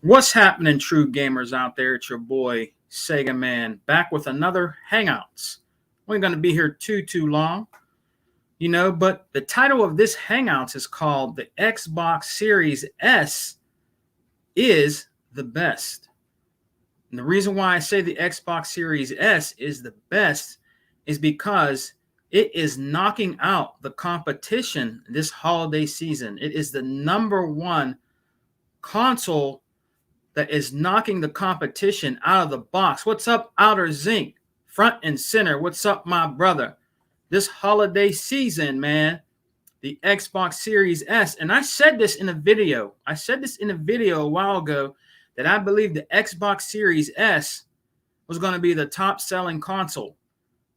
What's happening, true gamers out there? It's your boy Sega Man back with another Hangouts. We ain't gonna be here too long, but the title of this Hangouts is called the Xbox Series S is the best. And the reason why I say the Xbox Series S is the best is because it is knocking out the competition this holiday season. It is the number one console that is knocking the competition out of the box. What's up, Outer Zinc? Front and center. What's up, my brother? This holiday season, man, the Xbox Series S. And I said this in a video. A while ago that I believe the Xbox Series S was going to be the top selling console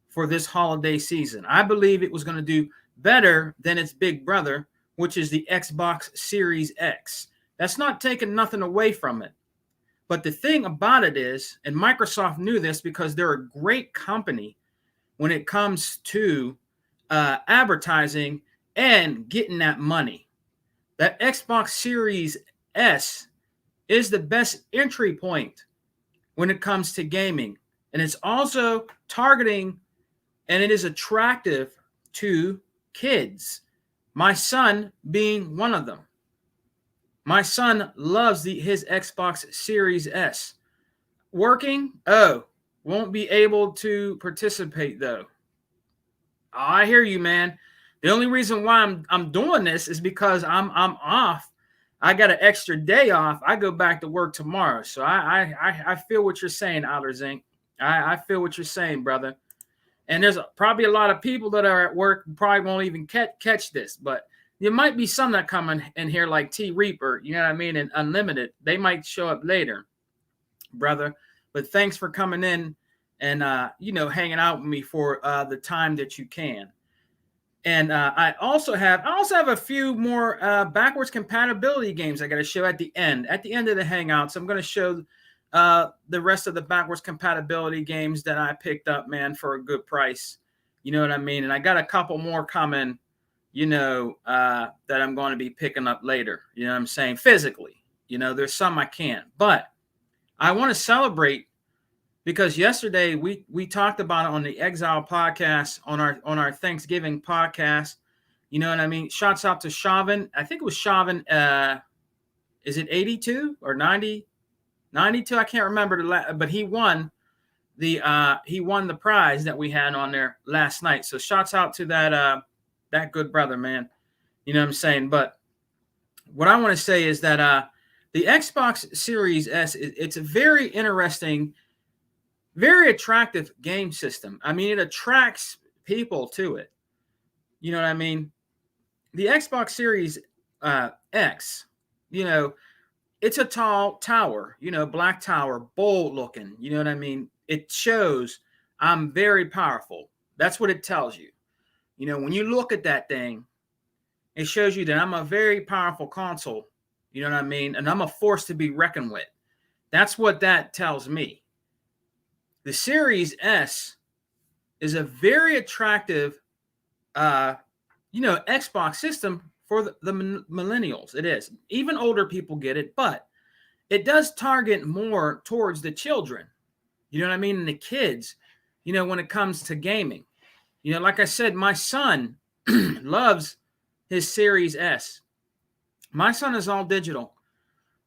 for this holiday season. I believe it was going to do better than its big brother, which is the Xbox Series X. That's not taking nothing away from it. But the thing about it is, and Microsoft knew this because they're a great company when it comes to advertising and getting that money. That Xbox Series S is the best entry point when it comes to gaming. And it's also targeting and it is attractive to kids. My son being one of them. My son loves his Xbox Series S. Working? Oh, won't be able to participate though. I hear you, man. The only reason why I'm doing this is because I'm off. I got an extra day off. I go back to work tomorrow. So I feel what you're saying, Outer Zinc. I feel what you're saying, brother. And there's probably a lot of people that are at work who probably won't even catch this, but there might be some that come in here like T Reaper, you know what I mean, and Unlimited. They might show up later, brother. But thanks for coming in and, hanging out with me for the time that you can. And I also have a few more backwards compatibility games I got to show at the end. At the end of the Hangouts, I'm going to show the rest of the backwards compatibility games that I picked up, man, for a good price. You know what I mean? And I got a couple more coming, that I'm going to be picking up later. You know what I'm saying? Physically. There's some I can't. But I want to celebrate because yesterday we talked about it on the Exile podcast, on our Thanksgiving podcast. You know what I mean? Shouts out to Chauvin. I think it was Chauvin. Is it 82 or 90? 92? I can't remember, but he won the prize that we had on there last night. So shouts out to that good brother, man. You know what I'm saying? But what I want to say is that the Xbox Series S, it's a very interesting, very attractive game system. I mean, it attracts people to it. You know what I mean? The Xbox Series X, it's a tall tower, black tower, bold looking. You know what I mean? It shows I'm very powerful. That's what it tells you. When you look at that thing, it shows you that I'm a very powerful console. You know what I mean? And I'm a force to be reckoned with. That's what that tells me. The Series S is a very attractive, Xbox system for the millennials. It is. Even older people get it, but it does target more towards the children. You know what I mean? And the kids, when it comes to gaming. Like I said, my son loves his Series S. My son is all digital.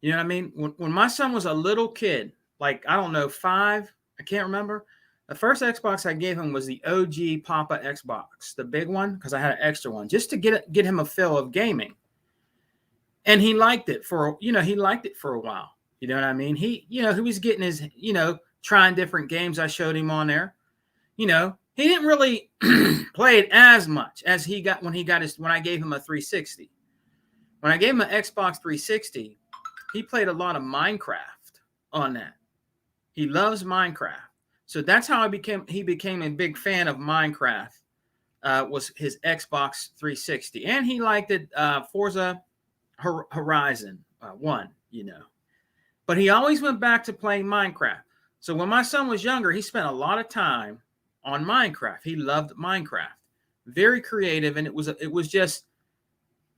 You know what I mean? When my son was a little kid, like, I don't know, 5, I can't remember. The first Xbox I gave him was the OG Papa Xbox, the big one, because I had an extra one, just to get him a feel of gaming. And he liked it for a while. You know what I mean? He was getting his, trying different games I showed him on there. He didn't really play it as much as he got when I gave him a 360. When I gave him an Xbox 360, he played a lot of Minecraft on that. He loves Minecraft. So that's how he became a big fan of Minecraft, was his Xbox 360. And he liked it, Forza Horizon 1, But he always went back to playing Minecraft. So when my son was younger, he spent a lot of time on Minecraft. He loved Minecraft. Very creative, and it was just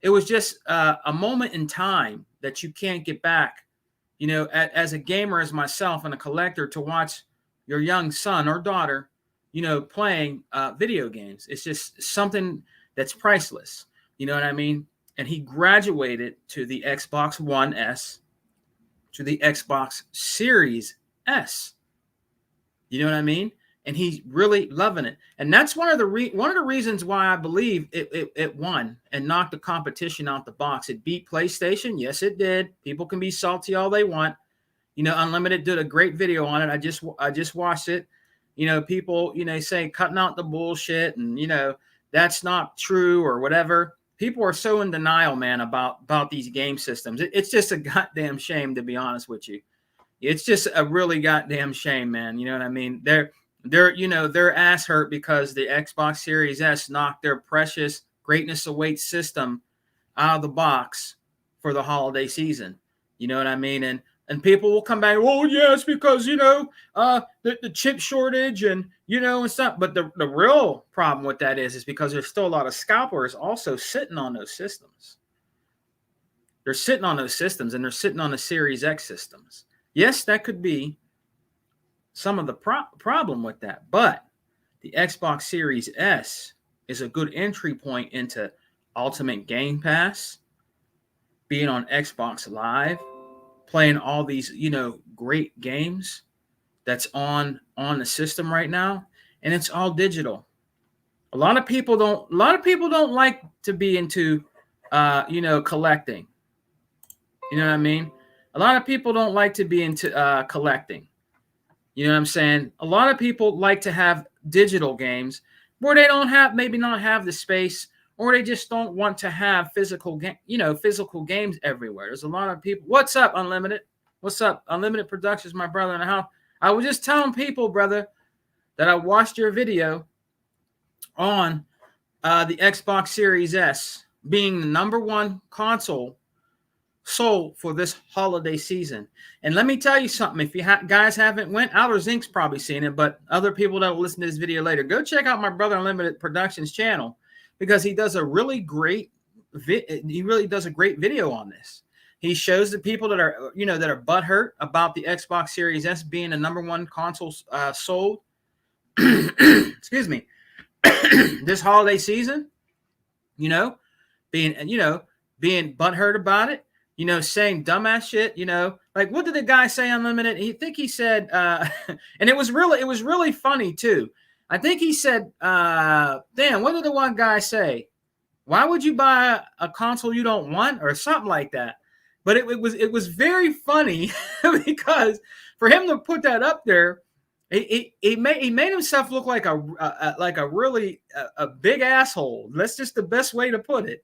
a moment in time that you can't get back you know, as a gamer, as myself and a collector, to watch your young son or daughter, you know, playing video games. It's just something that's priceless. You know what I mean? And he graduated to the Xbox One S, to the Xbox Series S. You know what I mean? And he's really loving it. And that's one of the reasons why I believe it won and knocked the competition out the box. It beat PlayStation. Yes, it did. People can be salty all they want. You know, Unlimited did a great video on it. I just watched it. You know, people, you know, say cutting out the bullshit and, you know, that's not true or whatever. People are so in denial, man, about these game systems. It's just a goddamn shame, to be honest with you. It's just a really goddamn shame, man. You know what I mean? You know, their ass hurt because the Xbox Series S knocked their precious Greatness Awaits system out of the box for the holiday season. You know what I mean? And people will come back, oh, yeah, it's because, you know, the chip shortage and, you know, and stuff. But the real problem with that is because there's still a lot of scalpers also sitting on those systems. They're sitting on those systems, and they're sitting on the Series X systems. Yes, that could be some of the problem with that. But the Xbox Series S is a good entry point into Ultimate Game Pass, being on Xbox Live, playing all these, you know, great games that's on the system right now, and it's all digital. A lot of people don't like to be into you know, collecting. You know what I mean? A lot of people don't like to be into collecting. You know what I'm saying? A lot of people like to have digital games where they don't have, maybe not have the space, or they just don't want to have physical games everywhere. There's a lot of people. What's up, Unlimited? What's up? Unlimited Productions, my brother in the house. I was just telling people, brother, that I watched your video on the Xbox Series S being the #1 console sold for this holiday season. And let me tell you something. If you guys haven't went, Outer Zinc's probably seen it, but other people that will listen to this video later, go check out my brother Unlimited Productions channel, because he does a really great video on this. He shows the people that are, you know, that are butthurt about the Xbox Series S being the #1 console sold. Excuse me. This holiday season, you know, being butthurt about it, you know, saying dumbass shit, you know, like what did the guy say, Unlimited? He said, and it was really funny too. I think he said, damn, what did the one guy say? Why would you buy a console you don't want, or something like that? But it was very funny because for him to put that up there, he made himself look like a really big asshole. That's just the best way to put it.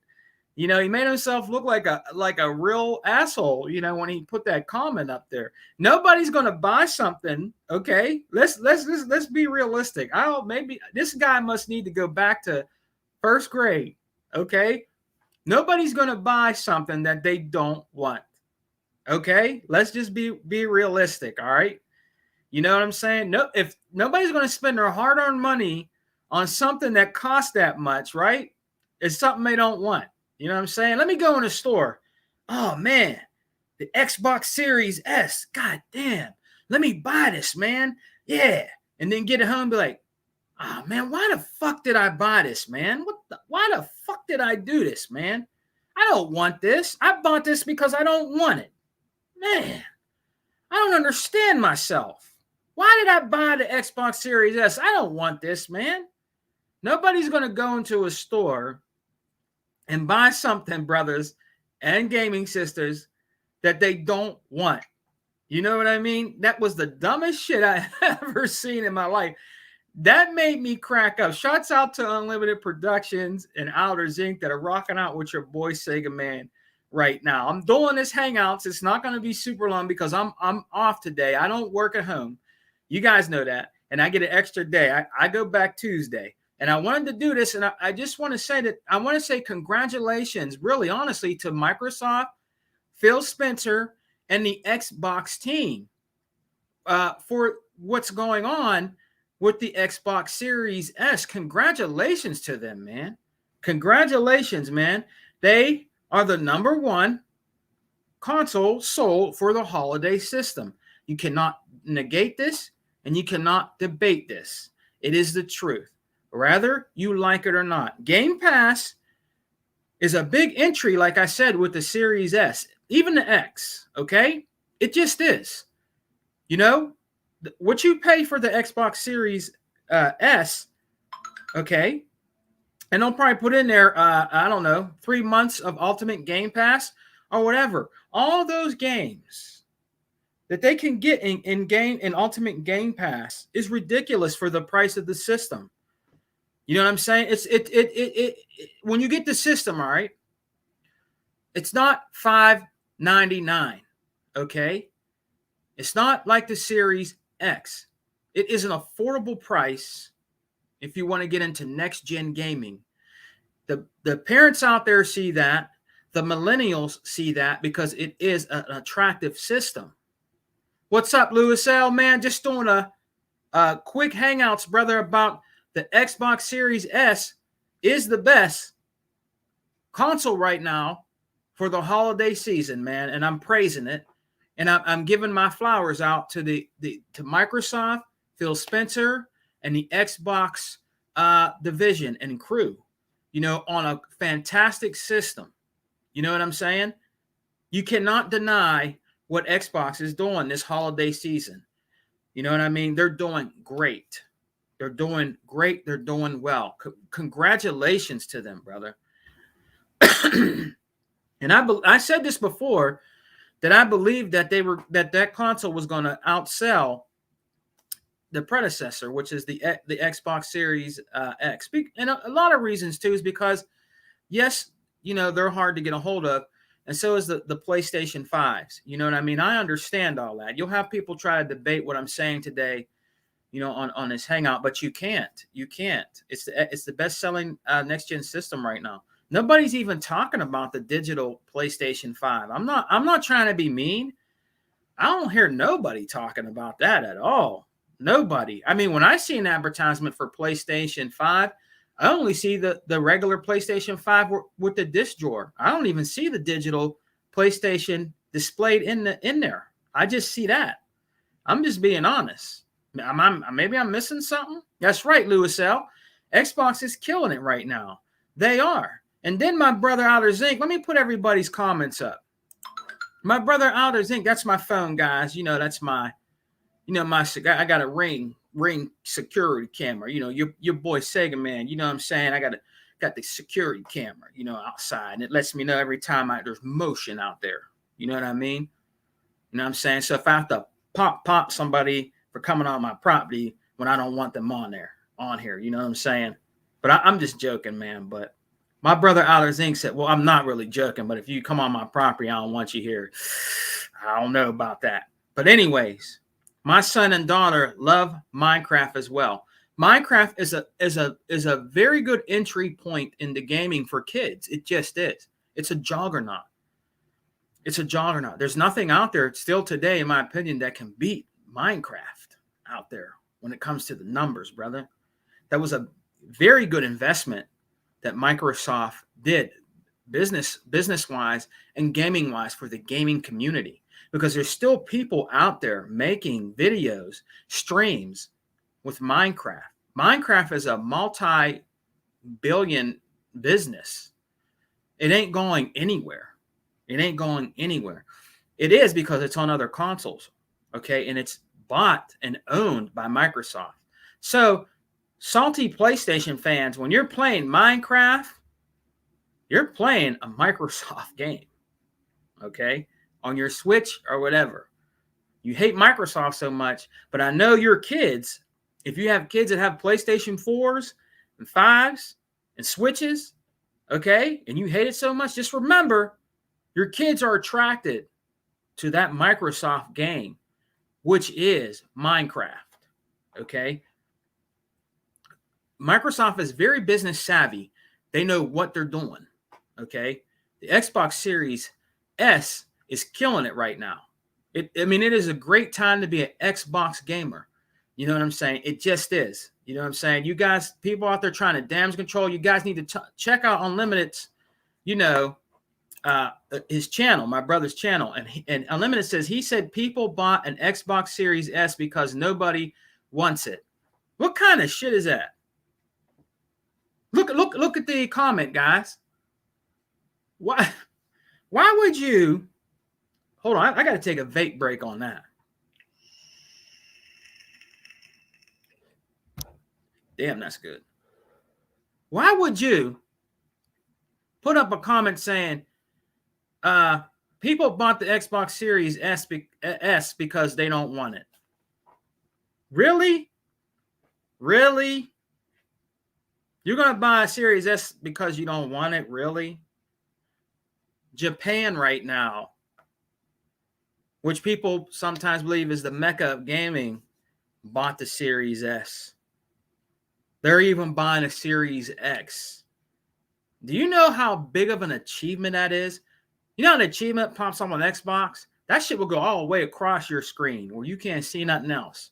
You know, he made himself look like a real asshole, you know, when he put that comment up there. Nobody's going to buy something, okay? Let's be realistic. Maybe this guy must need to go back to first grade, okay? Nobody's going to buy something that they don't want. Okay? Let's just be realistic, all right? You know what I'm saying? No, if nobody's going to spend their hard-earned money on something that costs that much, right? It's something they don't want. You know what I'm saying? Let me go in the store. Oh, man, the Xbox Series S. God damn. Let me buy this, man. Yeah. And then get it home and be like, oh, man, why the fuck did I buy this, man? Why the fuck did I do this, man? I don't want this. I bought this because I don't want it. Man, I don't understand myself. Why did I buy the Xbox Series S? I don't want this, man. Nobody's going to go into a store and buy something, brothers and gaming sisters, that they don't want. You know what I mean? That was the dumbest shit I ever seen in my life. That made me crack up. Shouts out to Unlimited Productions and Outer Zinc that are rocking out with your boy Sega Man right now. I'm doing this Hangouts. It's not going to be super long because I'm off today. I don't work at home. You guys know that. And I get an extra day. I go back Tuesday. And I wanted to do this, and I just want to say that I want to say congratulations, really honestly, to Microsoft, Phil Spencer, and the Xbox team for what's going on with the Xbox Series S. Congratulations to them, man. Congratulations, man. They are the #1 console sold for the holiday system. You cannot negate this, and you cannot debate this. It is the truth. Whether you like it or not. Game Pass is a big entry, like I said, with the Series S, even the X, okay? It just is. You know, what you pay for the Xbox Series S, okay? And they'll probably put in there, I don't know, 3 months of Ultimate Game Pass or whatever. All those games that they can get in Ultimate Game Pass is ridiculous for the price of the system. You know what I'm saying? It when you get the system, all right, it's not $5.99, okay? It's not like the Series X. It is an affordable price if you want to get into next-gen gaming. The parents out there see that. The millennials see that because it is an attractive system. What's up, Louis L, man? Just doing a quick hangouts, brother, about the Xbox Series S is the best console right now for the holiday season, man. And I'm praising it. And I'm giving my flowers out to to Microsoft, Phil Spencer, and the Xbox division and crew, you know, on a fantastic system. You know what I'm saying? You cannot deny what Xbox is doing this holiday season. You know what I mean? They're doing great. They're doing great. They're doing well. Congratulations to them, brother. And I said this before, that I believe that that console was going to outsell the predecessor, which is the Xbox Series X. And a lot of reasons too is because, yes, you know, they're hard to get a hold of, and so is the PlayStation 5s. You know what I mean? I understand all that. You'll have people try to debate what I'm saying today, you know, on this hangout, but you can't. You can't. It's the best-selling next-gen system right now. Nobody's even talking about the digital PlayStation 5. I'm not trying to be mean. I don't hear nobody talking about that at all. Nobody. I mean, when I see an advertisement for PlayStation 5, I only see the regular PlayStation 5 with the disc drawer. I don't even see the digital PlayStation displayed in there. I just see that. I'm just being honest. Maybe I'm missing something. That's right, Louis L. Xbox is killing it right now. They are. And then my brother Outer Zinc. Let me put everybody's comments up. My brother Outer Zinc. That's my phone, guys. You know, that's my, you know, I got a ring security camera. You know, your boy Sega Man. You know what I'm saying? I got the security camera, you know, outside, and it lets me know every time there's motion out there. You know what I mean? You know what I'm saying? So if I have to pop somebody for coming on my property when I don't want them on here, you know what I'm saying? But I'm just joking, man. But my brother Outer Zinc said, well, I'm not really joking, but if you come on my property, I don't want you here. I don't know about that. But anyways, my son and daughter love Minecraft as well. Minecraft is a very good entry point into gaming for kids. It just is. It's a juggernaut. It's a juggernaut. There's nothing out there still today, in my opinion, that can beat Minecraft out there when it comes to the numbers, brother. That was a very good investment that Microsoft did business-wise and gaming-wise for the gaming community, because there's still people out there making videos, streams with Minecraft. Minecraft is a multi-billion business. It ain't going anywhere. It ain't going anywhere. It is because it's on other consoles, okay? And it's bought and owned by Microsoft. So salty PlayStation fans, when you're playing Minecraft, you're playing a Microsoft game, okay, on your Switch or whatever. You hate Microsoft so much, but I know your kids, if you have kids that have PlayStation 4s and 5s and Switches, okay, and you hate it so much, just remember, your kids are attracted to that Microsoft game, which is Minecraft, okay? Microsoft is very business savvy. They know what they're doing, okay? The Xbox Series S is killing it right now. It is a great time to be an Xbox gamer. You know what I'm saying? It just is. You know what I'm saying? You guys, people out there trying to damage control, you guys need to check out Unlimited's, you know, his channel, my brother's channel, and Unlimited says he said people bought an Xbox Series S because nobody wants it. What kind of shit is that? Look at the comment, guys. Why would you? Hold on, I got to take a vape break on that. Damn, that's good. Why would you put up a comment saying, people bought the Xbox Series S because they don't want it? Really? Really? You're going to buy a Series S because you don't want it? Really? Japan right now, which people sometimes believe is the mecca of gaming, bought the Series S. They're even buying a Series X. Do you know how big of an achievement that is? You know, an achievement pops up on Xbox? That shit will go all the way across your screen where you can't see nothing else.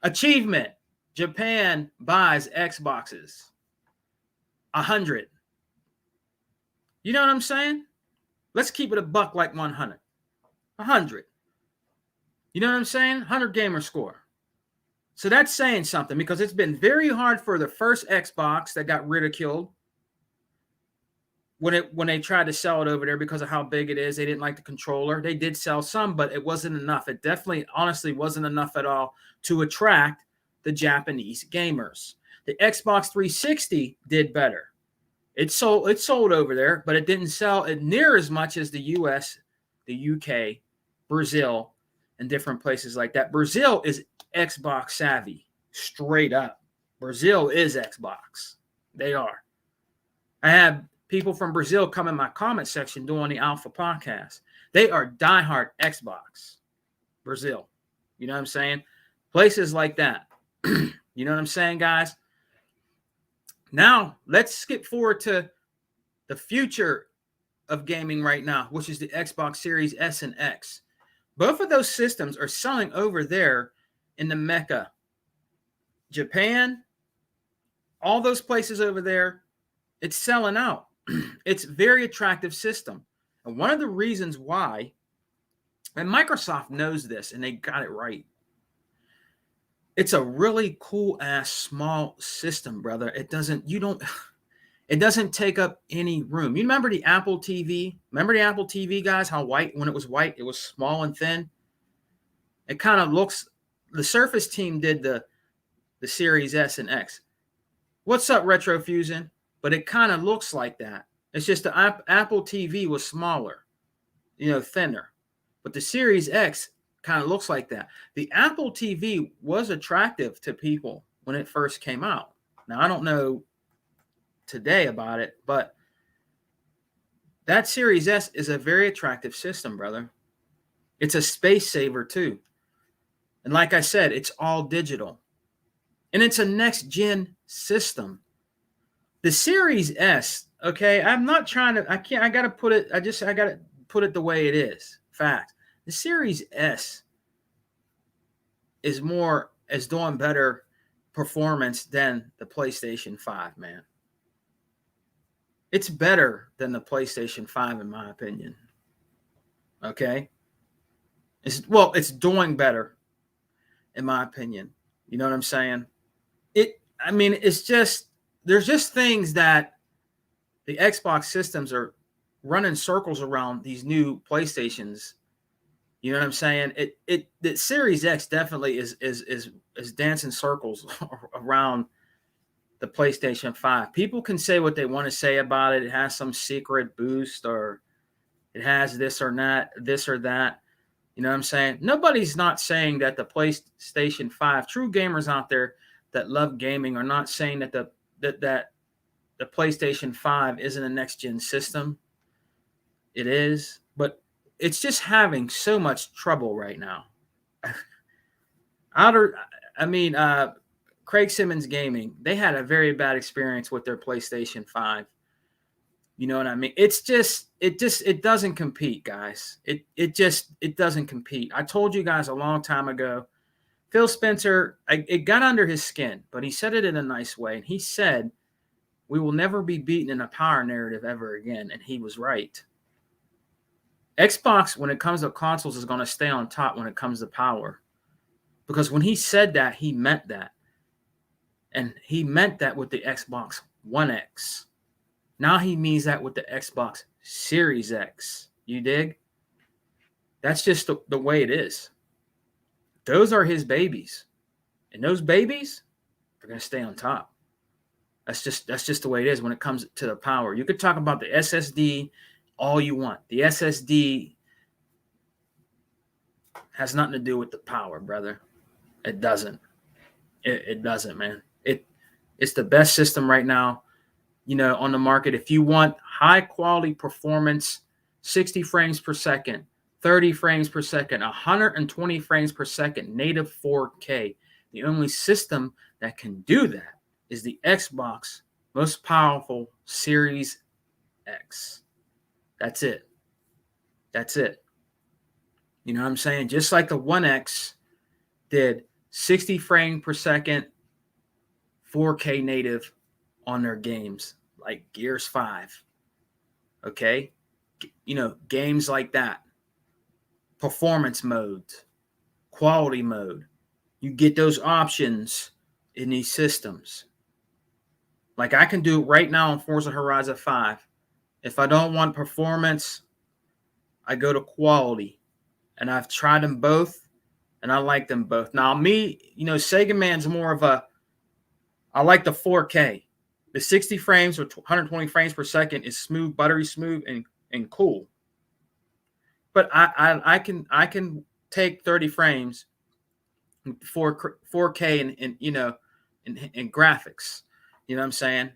Achievement. Japan buys Xboxes. 100. You know what I'm saying? Let's keep it a buck like 100. 100. You know what I'm saying? 100 gamer score. So that's saying something, because it's been very hard for the first Xbox that got ridiculed when they tried to sell it over there because of how big it is. They didn't like the controller. They did sell some, but it wasn't enough. It definitely, honestly, wasn't enough at all to attract the Japanese gamers. The Xbox 360 did better. It sold over there, but it didn't sell near as much as the US, the UK, Brazil, and different places like that. Brazil is Xbox savvy, straight up. Brazil is Xbox. They are. I have people from Brazil come in my comment section doing the Alpha podcast. They are diehard Xbox. Brazil. You know what I'm saying? Places like that. You know what I'm saying, guys? Now, let's skip forward to the future of gaming right now, which is the Xbox Series S and X. Both of those systems are selling over there in the Mecca. Japan, all those places over there, it's selling out. It's a very attractive system. And one of the reasons why, and Microsoft knows this and they got it right, it's a really cool ass small system, brother. It doesn't take up any room. You remember the Apple TV? Remember the Apple TV, guys? How white, when it was white, it was small and thin. It kind of looks, the Surface team did the Series S and X. What's up, Retro Fusion? But it kind of looks like that. It's just the Apple TV was smaller, thinner. But the Series X kind of looks like that. The Apple TV was attractive to people when it first came out. Now, I don't know today about it, but that Series S is a very attractive system, brother. It's a space saver too. And like I said, it's all digital. And it's a next gen system. The Series S, okay, I gotta put it the way it is. Fact. The Series S is doing better performance than the PlayStation 5, man. It's better than the PlayStation 5, in my opinion. Okay? It's doing better, in my opinion. You know what I'm saying? It's just, there's just things that the Xbox systems are running circles around these new PlayStations. You know what I'm saying? The Series X definitely is dancing circles around the PlayStation 5. People can say what they want to say about it. It has some secret boost, or it has this or that. You know what I'm saying? Nobody's not saying that the PlayStation 5, true gamers out there that love gaming, are not saying that the PlayStation 5 isn't a next gen system. It is, but it's just having so much trouble right now. Craig Simmons Gaming, they had a very bad experience with their PlayStation 5. You know what I mean? It doesn't compete, guys. It doesn't compete. I told you guys a long time ago, Phil Spencer, it got under his skin, but he said it in a nice way. And he said, we will never be beaten in a power narrative ever again. And he was right. Xbox, when it comes to consoles, is going to stay on top when it comes to power. Because when he said that, he meant that. And he meant that with the Xbox One X. Now he means that with the Xbox Series X. You dig? That's just the way it is. Those are his babies. And those babies are going to stay on top. That's just the way it is when it comes to the power. You could talk about the SSD all you want. The SSD has nothing to do with the power, brother. It doesn't. It doesn't, man. It's the best system right now, on the market. If you want high quality performance, 60 frames per second, 30 frames per second, 120 frames per second, native 4K, the only system that can do that is the Xbox most powerful Series X. That's it. That's it. You know what I'm saying? Just like the One X did 60 frames per second, 4K native on their games, like Gears 5. Okay? Games like that. Performance modes, quality mode. You get those options in these systems. Like I can do it right now on Forza Horizon 5. If I don't want performance, I go to quality. And I've tried them both, and I like them both. Now, me, Sega Man's more of I like the 4K. The 60 frames or 120 frames per second is smooth, buttery smooth, and cool. But I can take 30 frames, 4K, and graphics. You know what I'm saying?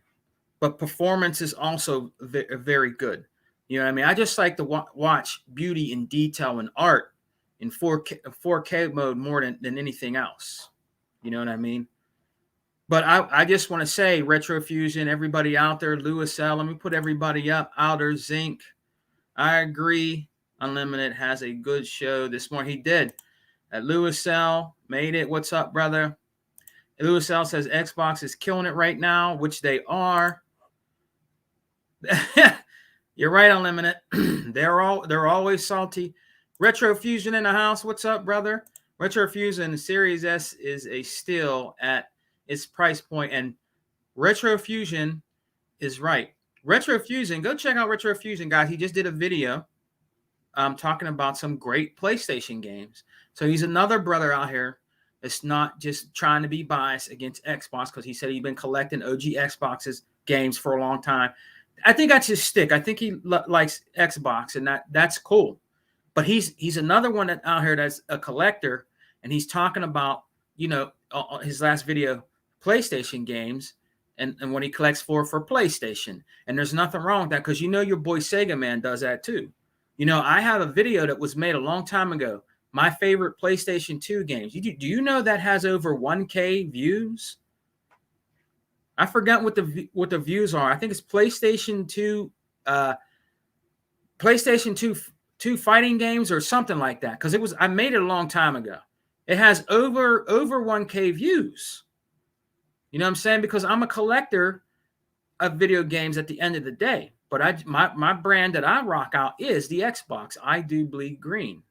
But performance is also very good. You know what I mean? I just like to watch beauty and detail and art in 4K mode more than anything else. You know what I mean? But I just want to say, Retrofusion, everybody out there, Lewis L, let me put everybody up. Outer Zinc, I agree. Unlimited has a good show this morning. He did. Lewis L made it. What's up, brother? Lewis L says Xbox is killing it right now, which they are. You're right, Unlimited. They're always salty. Retrofusion in the house. What's up, brother? Retrofusion Series S is a steal at its price point, and Retrofusion is right. Retrofusion, go check out Retrofusion, guys. He just did a video talking about some great PlayStation games. So he's another brother out here that's not just trying to be biased against Xbox, because he said he's been collecting OG Xbox's games for a long time. I think that's his stick. I think he likes Xbox, and that's cool. But he's another one that out here that's a collector, and he's talking about, his last video, PlayStation games, and what he collects for PlayStation. And there's nothing wrong with that, because your boy Sega Man does that too. I have a video that was made a long time ago. My favorite PlayStation 2 games. Do you know that has over 1K views? I forgot what the views are. I think it's PlayStation 2, PlayStation 2 fighting games or something like that. Because I made it a long time ago. It has over 1K views. You know what I'm saying? Because I'm a collector of video games at the end of the day. But my brand that I rock out is the Xbox. I do bleed green.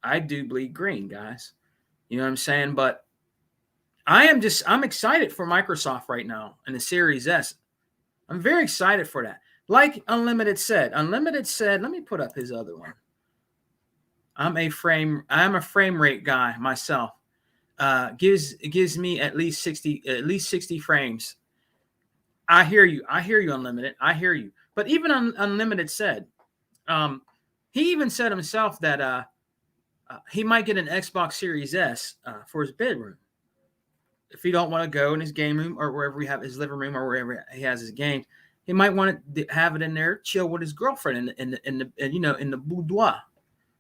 I do bleed green, guys. You know what I'm saying? But I'm excited for Microsoft right now and the Series S. I'm very excited for that. Like Unlimited said, let me put up his other one. I'm a frame rate guy myself. Gives me at least 60 frames. I hear you, Unlimited. I hear you. But even Unlimited said, he even said himself that he might get an Xbox Series S for his bedroom. If he don't want to go in his game room or wherever he have his living room or wherever he has his games, he might want to have it in there, chill with his girlfriend in the boudoir.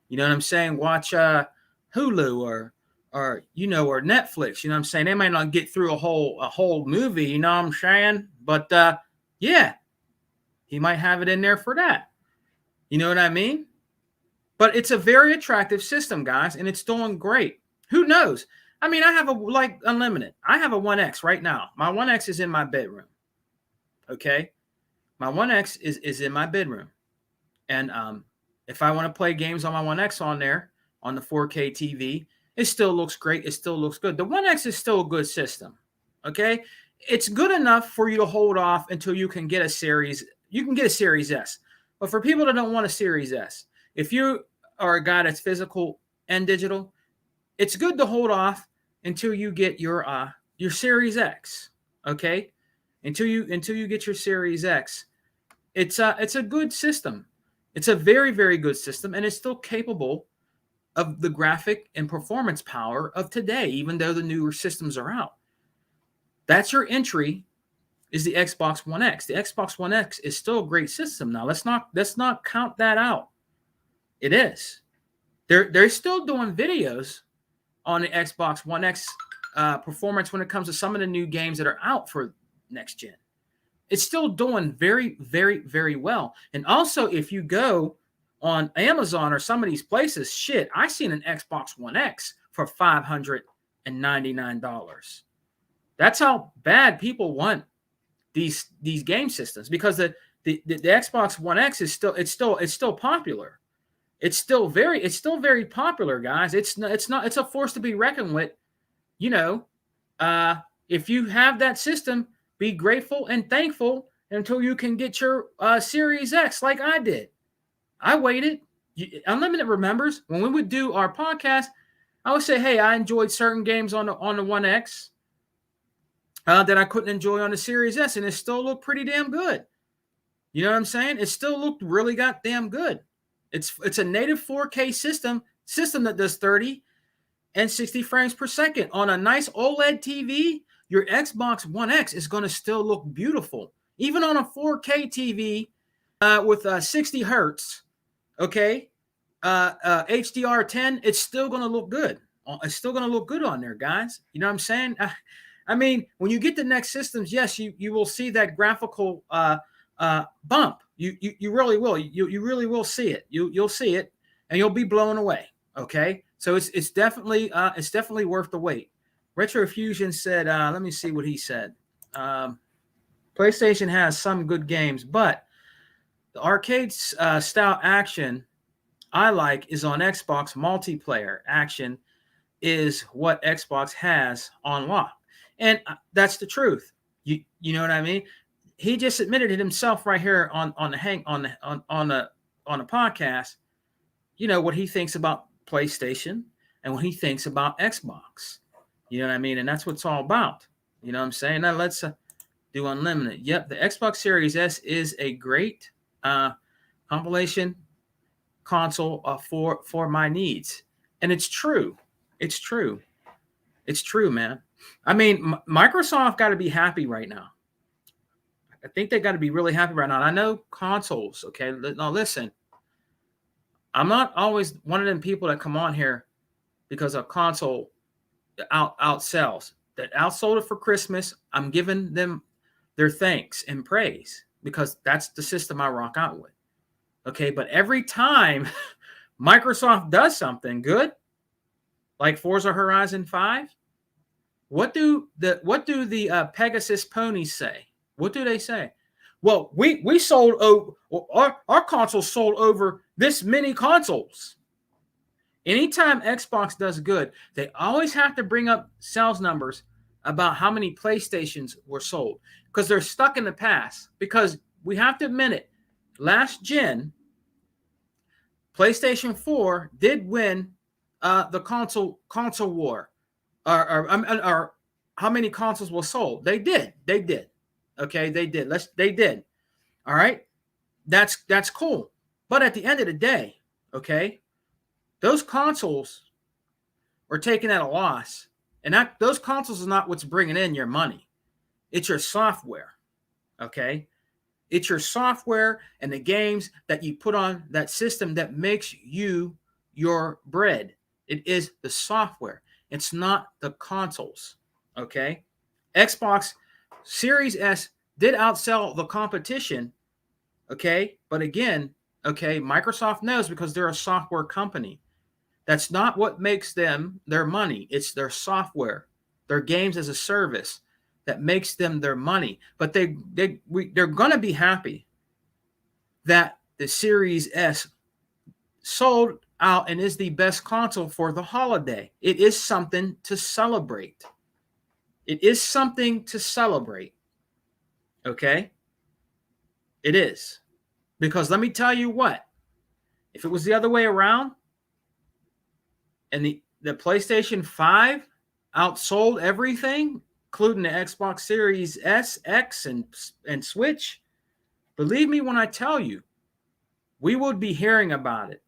You know what I'm saying? Watch Hulu or Netflix. You know what I'm saying? They might not get through a whole movie. You know what I'm saying? But yeah, he might have it in there for that. You know what I mean? But it's a very attractive system, guys, and it's doing great. Who knows? I mean, I have Unlimited. I have a 1X right now. My 1X is in my bedroom. Okay? My 1X is in my bedroom. And if I want to play games on my One X on there on the 4K TV, it still looks great. It still looks good. The One X is still a good system. Okay, it's good enough for you to hold off until you can get a Series. You can get a Series S, but for people that don't want a Series S, if you are a guy that's physical and digital, it's good to hold off until you get your Series X. Okay, until you get your Series X, it's a good system. It's a very, very good system, and it's still capable of the graphic and performance power of today, even though the newer systems are out. That's your entry, is the Xbox One X. The Xbox One X is still a great system. Now let's not count that out. It is. They're still doing videos on the Xbox One X performance when it comes to some of the new games that are out for next gen. It's still doing very, very, very well. And also, if you go on Amazon or some of these places, shit, I seen an Xbox One X for $599. That's how bad people want these game systems, because the Xbox One X is still popular. It's still very popular, guys. It's a force to be reckoned with. You know, if you have that system, be grateful and thankful until you can get your Series X, like I did. I waited. Unlimited remembers when we would do our podcast, I would say, hey, I enjoyed certain games on the One X that I couldn't enjoy on the Series S, and it still looked pretty damn good. You know what I'm saying? It still looked really goddamn good. It's a native 4K system that does 30 and 60 frames per second. On a nice OLED TV, your Xbox One X is going to still look beautiful. Even on a 4K TV with 60 hertz, okay, HDR10, it's still going to look good. It's still going to look good on there, guys. You know what I'm saying? I mean, when you get the next systems, yes, you will see that graphical bump. You really will. You really will see it. You'll see it, and you'll be blown away. Okay, so it's definitely worth the wait. Retrofusion said, let me see what he said. PlayStation has some good games, but the arcade style action I like is on Xbox. Multiplayer action is what Xbox has on lock, and that's the truth. You know what I mean? He just admitted it himself right here on the podcast. You know what he thinks about PlayStation and what he thinks about Xbox. You know what I mean? And that's what it's all about. You know what I'm saying? Now let's do unlimited. Yep, the Xbox Series S is a great compilation console for my needs, and it's true. It's true. It's true, man. I mean, Microsoft got to be happy right now. I think they got to be really happy right now. And I know consoles. Okay, now listen. I'm not always one of them people that come on here because a console outsells. That outsold it for Christmas. I'm giving them their thanks and praise because that's the system I rock out with. Okay, but every time Microsoft does something good, like Forza Horizon 5, what do the Pegasus ponies say? What do they say? Well, we sold our console sold over this many consoles. Anytime Xbox does good, they always have to bring up sales numbers about how many PlayStations were sold because they're stuck in the past. Because we have to admit it, last gen, PlayStation 4 did win the console war, or how many consoles were sold. They did. Okay, they did. They did. All right, that's cool. But at the end of the day, okay, those consoles were taken at a loss, and those consoles are not what's bringing in your money. It's your software. Okay, it's your software and the games that you put on that system that makes you your bread. It is the software. It's not the consoles. Okay, Xbox Series S did outsell the competition. Okay, but again, okay, Microsoft knows because they're a software company. That's not what makes them their money. It's their software, their games as a service that makes them their money. But they're going to be happy that the Series S sold out and is the best console for the holiday. It is something to celebrate. It is something to celebrate. Okay? It is. Because let me tell you what, if it was the other way around and the PlayStation 5 outsold everything, including the Xbox Series S, X, and Switch, believe me when I tell you, we would be hearing about it.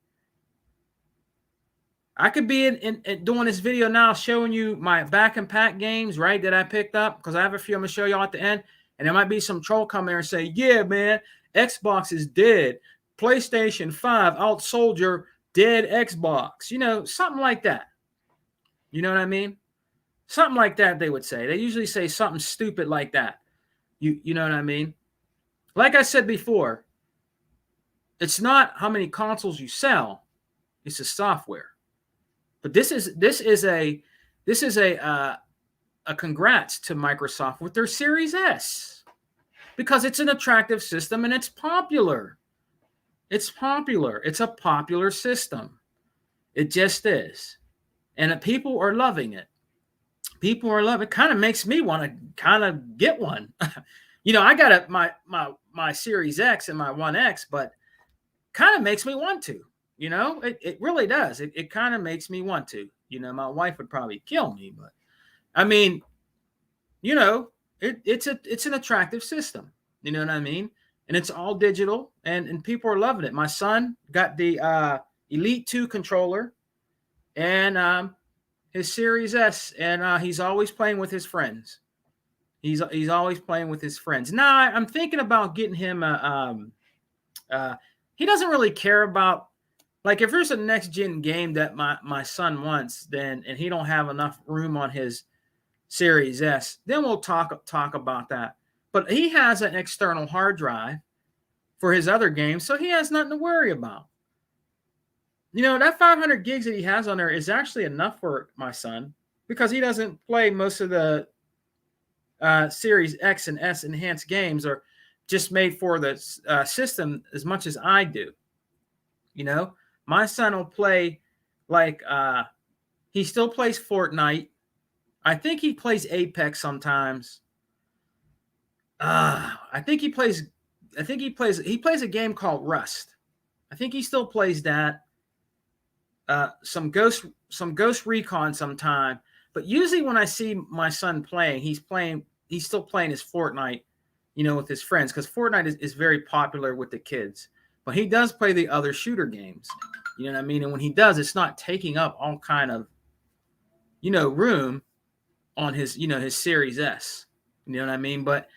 I could be in doing this video now showing you my back and pack games, right, that I picked up, because I have a few I'm going to show y'all at the end. And there might be some troll come there and say, yeah, man, Xbox is dead. PlayStation 5 outsold your dead Xbox. You know, something like that. You know what I mean? Something like that they would say. They usually say something stupid like that. You know what I mean? Like I said before, it's not how many consoles you sell, it's the software. But this is a congrats to Microsoft with their Series S, because it's an attractive system and it's popular. It's popular. It's a popular system. It just is, and people are loving it. People are loving it. Kind of makes me want to kind of get one. You know, I got my Series X and my One X, but kind of makes me want to. You know, it really does. It kind of makes me want to. You know, my wife would probably kill me, but I mean, you know, it's an attractive system. You know what I mean? And it's all digital, and people are loving it. My son got the Elite 2 controller and his Series S, and he's always playing with his friends. He's always playing with his friends. Now I'm thinking about getting him he doesn't really care about, like, if there's a next gen game that my son wants, then, and he don't have enough room on his Series S, then we'll talk about that. But he has an external hard drive for his other games, so he has nothing to worry about. You know, that 500 gigs that he has on there is actually enough for my son, because he doesn't play most of the Series X and S enhanced games, or just made for the system, as much as I do. You know, my son will play, like, he still plays Fortnite. I think he plays Apex sometimes. He plays a game called Rust. I think he still plays that. Some Ghost Recon sometime. But usually when I see my son playing, he's still playing his Fortnite, you know, with his friends, because Fortnite is very popular with the kids. But he does play the other shooter games. You know what I mean? And when he does, it's not taking up all kind of, you know, room on his, you know, his Series S. You know what I mean? But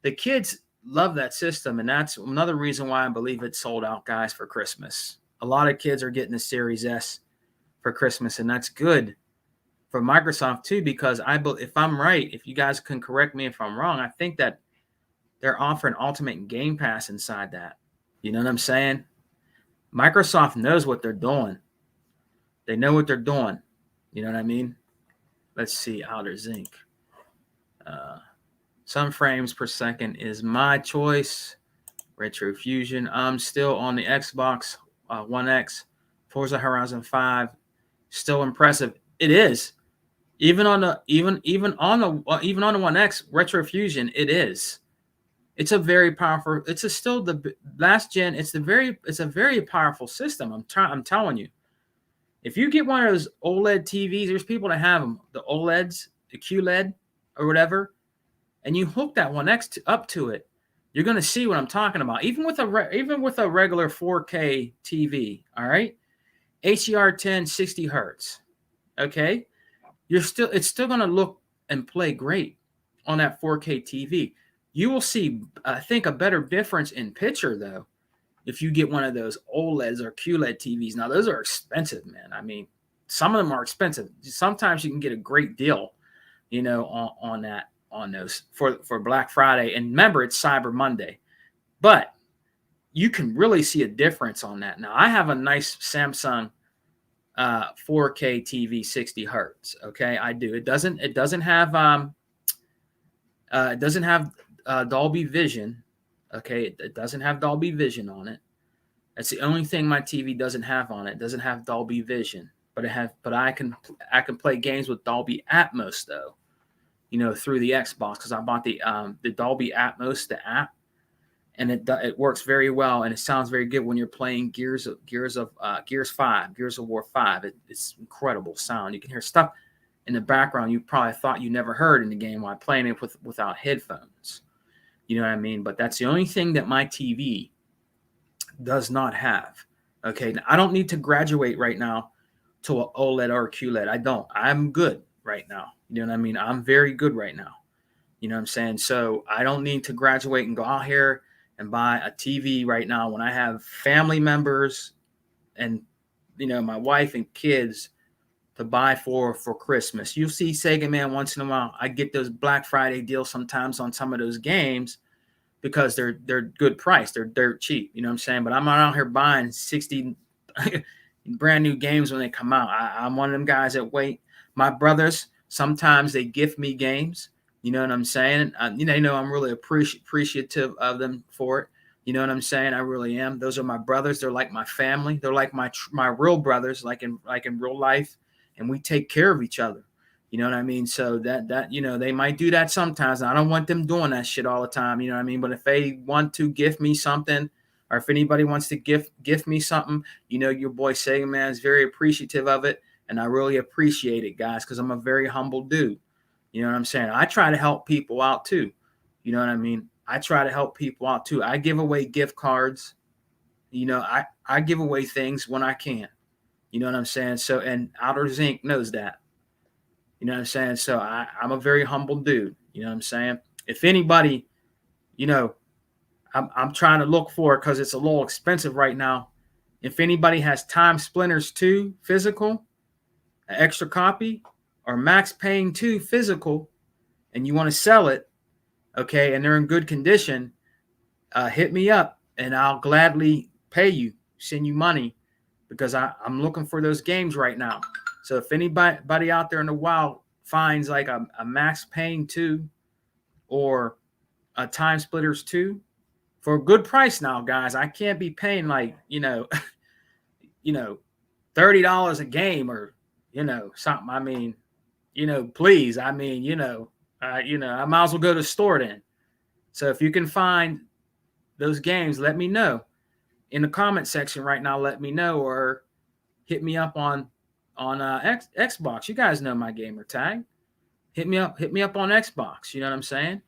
the kids love that system, and that's another reason why I believe it's sold out, guys, for Christmas. A lot of kids are getting the Series S for Christmas, and that's good for Microsoft too, because if I'm right, if you guys can correct me if I'm wrong, I think that they're offering Ultimate Game Pass inside that. You know what I'm saying? Microsoft knows what they're doing. They know what they're doing. You know what I mean? Let's see, Outer Zinc. Some frames per second is my choice. Retro Fusion. I'm still on the Xbox One X. Forza Horizon 5. Still impressive. It is. Even on the One X Retro Fusion, it is. It's a very powerful. Still the last gen. It's a very powerful system. I'm telling you. If you get one of those OLED TVs, there's people that have them, the OLEDs, the QLED or whatever, and you hook that One X up to it, you're going to see what I'm talking about. Even with a regular 4K TV, all right, HDR10 60 hertz, okay, it's still going to look and play great on that 4K TV. You will see, I think, a better difference in picture though if you get one of those OLEDs or QLED TVs. Now, those are expensive, man. I mean, some of them are expensive. Sometimes you can get a great deal, you know, on those for Black Friday. And remember, it's Cyber Monday. But you can really see a difference on that. Now, I have a nice Samsung 4K TV 60 hertz. Okay, I do. It doesn't have Dolby Vision. Okay, it doesn't have Dolby Vision on it, That's the only thing my TV doesn't have on it. It doesn't have Dolby Vision, but I can play games with Dolby Atmos though. Through the Xbox, because I bought the Dolby Atmos, the app, and it works very well, and it sounds very good when you're playing Gears of War 5. It's incredible sound. You can hear stuff in the background you probably thought you never heard in the game while playing it without headphones. You know what I mean? But that's the only thing that my TV does not have. Okay, now, I don't need to graduate right now to an OLED or a QLED. I don't. I'm good right now. You know what I mean? I'm very good right now. You know what I'm saying? So I don't need to graduate and go out here and buy a TV right now when I have family members and, my wife and kids to buy for Christmas. You'll see Sega Man once in a while. I get those Black Friday deals sometimes on some of those games because they're good price. They're cheap. You know what I'm saying? But I'm not out here buying 60 brand new games when they come out. I'm one of them guys that wait. My brothers, sometimes they gift me games. You know what I'm saying? I'm really appreciative of them for it. You know what I'm saying? I really am. Those are my brothers. They're like my family. They're like my real brothers, like in real life, and we take care of each other. You know what I mean? So that they might do that sometimes. I don't want them doing that shit all the time. You know what I mean? But if they want to gift me something, or if anybody wants to gift me something, your boy Sega Man is very appreciative of it, and I really appreciate it, guys, because I'm a very humble dude. You know what I'm saying? I try to help people out too. You know what I mean? I try to help people out too. I give away gift cards. I give away things when I can. You know what I'm saying? So, and Outer Zinc knows that. You know what I'm saying? So I'm a very humble dude. You know what I'm saying? If anybody, I'm trying to look for it because it's a little expensive right now. If anybody has Time Splinters 2 physical, an extra copy, or Max Payne 2 physical, and you want to sell it, okay, and they're in good condition, hit me up and I'll gladly pay you, send you money, because I'm looking for those games right now. So if anybody out there in the wild finds like a Max Payne 2 or a Time Splitters 2 for a good price now, guys, I can't be paying like, $30 a game or, something. I mean, please. I mean, I might as well go to the store then. So if you can find those games, let me know in the comment section right now. Let me know, or hit me up on Xbox. You guys know my gamer tag. Hit me up on Xbox. You know what I'm saying?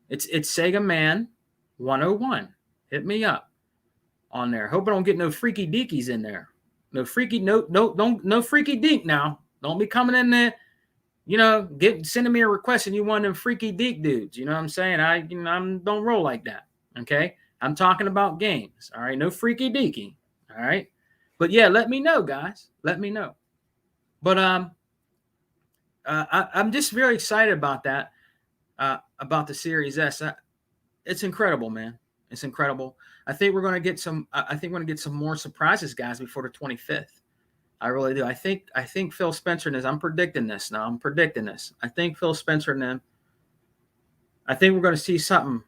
It's Sega Man 101. Hit me up on there. Hope I don't get no freaky deakies in there. No freaky dink now. Don't be coming in there, sending me a request and you want them freaky deek dudes. You know what I'm saying? I don't roll like that. Okay? I'm talking about games. All right? No freaky deaky. All right? But yeah, let me know, guys. Let me know. But I'm just very excited about that. About the Series S. It's incredible, man. It's incredible. I think we're going to get some. I think we're going to get some more surprises, guys, before the 25th. I really do. I think Phil Spencer and I'm predicting this now. I'm predicting this. I think Phil Spencer and them. I think we're going to see something.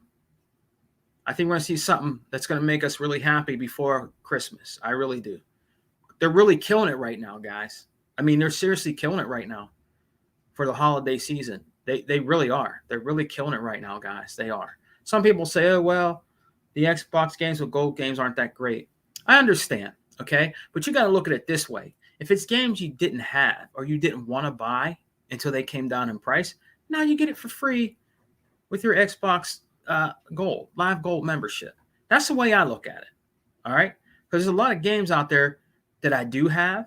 I think we're going to see something that's going to make us really happy before Christmas. I really do. They're really killing it right now, guys. I mean, they're seriously killing it right now for the holiday season. They really are. They're really killing it right now, guys. They are. Some people say, oh, well, the Xbox games with gold games aren't that great. I understand, okay? But you got to look at it this way. If it's games you didn't have or you didn't want to buy until they came down in price, now you get it for free with your Xbox Gold, Live Gold membership. That's the way I look at it, all right? Because there's a lot of games out there that I do have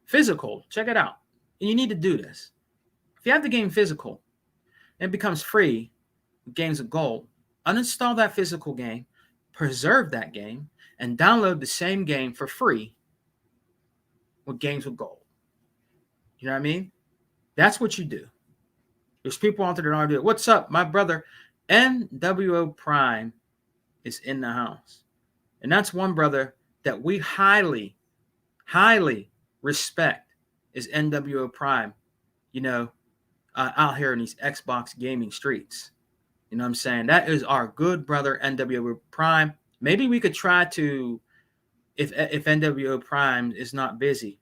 physical. Check it out. And you need to do this. If you have the game physical and it becomes free with games of gold, uninstall that physical game, preserve that game, and download the same game for free with games with gold. You know what I mean? That's what you do. There's people out there that are doing it. What's up, my brother? NWO Prime is in the house. And that's one brother that we highly, highly respect is NWO Prime, out here in these Xbox gaming streets. You know what I'm saying? That is our good brother, NWO Prime. Maybe we could try to if NWO Prime is not busy.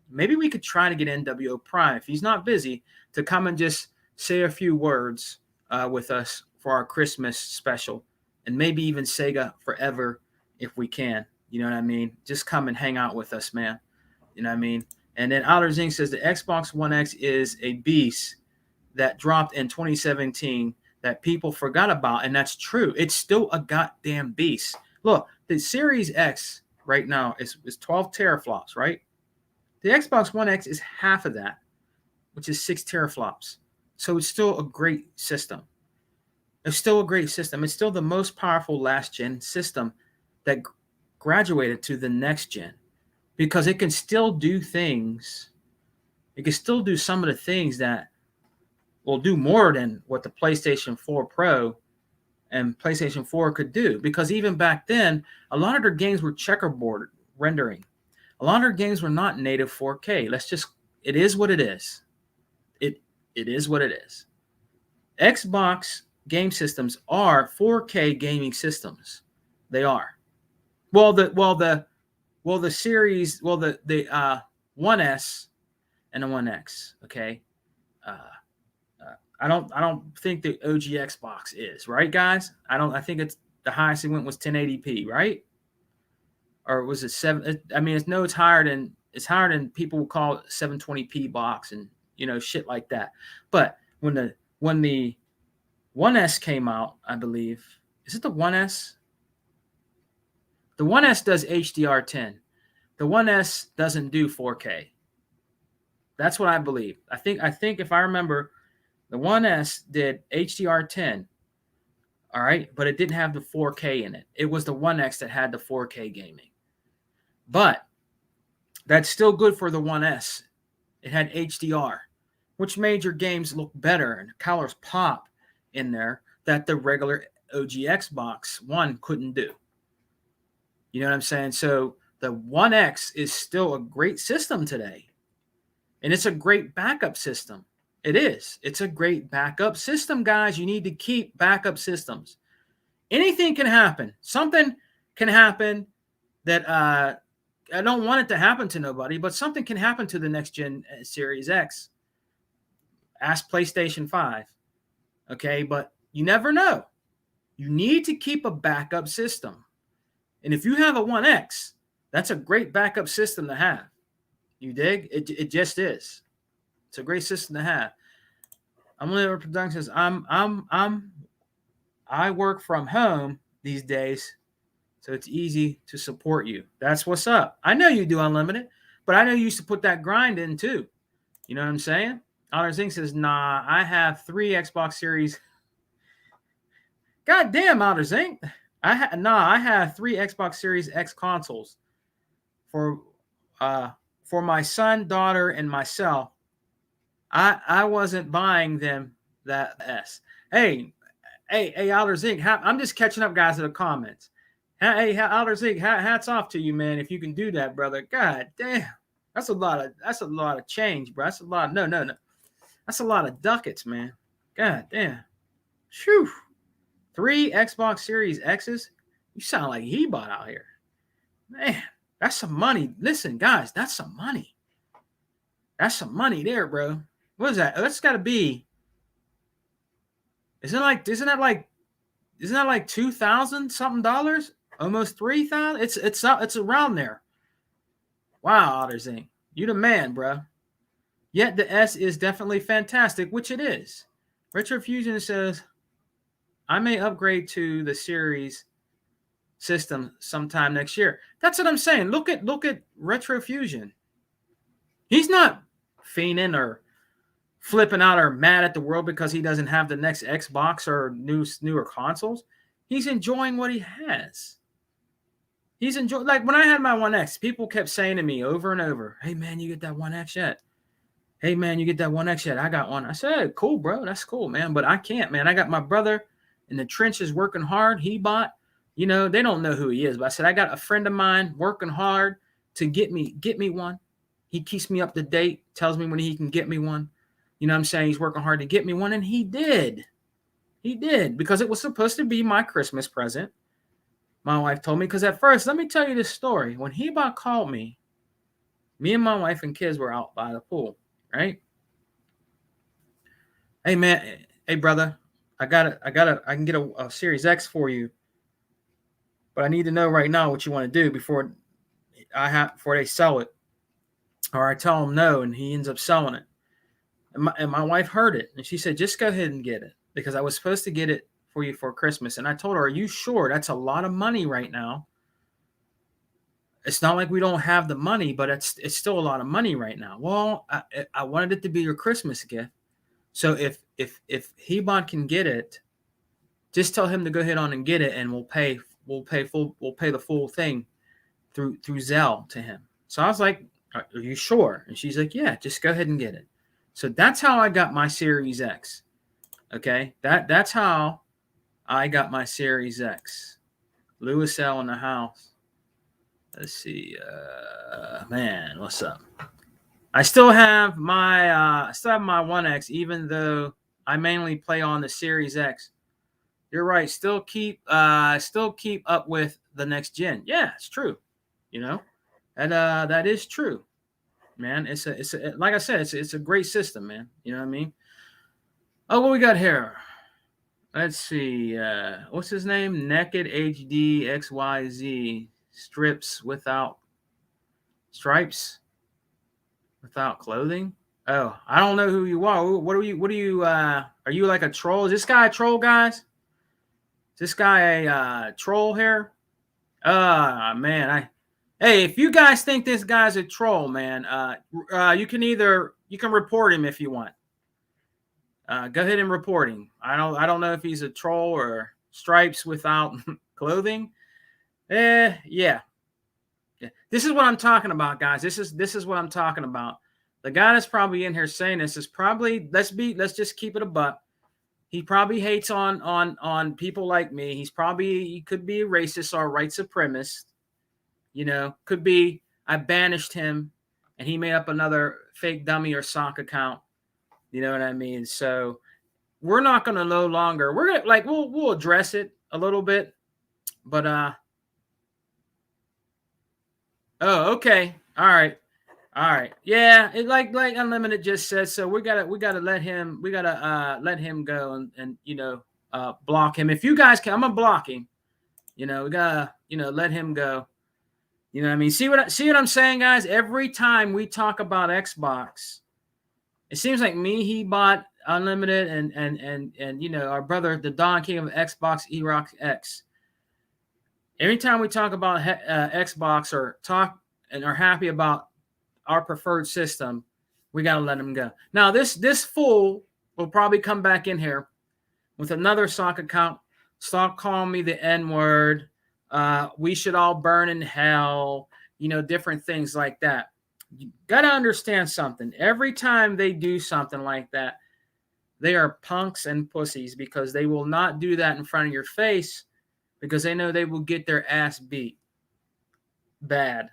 Maybe we could try to get NWO Prime, if he's not busy, to come and just say a few words with us for our Christmas special, and maybe even Sega Forever if we can. You know what I mean? Just come and hang out with us, man. You know what I mean? And then Outer Zing says the Xbox One X is a beast that dropped in 2017 that people forgot about, and that's true. It's still a goddamn beast. Look, the Series X right now is 12 teraflops, right? The Xbox One X is half of that, which is 6 teraflops. So it's still a great system. It's still a great system. It's still the most powerful last-gen system that graduated to the next gen, because it can still do things. It can still do some of the things that will do more than what the PlayStation 4 Pro and PlayStation 4 could do. Because even back then, a lot of their games were checkerboard rendering. A lot of their games were not native 4K. It is what it is. It is what it is. Xbox game systems are 4K gaming systems. They are. The 1S and the 1X, okay? I don't think the OG Xbox is, right, guys? I think it's the highest it went was 1080p, right? Or was it 7? I mean, it's higher than people would call it 720p box and shit like that. But when the 1S came out, I believe, is it the 1S? The 1S does HDR10. The 1S doesn't do 4K. That's what I believe. I think if I remember, the 1S did HDR10. All right, but it didn't have the 4K in it. It was the 1X that had the 4K gaming. But that's still good for the 1S. It had HDR, which made your games look better and colors pop in there that the regular OG Xbox One couldn't do. You know what I'm saying? So the 1X is still a great system today. And it's a great backup system. It is. It's a great backup system, guys. You need to keep backup systems. Anything can happen. Something can happen that I don't want it to happen to nobody, but something can happen to the next gen Series X. Ask PlayStation 5. Okay, but you never know. You need to keep a backup system. And if you have a 1X, that's a great backup system to have. You dig? It just is. It's a great system to have. I'm Liver Productions. I work from home these days, so it's easy to support you. That's what's up. I know you do Unlimited, but I know you used to put that grind in too. You know what I'm saying? Outer Zing says, nah, I have 3 Xbox Series. God damn, Outer Zing. I have 3 Xbox Series X consoles for my son, daughter, and myself. I wasn't buying them that S. Hey, Outer Zing, I'm just catching up, guys, in the comments. Hey, Outer Zing, hats off to you, man. If you can do that, brother. God damn, that's a lot of change, bro. That's a lot. No. That's a lot of ducats, man. God damn. Phew. 3 Xbox Series X's. You sound like he bought out here, man. That's some money. Listen, guys, that's some money. That's some money there, bro. What is that? That's got to be. Isn't that like $2,000 something dollars? Almost $3,000. It's around there. Wow, Otter Zing, you the man, bro. Yet the S is definitely fantastic, which it is. Retro Fusion says, I may upgrade to the series system sometime next year. That's what I'm saying. Look at Retro Fusion. He's not fiending or flipping out or mad at the world because he doesn't have the next Xbox or newer consoles. He's enjoying what he has. He's enjoying, like when I had my 1X, people kept saying to me over and over, hey man, you get that 1X yet? Hey man, you get that 1X yet? I got one. I said, cool, bro. That's cool, man. But I can't, man. I got my brother in the trenches working hard. He bought, they don't know who he is. But I said, I got a friend of mine working hard to get me one. He keeps me up to date, tells me when he can get me one. You know what I'm saying? He's working hard to get me one. And he did. He did, because it was supposed to be my Christmas present. My wife told me, because at first, let me tell you this story. When Hebot called me and my wife and kids were out by the pool, right? Hey man, hey brother, I can get a Series X for you, but I need to know right now what you want to do before they sell it, or I tell him no, and he ends up selling it. And my wife heard it, and she said, just go ahead and get it, because I was supposed to get it for you for Christmas. And I told her, are you sure? That's a lot of money right now. It's not like we don't have the money, but it's still a lot of money right now. Well, I wanted it to be your Christmas gift. So if Hebot can get it, just tell him to go ahead on and get it, and we'll pay the full thing through Zelle to him. So I was like, are you sure? And she's like, yeah, just go ahead and get it. So that's how I got my Series X. Okay, that's how I got my Series X. Lewis L in the house. Let's see, man, what's up? I still have my 1X, even though I mainly play on the Series X. You're right. Still keep up with the next gen. Yeah, it's true. You know, and that is true, man. It's like I said, it's a great system, man. You know what I mean? Oh, what we got here? Let's see. What's his name? Naked HD XYZ strips without stripes, without clothing. Oh, I don't know who you are. What are you? Are you like a troll? Is this guy a troll, guys? Is this guy a troll here? Man, hey, if you guys think this guy's a troll, man, you can report him if you want. Go ahead and report him. I don't know if he's a troll or stripes without clothing. Yeah. This is what I'm talking about, guys. This is what I'm talking about. The guy that's probably in here saying this is probably, let's just keep it a buck. He probably hates on people like me. He could be a racist or a white supremacist. You know, could be I banished him and he made up another fake dummy or sock account. You know what I mean? So we're not going to no longer, we're going to like, we'll address it a little bit, but, oh, okay. All right. Yeah. It like Unlimited just said, so we gotta let him go and block him. If you guys can, I'm gonna block him. We gotta, let him go. You know what I mean? See what I'm saying, guys? Every time we talk about Xbox, it seems like Hebot, Unlimited, and our brother, the Don King of Xbox, Erox X. Every time we talk about Xbox or talk and are happy about our preferred system, we got to let him go. Now, this fool will probably come back in here with another sock account. Stop calling me the N-word. We should all burn in hell. Different things like that. You got to understand something. Every time they do something like that, they are punks and pussies, because they will not do that in front of your face, because they know they will get their ass beat bad.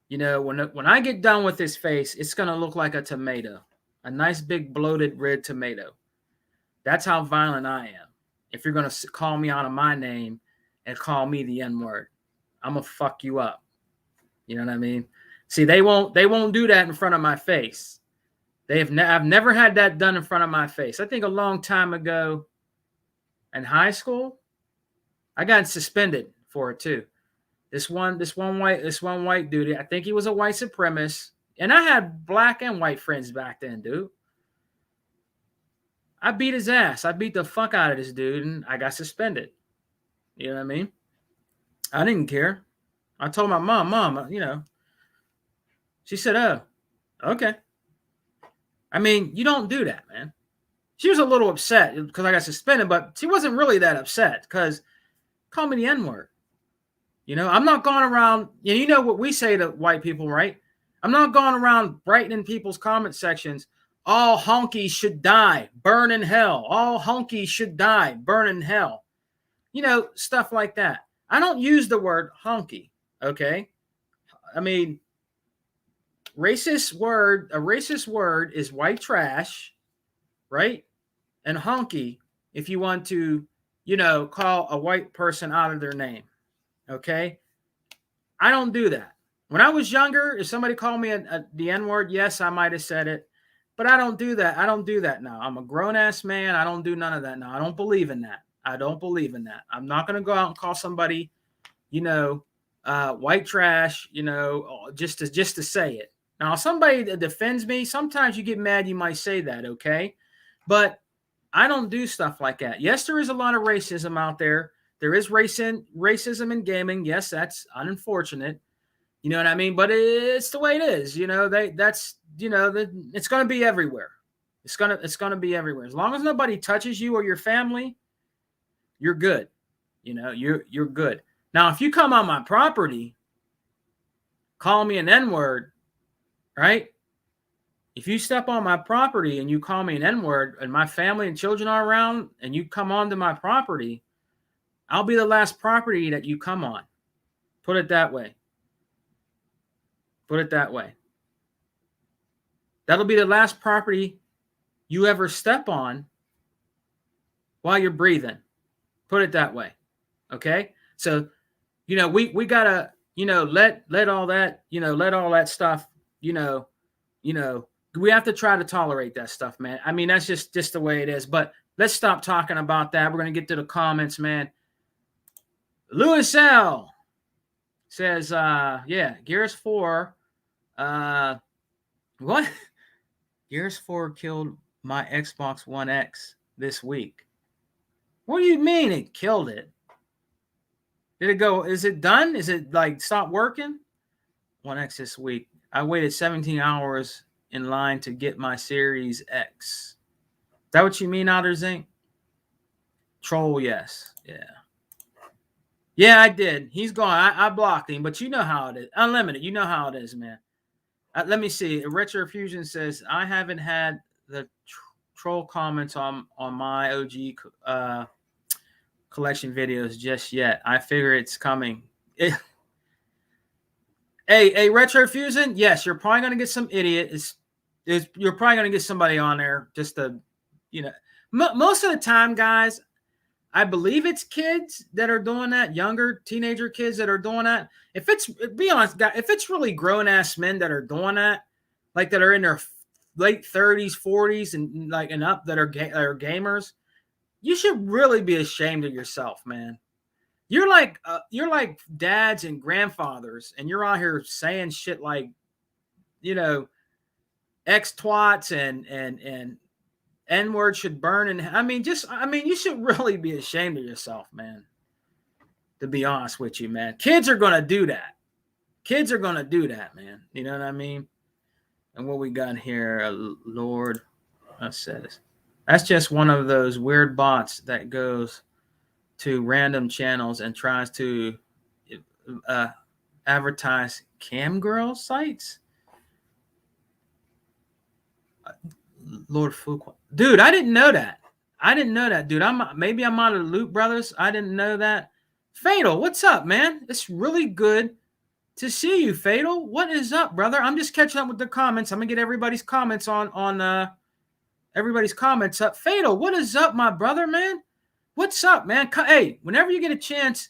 When I get done with this face, it's going to look like a tomato, a nice big bloated red tomato. That's how violent I am. If you're going to call me out of my name and call me the N-word, I'm going to fuck you up. You know what I mean? See, they won't do that in front of my face. I've never had that done in front of my face. I think a long time ago in high school, I got suspended for it too. This one white dude, I think he was a white supremacist, and I had black and white friends back then, dude. I beat his ass. I beat the fuck out of this dude, and I got suspended. You know what I mean? I didn't care. I told my mom, she said, "Oh, okay." I mean, you don't do that, man. She was a little upset because I got suspended, but she wasn't really that upset because call me the N-word. I'm not going around, you know what we say to white people, right? I'm not going around brightening people's comment sections. All honkies should die, burn in hell. All honkies should die, burn in hell. Stuff like that. I don't use the word honky, okay? I mean, a racist word is white trash, right? And honky, if you want to, call a white person out of their name. Okay. I don't do that. When I was younger, if somebody called me the N-word, yes, I might have said it, but I don't do that. I don't do that now. I'm a grown-ass man. I don't do none of that now. I don't believe in that. I don't believe in that. I'm not going to go out and call somebody, white trash, just to say it. Now, if somebody that defends me, sometimes you get mad, you might say that, okay? But I don't do stuff like that. Yes, there is a lot of racism out there. There is racism in gaming. Yes, that's unfortunate. You know what I mean? But it's the way it is. It's going to be everywhere. It's going to be everywhere. As long as nobody touches you or your family, you're good. You're good. Now, if you come on my property, call me an N-word, right? If you step on my property and you call me an N-word and my family and children are around and you come onto my property, I'll be the last property that you come on. Put it that way. Put it that way. That'll be the last property you ever step on while you're breathing. Put it that way. Okay? So, we gotta, let all that stuff, we have to try to tolerate that stuff, man. I mean, that's just the way it is. But let's stop talking about that. We're gonna get to the comments, man. Lewis L says, Gears 4. What? Gears 4 killed my Xbox One X this week. What do you mean it killed it? Did it go? Is it done? Is it stop working? One X this week. I waited 17 hours in line to get my Series X. Is that what you mean, Outer Zinc? Troll, yes. Yeah. Yeah, I did. He's gone. I blocked him, but you know how it is. Unlimited. You know how it is, man. Let me see. Retro Fusion says, I haven't had the troll comments on my OG collection videos just yet. I figure it's coming. Hey, Retro Fusion, yes, you're probably going to get some idiot. You're probably going to get somebody on there just to, most of the time, guys, I believe it's kids that are doing that, younger teenager kids that are doing that. Be honest, guys, if it's really grown-ass men that are doing that, that are in their late 30s, 40s, and up that are gamers, you should really be ashamed of yourself, man. You're like dads and grandfathers, and you're out here saying shit like, X-twats and N-word should burn. And you should really be ashamed of yourself, man. To be honest with you, man. Kids are going to do that. Kids are going to do that, man. You know what I mean? And what we got here, Lord says, that's just one of those weird bots that goes to random channels and tries to advertise cam girl sites. Lord Fuqua. Dude, I didn't know that. Dude. Maybe I'm out of the loop, brothers. I didn't know that. Fatal, what's up, man? It's really good to see you, Fatal. What is up, brother? I'm just catching up with the comments. I'm gonna get everybody's comments on everybody's comments up. Fatal, what is up, my brother, man? What's up, man? Hey, whenever you get a chance,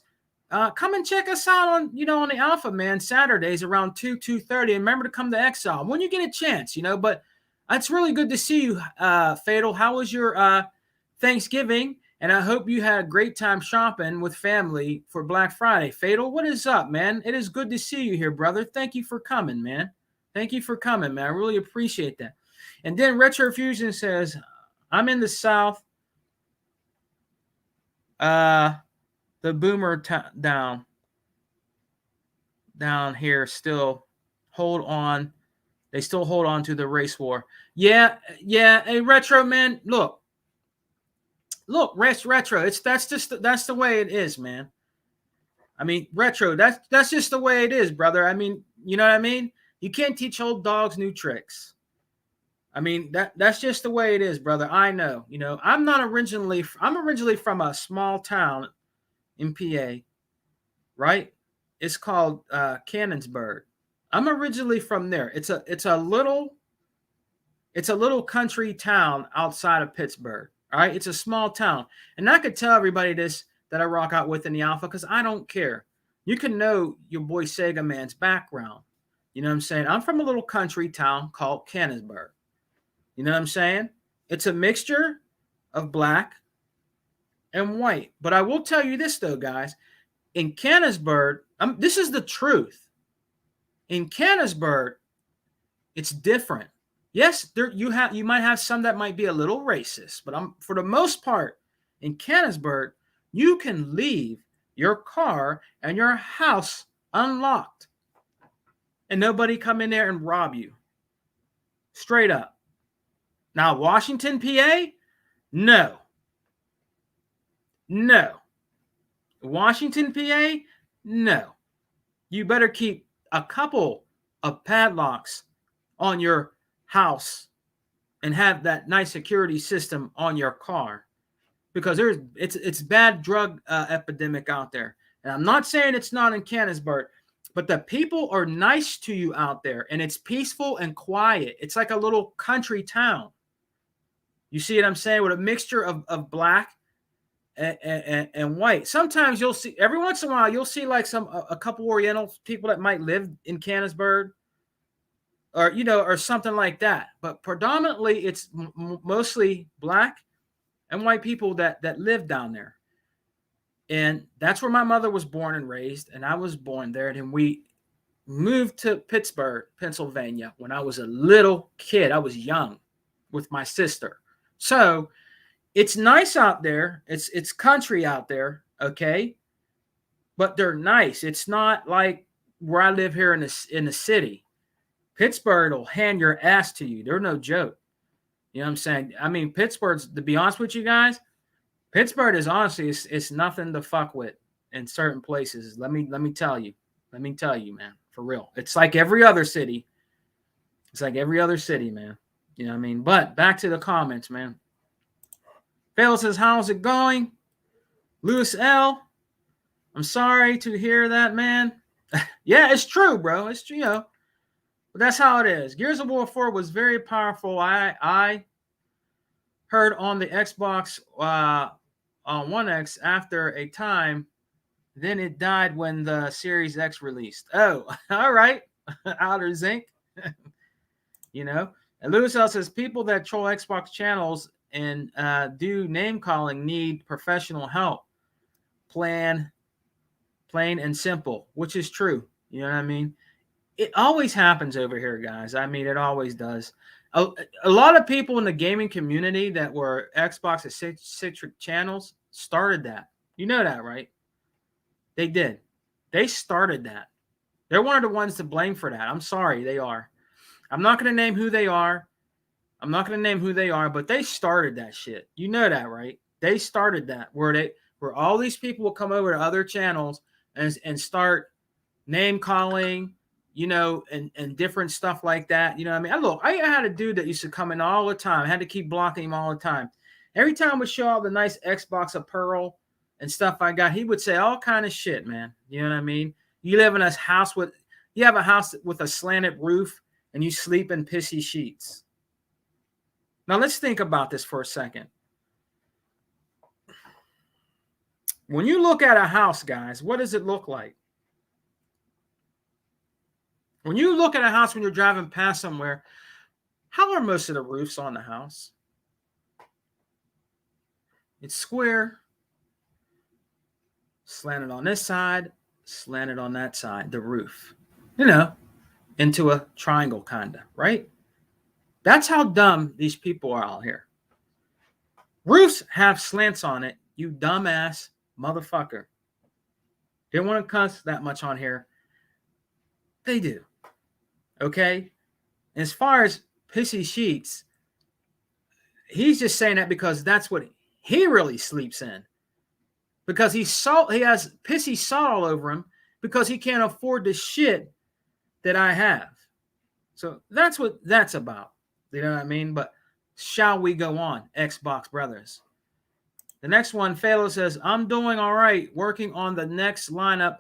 come and check us out on the Alpha, man, Saturdays around 2:30. And remember to come to Exile when you get a chance, but it's really good to see you, Fatal. How was your Thanksgiving? And I hope you had a great time shopping with family for Black Friday. Fatal, what is up, man? It is good to see you here, brother. Thank you for coming, man. Thank you for coming, man. I really appreciate that. And then Retro Fusion says, I'm in the South. The boomer down here still hold on. They still hold on to the race war. Yeah. Hey, Retro, man, look, Retro. That's the way it is, man. I mean, Retro, that's just the way it is, brother. I mean, you know what I mean? You can't teach old dogs new tricks. I mean, that's just the way it is, brother. I know. I'm originally from a small town in PA, right? It's called Cannonsburg. I'm originally from there. It's a little country town outside of Pittsburgh. All right, it's a small town, and I could tell everybody this that I rock out with in the Alpha because I don't care. you can know your boy Sega Man's background. You know what I'm saying? I'm from a little country town called Canonsburg. You know what I'm saying? It's a mixture of black and white. But I will tell you this, though, guys. In Canonsburg, this is the truth. In Canonsburg, it's different. Yes, you might have some that might be a little racist, but for the most part, in Canonsburg, you can leave your car and your house unlocked and nobody come in there and rob you. Straight up. Now, Washington, PA? No. No. Washington, PA? No. You better keep a couple of padlocks on your house and have that nice security system on your car, because it's bad drug epidemic out there. And I'm not saying it's not in Canonsburg, but the people are nice to you out there, and it's peaceful and quiet. It's like a little country town. You see what I'm saying? With a mixture of black and white. Sometimes you'll see, every once in a while, you'll see like a couple Oriental people that might live in Canonsburg, or or something like that. But predominantly, it's mostly black and white people that live down there. And that's where my mother was born and raised, and I was born there. And then we moved to Pittsburgh, Pennsylvania, when I was a little kid. I was young with my sister. So it's nice out there. It's country out there, okay? But they're nice. It's not like where I live here in the city. Pittsburgh will hand your ass to you. They're no joke. You know what I'm saying? I mean, Pittsburgh's, to be honest with you guys, Pittsburgh is honestly, it's nothing to fuck with in certain places. Let me tell you. Let me tell you, man, for real. It's like every other city. It's like every other city, man. You know what I mean? But back to the comments, man. Phil says, how's it going? Lewis L., I'm sorry to hear that, man. Yeah, it's true, bro. It's true, but that's how it is. Gears of War 4 was very powerful. I heard on the Xbox on One X after a time. Then it died when the Series X released. Oh, all right. Outer Zinc. And Lewis L says, people that troll Xbox channels and do name calling need professional help. Plain and simple, which is true. You know what I mean? It always happens over here, guys. I mean, it always does. A lot of people in the gaming community that were Xbox Citric channels started that. You know that, right? They did. They started that. They're one of the ones to blame for that. I'm sorry, they are. I'm not going to name who they are. But they started that shit. You know that, right? They started that where all these people will come over to other channels and start name calling, and different stuff like that. You know what I mean? I had a dude that used to come in all the time. I had to keep blocking him all the time. Every time we show all the nice Xbox apparel and stuff I got, he would say all kind of shit, man. You know what I mean? You live in a house you have a house with a slanted roof and you sleep in pissy sheets. Now let's think about this for a second. When you look at a house, guys, what does it look like? When you look at a house when you're driving past somewhere, how are most of the roofs on the house? It's square, slanted on this side, slanted on that side, the roof, into a triangle kind of, right? That's how dumb these people are out here. Roofs have slants on it, you dumbass motherfucker. Didn't want to cuss that much on here. They do. Okay? As far as pissy sheets, he's just saying that because that's what he really sleeps in. Because he has pissy salt all over him because he can't afford the shit that I have. So that's what that's about. You know what I mean? But shall we go on, Xbox brothers? The next one, Phalo says, I'm doing all right, working on the next lineup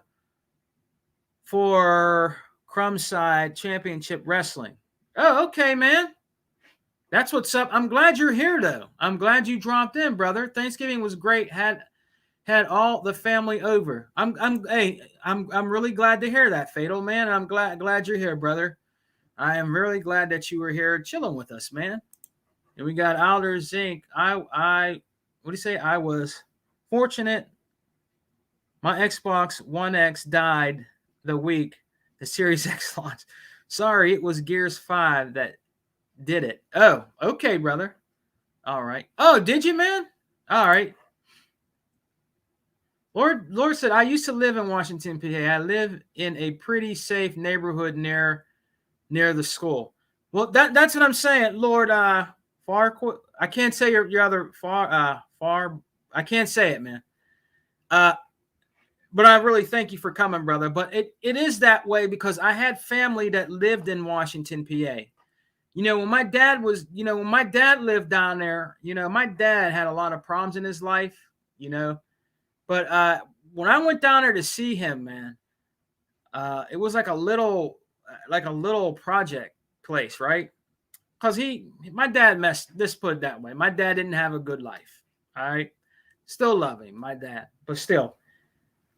for Crumbside Championship Wrestling. Oh, okay, man. That's what's up. I'm glad you're here, though. I'm glad you dropped in, brother. Thanksgiving was great. Had had all the family over. I'm really glad to hear that, Fatal man. I'm glad you're here, brother. I am really glad that you were here chilling with us, man. And we got Alder Zink. What do you say? I was fortunate. My Xbox One X died the week the Series X launched. Sorry, it was Gears 5 that did it. Oh, okay, brother. All right. Oh, did you, man? All right. Lord said, I used to live in Washington, PA. I live in a pretty safe neighborhood near the school. Well, that's what I'm saying, Lord. I can't say your other far. I can't say it, man. But I really thank you for coming, brother. But it is that way because I had family that lived in Washington, PA. When my dad lived down there, my dad had a lot of problems in his life, But when I went down there to see him, man, it was like a little project place, right? Because my dad put it that way. My dad didn't have a good life. All right. Still love him, my dad. But still,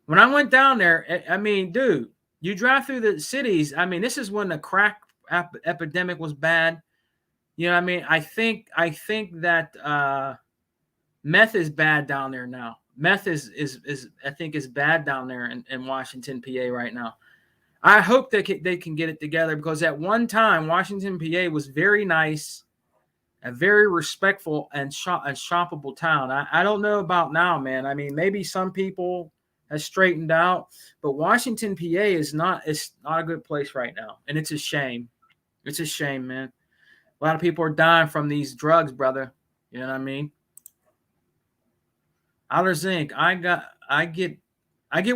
when I went down there, I mean, dude, you drive through the cities. I mean, this is when the crack epidemic was bad. I mean, I think that meth is bad down there now. Meth is I think is bad down there in Washington, PA right now. I hope they can get it together because at one time Washington, PA was very nice, a very respectful and shoppable town. I don't know about now, man. I mean, maybe some people have straightened out, but Washington, PA is not a good place right now, and it's a shame. It's a shame, man. A lot of people are dying from these drugs, brother. You know what I mean? Outer Zinc, I get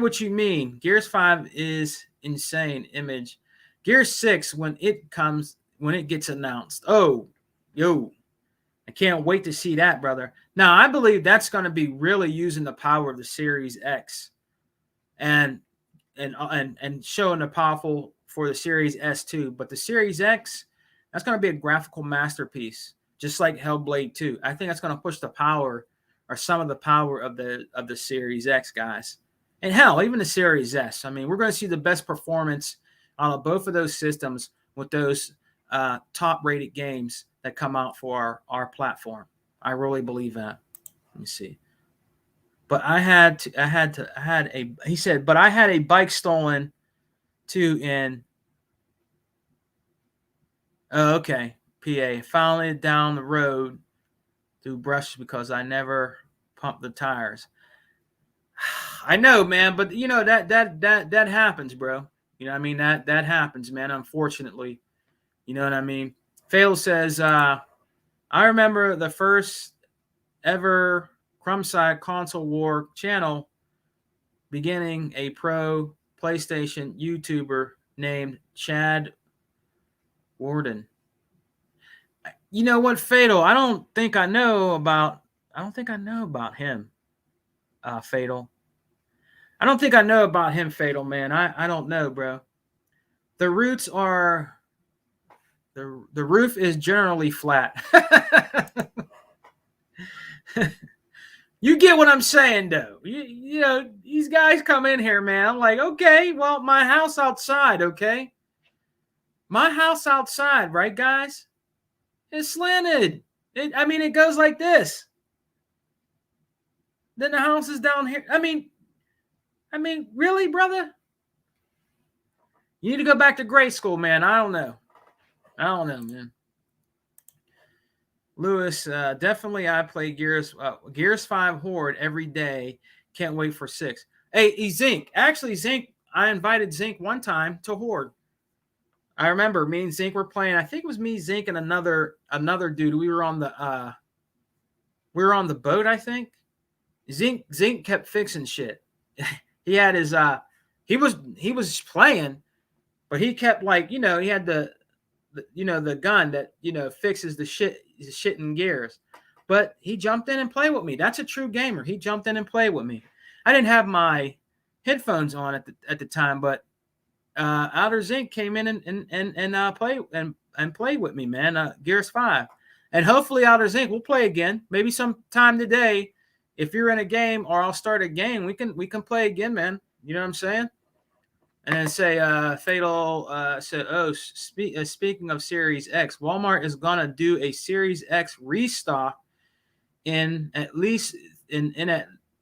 what you mean. Gears 5 is insane image. Gears 6 when it gets announced. Oh, yo. I can't wait to see that, brother. Now, I believe that's going to be really using the power of the Series X and showing the powerful for the Series S too. But the Series X, that's going to be a graphical masterpiece, just like Hellblade 2. I think that's going to push the power or some of the power of the Series X, guys. And hell, even the Series S. I mean, we're going to see the best performance out of both of those systems with those top-rated games that come out for our platform. I really believe that. Let me see. But he said, but I had a bike stolen too in. Oh, okay. PA. Found it down the road through brush because I never pumped the tires. I know, man, but that happens, bro. You know what I mean? That happens, man, unfortunately. You know what I mean? Fail says, I remember the first ever Crumbside Console War channel beginning a pro PlayStation YouTuber named Chad Warden. You know what, Fatal? I don't think I know about him, Fatal. I don't think I know about him, Fatal, man. I don't know, bro. The roots are the roof is generally flat. You get what I'm saying, though. You know, these guys come in here, man. I'm like, okay, well, my house outside, okay? My house outside, right, guys? It's slanted. It goes like this. Then the house is down here. I mean, really, brother? You need to go back to grade school, man. I don't know, man. Lewis, definitely I play Gears 5 Horde every day. Can't wait for 6. Hey, Zinc. Actually, Zinc, I invited Zinc one time to Horde. I remember me and Zinc were playing. I think it was me, Zinc, and another dude. We were on the boat, I think. Zinc kept fixing shit. He had his he was playing, but he kept he had the gun that fixes the shit in Gears. But he jumped in and played with me. That's a true gamer. He jumped in and played with me. I didn't have my headphones on at the time, but Outer Zinc came in and played with me, man. Gears 5, and hopefully Outer Zinc will play again. Maybe sometime today. if you're in a game or I'll start a game, we can play again, man. You know what I'm saying? And then say Fatal said, speaking of Series X, Walmart is gonna do a Series X restock in at least in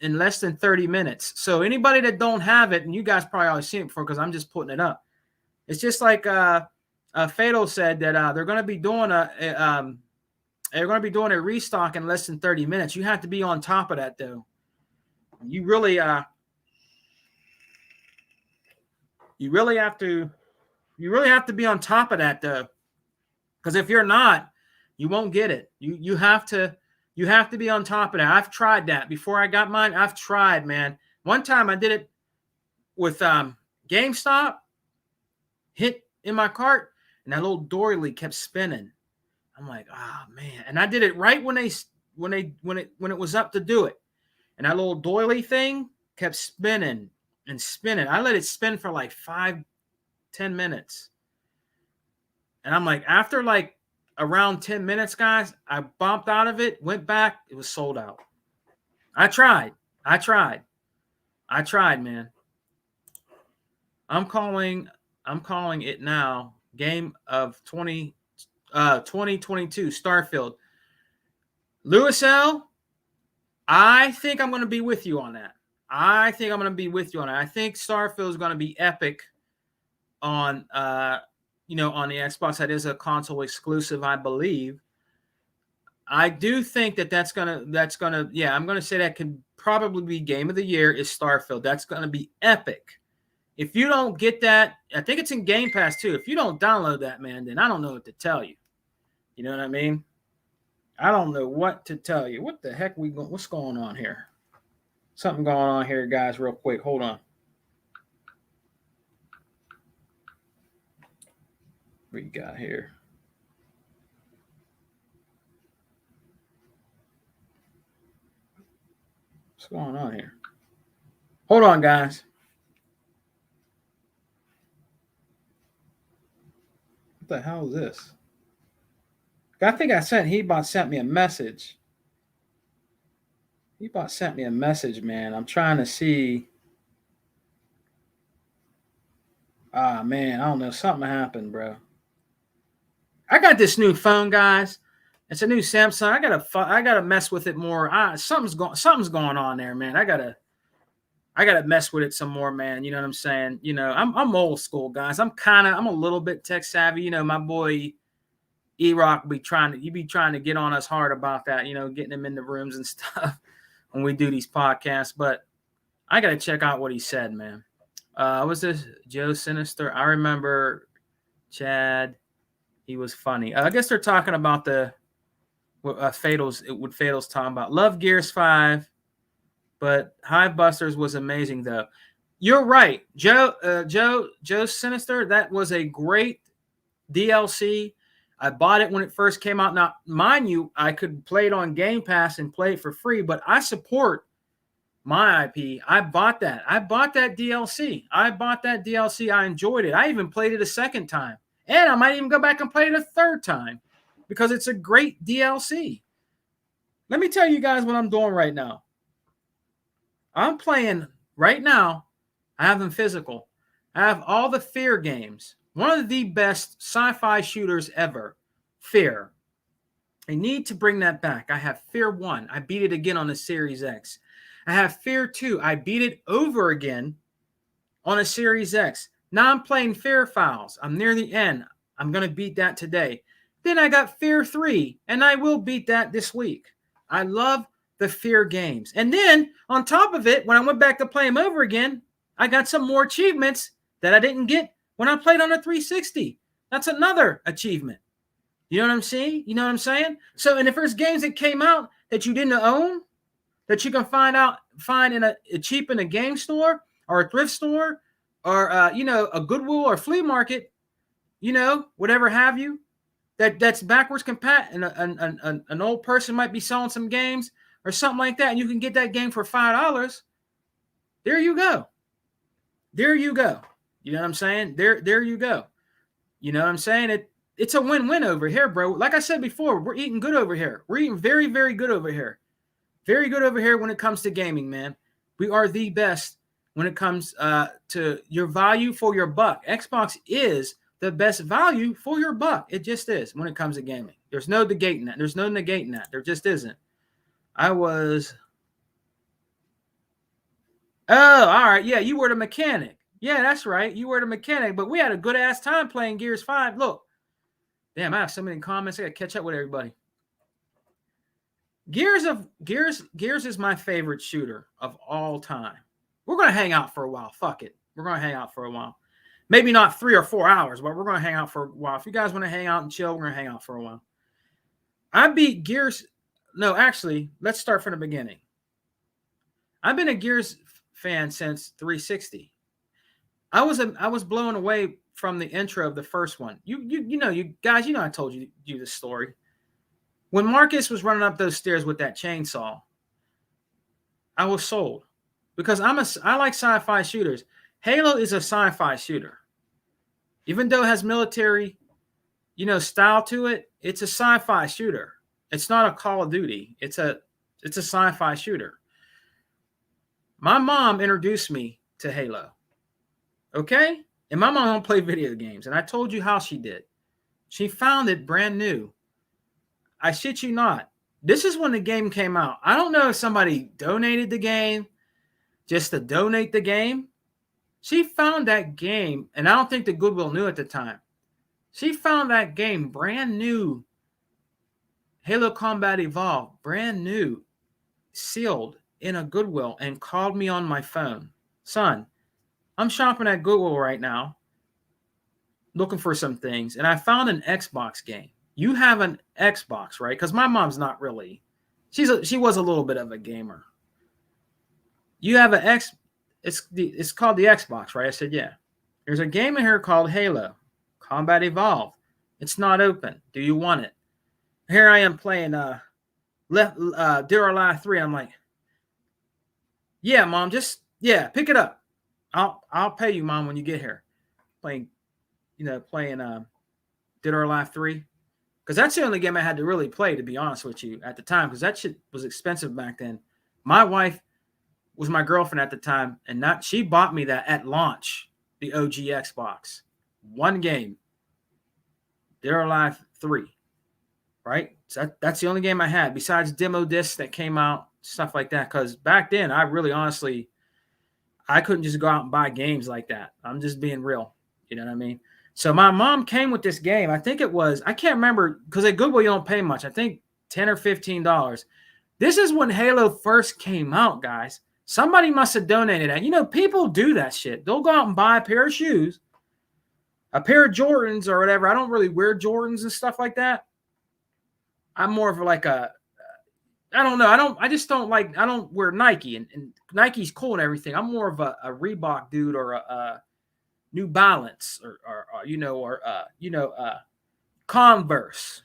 less than 30 minutes. So anybody that don't have it, and you guys probably already seen it before because I'm just putting it up. It's just like Fatal said that they're gonna be doing they're going to be doing a restock in less than 30 minutes. You have to be on top of that, though. You really have to be on top of that, though. Because if you're not, you won't get it. You have to be on top of that. I've tried that before I got mine. I've tried, man. One time I did it with GameStop, hit in my cart, and that little doily kept spinning. I'm like, oh man. And I did it right when it was up to do it. And that little doily thing kept spinning and spinning. I let it spin for like 5-10 minutes. And I'm like, after like around 10 minutes, guys, I bumped out of it, went back, it was sold out. I tried, man. I'm calling it now. Game of 2022 Starfield. Lewis L, I think I'm going to be with you on that. I think Starfield is going to be epic on on the Xbox. That is a console exclusive, I believe. I do think that's gonna I'm gonna say that could probably be game of the year is Starfield. That's gonna be epic. If you don't get that, I think it's in Game Pass too. If you don't download that, man, then I don't know what to tell you. You know what I mean? I don't know what to tell you. What the heck what's going on here? Something going on here, guys, real quick. Hold on. What you got here? What's going on here? Hold on, guys. What the hell is this? I think Hebot sent me a message. Hebot sent me a message, man. I'm trying to see. Ah, man, I don't know. Something happened, bro. I got this new phone, guys. It's a new Samsung. I gotta mess with it more. Something's going on there, man. I gotta mess with it some more, man. You know what I'm saying? You know, I'm old school, guys. I'm a little bit tech savvy. You know, my boy E-Rock be trying to get on us hard about that, you know, getting him in the rooms and stuff when we do these podcasts. But I got to check out what he said, man. Was this Joe Sinister? I remember Chad. He was funny. I guess they're talking about Fatal's talking about. Love Gears 5, but Hive Busters was amazing, though. You're right, Joe Sinister. That was a great DLC. I bought it when it first came out. Now, mind you, I could play it on Game Pass and play it for free, but I support my IP. I bought that. I bought that DLC. I enjoyed it. I even played it a second time. And I might even go back and play it a third time because it's a great DLC. Let me tell you guys what I'm doing right now. I'm playing right now. I have them physical. I have all the Fear games. One of the best sci-fi shooters ever, Fear. I need to bring that back. I have Fear 1. I beat it again on the Series X. I have Fear 2. I beat it over again on a Series X. Now I'm playing Fear Files. I'm near the end. I'm going to beat that today. Then I got Fear 3, and I will beat that this week. I love the Fear games. And then, on top of it, when I went back to play them over again, I got some more achievements that I didn't get when I played on a 360. That's another achievement. You know what I'm saying? So, and if there's games that came out that you didn't own, that you can find in a cheap in a game store or a thrift store or a Goodwill or flea market, whatever have you, that's backwards compatible, and an old person might be selling some games or something like that, and you can get that game for $5. There you go. You know what I'm saying? There you go. You know what I'm saying? It's a win-win over here, bro. Like I said before, we're eating good over here. We're eating very, very good over here. Very good over here when it comes to gaming, man. We are the best when it comes to your value for your buck. Xbox is the best value for your buck. It just is when it comes to gaming. There's no negating that. There's no negating that. There just isn't. Oh, all right. Yeah, you were the mechanic. Yeah, that's right. You were the mechanic, but we had a good ass time playing Gears 5. Look. Damn, I have so many comments. I gotta catch up with everybody. Gears is my favorite shooter of all time. We're gonna hang out for a while. Fuck it. We're gonna hang out for a while. Maybe not 3 or 4 hours, but we're gonna hang out for a while. If you guys want to hang out and chill, we're gonna hang out for a while. I beat Gears. No, actually, let's start from the beginning. I've been a Gears fan since 360. I was blown away from the intro of the first one. You know, you guys, you know, I told you this story. When Marcus was running up those stairs with that chainsaw, I was sold because I like sci-fi shooters. Halo is a sci-fi shooter. Even though it has military, you know, style to it, it's a sci-fi shooter. It's not a Call of Duty. It's a sci-fi shooter. My mom introduced me to Halo. Okay? And my mom don't play video games. And I told you how she did. She found it brand new. I shit you not. This is when the game came out. I don't know if somebody donated the game just to donate the game. She found that game, and I don't think the Goodwill knew at the time. She found that game brand new. Halo Combat Evolved, brand new, sealed in a Goodwill, and called me on my phone. Son, I'm shopping at Goodwill right now, looking for some things, and I found an Xbox game. You have an Xbox, right? Because my mom's not really. She was a little bit of a gamer. You have an X. It's called the Xbox, right? I said, yeah. There's a game in here called Halo Combat Evolved. It's not open. Do you want it? Here I am playing Dead or Alive 3. I'm like, yeah, Mom, pick it up. I'll pay you, Mom, when you get here. Playing Dead or Alive 3. Because that's the only game I had to really play, to be honest with you, at the time, because that shit was expensive back then. My wife was my girlfriend at the time, and she bought me that at launch, the OG Xbox. One game, Dead or Alive 3, right? So that's the only game I had, besides demo discs that came out, stuff like that. Because back then, I really, honestly, I couldn't just go out and buy games like that. I'm just being real. You know what I mean? So my mom came with this game. I think it was, I can't remember, because at Goodwill you don't pay much. I think $10 or $15. This is when Halo first came out, guys. Somebody must have donated that. You know, people do that shit. They'll go out and buy a pair of shoes, a pair of Jordans or whatever. I don't really wear Jordans and stuff like that. I'm more of like I don't know. I don't wear Nike, and Nike's cool and everything. I'm more of a Reebok dude, or a New Balance, or Converse,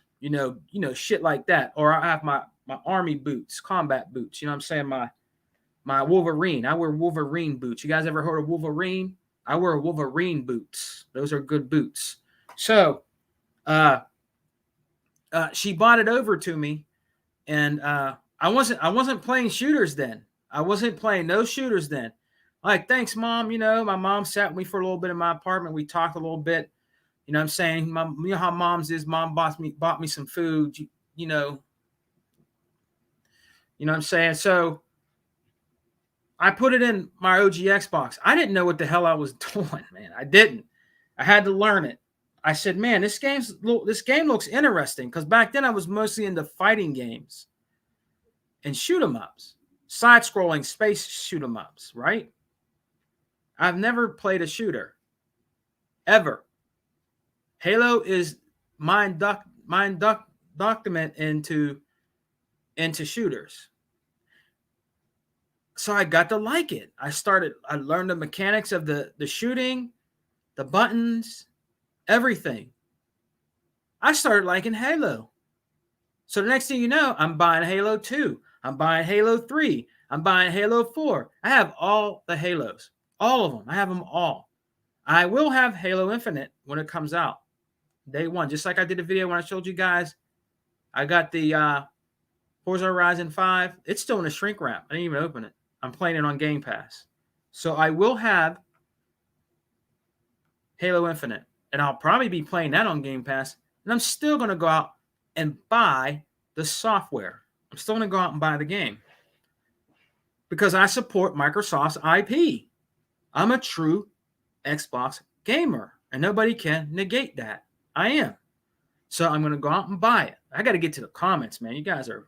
shit like that. Or I have my army boots, combat boots. You know what I'm saying? My Wolverine. I wear Wolverine boots. You guys ever heard of Wolverine? I wear Wolverine boots. Those are good boots. So, she bought it over to me, and I wasn't playing shooters then. I wasn't playing no shooters then. Like, thanks, Mom. My mom sat with me for a little bit in my apartment. We talked a little bit. You know what I'm saying? You know how moms is. Mom bought me some food. You know what I'm saying? So I put it in my OG Xbox. I didn't know what the hell I was doing, man. I didn't. I had to learn it. I said, man, this game looks interesting, because back then I was mostly into fighting games and shoot 'em ups, side-scrolling space shoot 'em ups, right? I've never played a shooter, ever. Halo is my document into shooters. So I got to like it. I learned the mechanics of the shooting, the buttons, everything. I started liking Halo. So the next thing you know, I'm buying Halo 2. I'm buying Halo 3. I'm buying Halo 4. I have all the Halos. All of them. I have them all. I will have Halo Infinite when it comes out. Day one. Just like I did a video when I showed you guys. I got the Forza Horizon 5, it's still in a shrink wrap. I didn't even open it. I'm playing it on Game Pass. So I will have Halo Infinite, and I'll probably be playing that on Game Pass. And I'm still going to go out and buy the software. I'm still going to go out and buy the game because I support Microsoft's IP. I'm a true Xbox gamer, and nobody can negate that. I am. So I'm going to go out and buy it. I got to get to the comments, man. You guys are...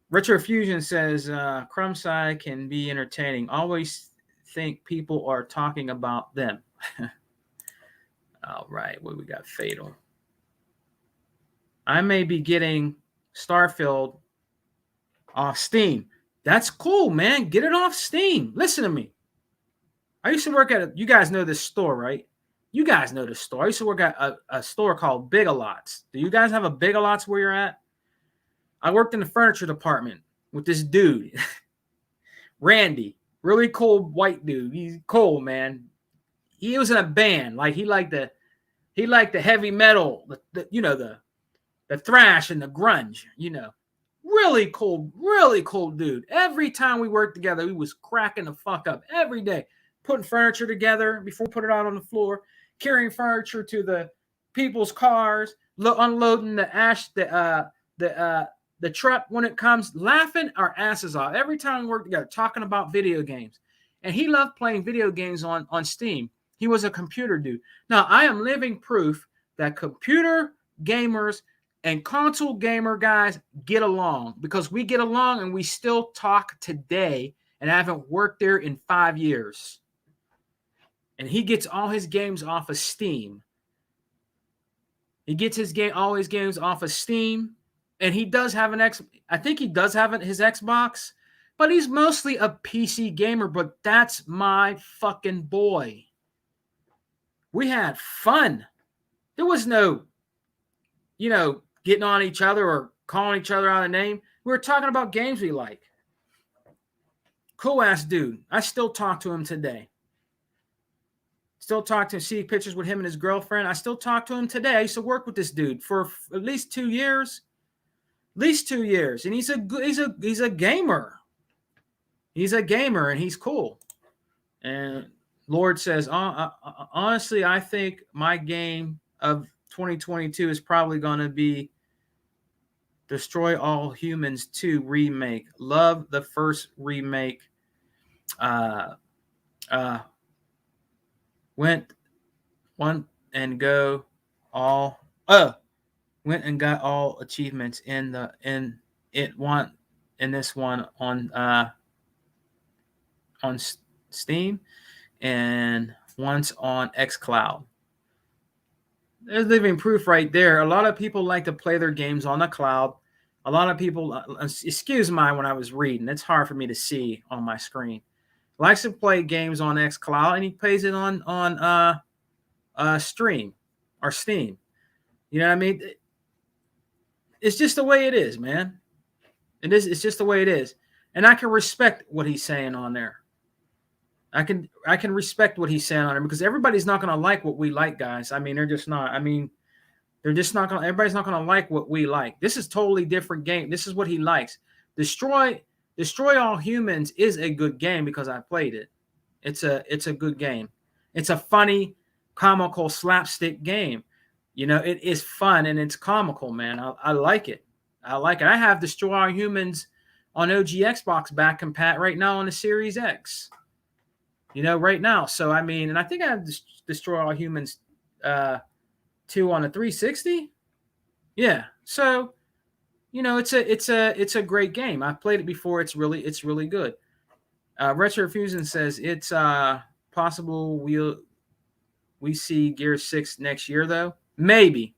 Retro Fusion says, Crumbside can be entertaining. Always think people are talking about them. All right, what we got? Fatal. I may be getting Starfield off Steam. That's cool, man. Get it off Steam. Listen to me. I used to work at you guys know this store, right? You guys know this store. I used to work at a store called Big Lots. Do you guys have a Big Lots where you're at? I worked in the furniture department with this dude, Randy, really cool white dude. He's cool, man. He was in a band. Like he liked the heavy metal, the thrash and the grunge, Really cool dude. Every time we worked together, we was cracking the fuck up every day, putting furniture together before we put it out on the floor, carrying furniture to the people's cars, unloading the truck when it comes, laughing our asses off every time we worked together, talking about video games. And he loved playing video games on Steam. He was a computer dude. Now, I am living proof that computer gamers and console gamer guys get along, because we get along and we still talk today, and I haven't worked there in 5 years. And he gets all his games off of Steam. He gets all his games off of Steam, and he does have I think he does have his Xbox, but he's mostly a PC gamer, but that's my fucking boy. We had fun. There was no, getting on each other or calling each other out of name. We were talking about games we like. Cool ass dude. I still talk to him today. Still talk to him, see pictures with him and his girlfriend. I still talk to him today. I used to work with this dude for at least 2 years. At least 2 years. And he's a gamer. He's a gamer and he's cool. And Lord says, honestly, I think my game of 2022 is probably going to be Destroy All Humans 2 remake. Love the first remake. Went and got all achievements in this one on Steam and once on xCloud. There's living proof right there. A lot of people like to play their games on the cloud. A lot of people, excuse me when I was reading, it's hard for me to see on my screen. Likes to play games on xCloud, and he plays it on Stream or Steam. You know what I mean? It's just the way it is, man. It's just the way it is. And I can respect what he's saying on there. I can respect what he's saying on there, because everybody's not going to like what we like, guys. I mean, they're just not. I mean, they're just not going to. Everybody's not going to like what we like. This is totally different game. This is what he likes. Destroy All Humans is a good game because I played it. It's a good game. It's a funny, comical, slapstick game. It is fun and it's comical, man. I like it. I like it. I have Destroy All Humans on OG Xbox back compat right now on the Series X. Right now. So, I mean, and I think I have Destroy All Humans 2 on the 360. Yeah. So, it's a great game. I've played it before. It's really good. Retro Fusion says it's possible we see Gear 6 next year though. Maybe.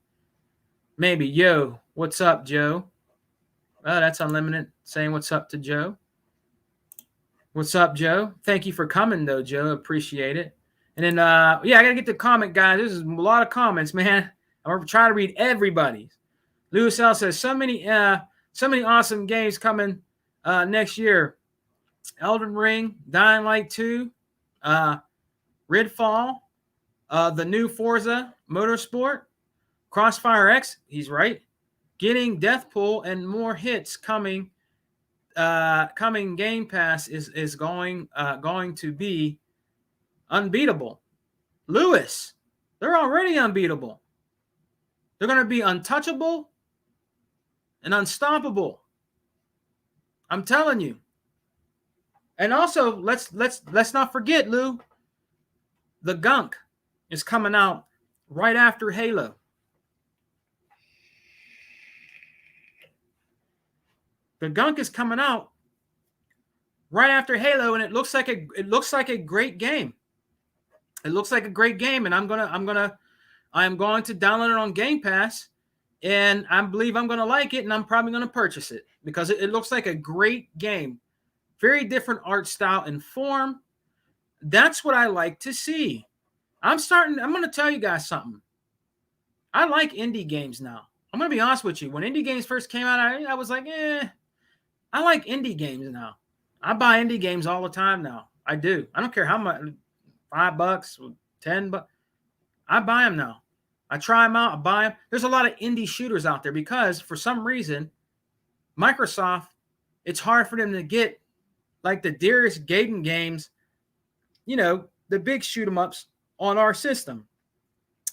Yo, what's up, Joe? That's Unlimited saying what's up to Joe. What's up, Joe? Thank you for coming, though, Joe. Appreciate it. And then, I got to get the comment, guys. There's a lot of comments, man. I'm going to try to read everybody's. Lewis L. says, so many awesome games coming next year. Elden Ring, Dying Light 2, Redfall, the new Forza Motorsport, Crossfire X. He's right. getting Deathpool and more hits coming Game Pass is going to be unbeatable. Lewis, they're already unbeatable. They're going to be untouchable and unstoppable. I'm telling you. And also, let's not forget, Lou, the Gunk is coming out right after Halo. The Gunk is coming out right after Halo, and it looks like a great game. It looks like a great game, and I'm going to download it on Game Pass, and I believe I'm going to like it, and I'm probably going to purchase it because it looks like a great game. Very different art style and form. That's what I like to see. I'm going to tell you guys something. I like indie games now. I'm going to be honest with you. When indie games first came out, I was like, I like indie games now. I buy indie games all the time now. I do. I don't care how much, $5, $10, I buy them now. I try them out. I buy them. There's a lot of indie shooters out there because for some reason, Microsoft, it's hard for them to get like the Darius Gaiden games, the big shoot 'em ups on our system.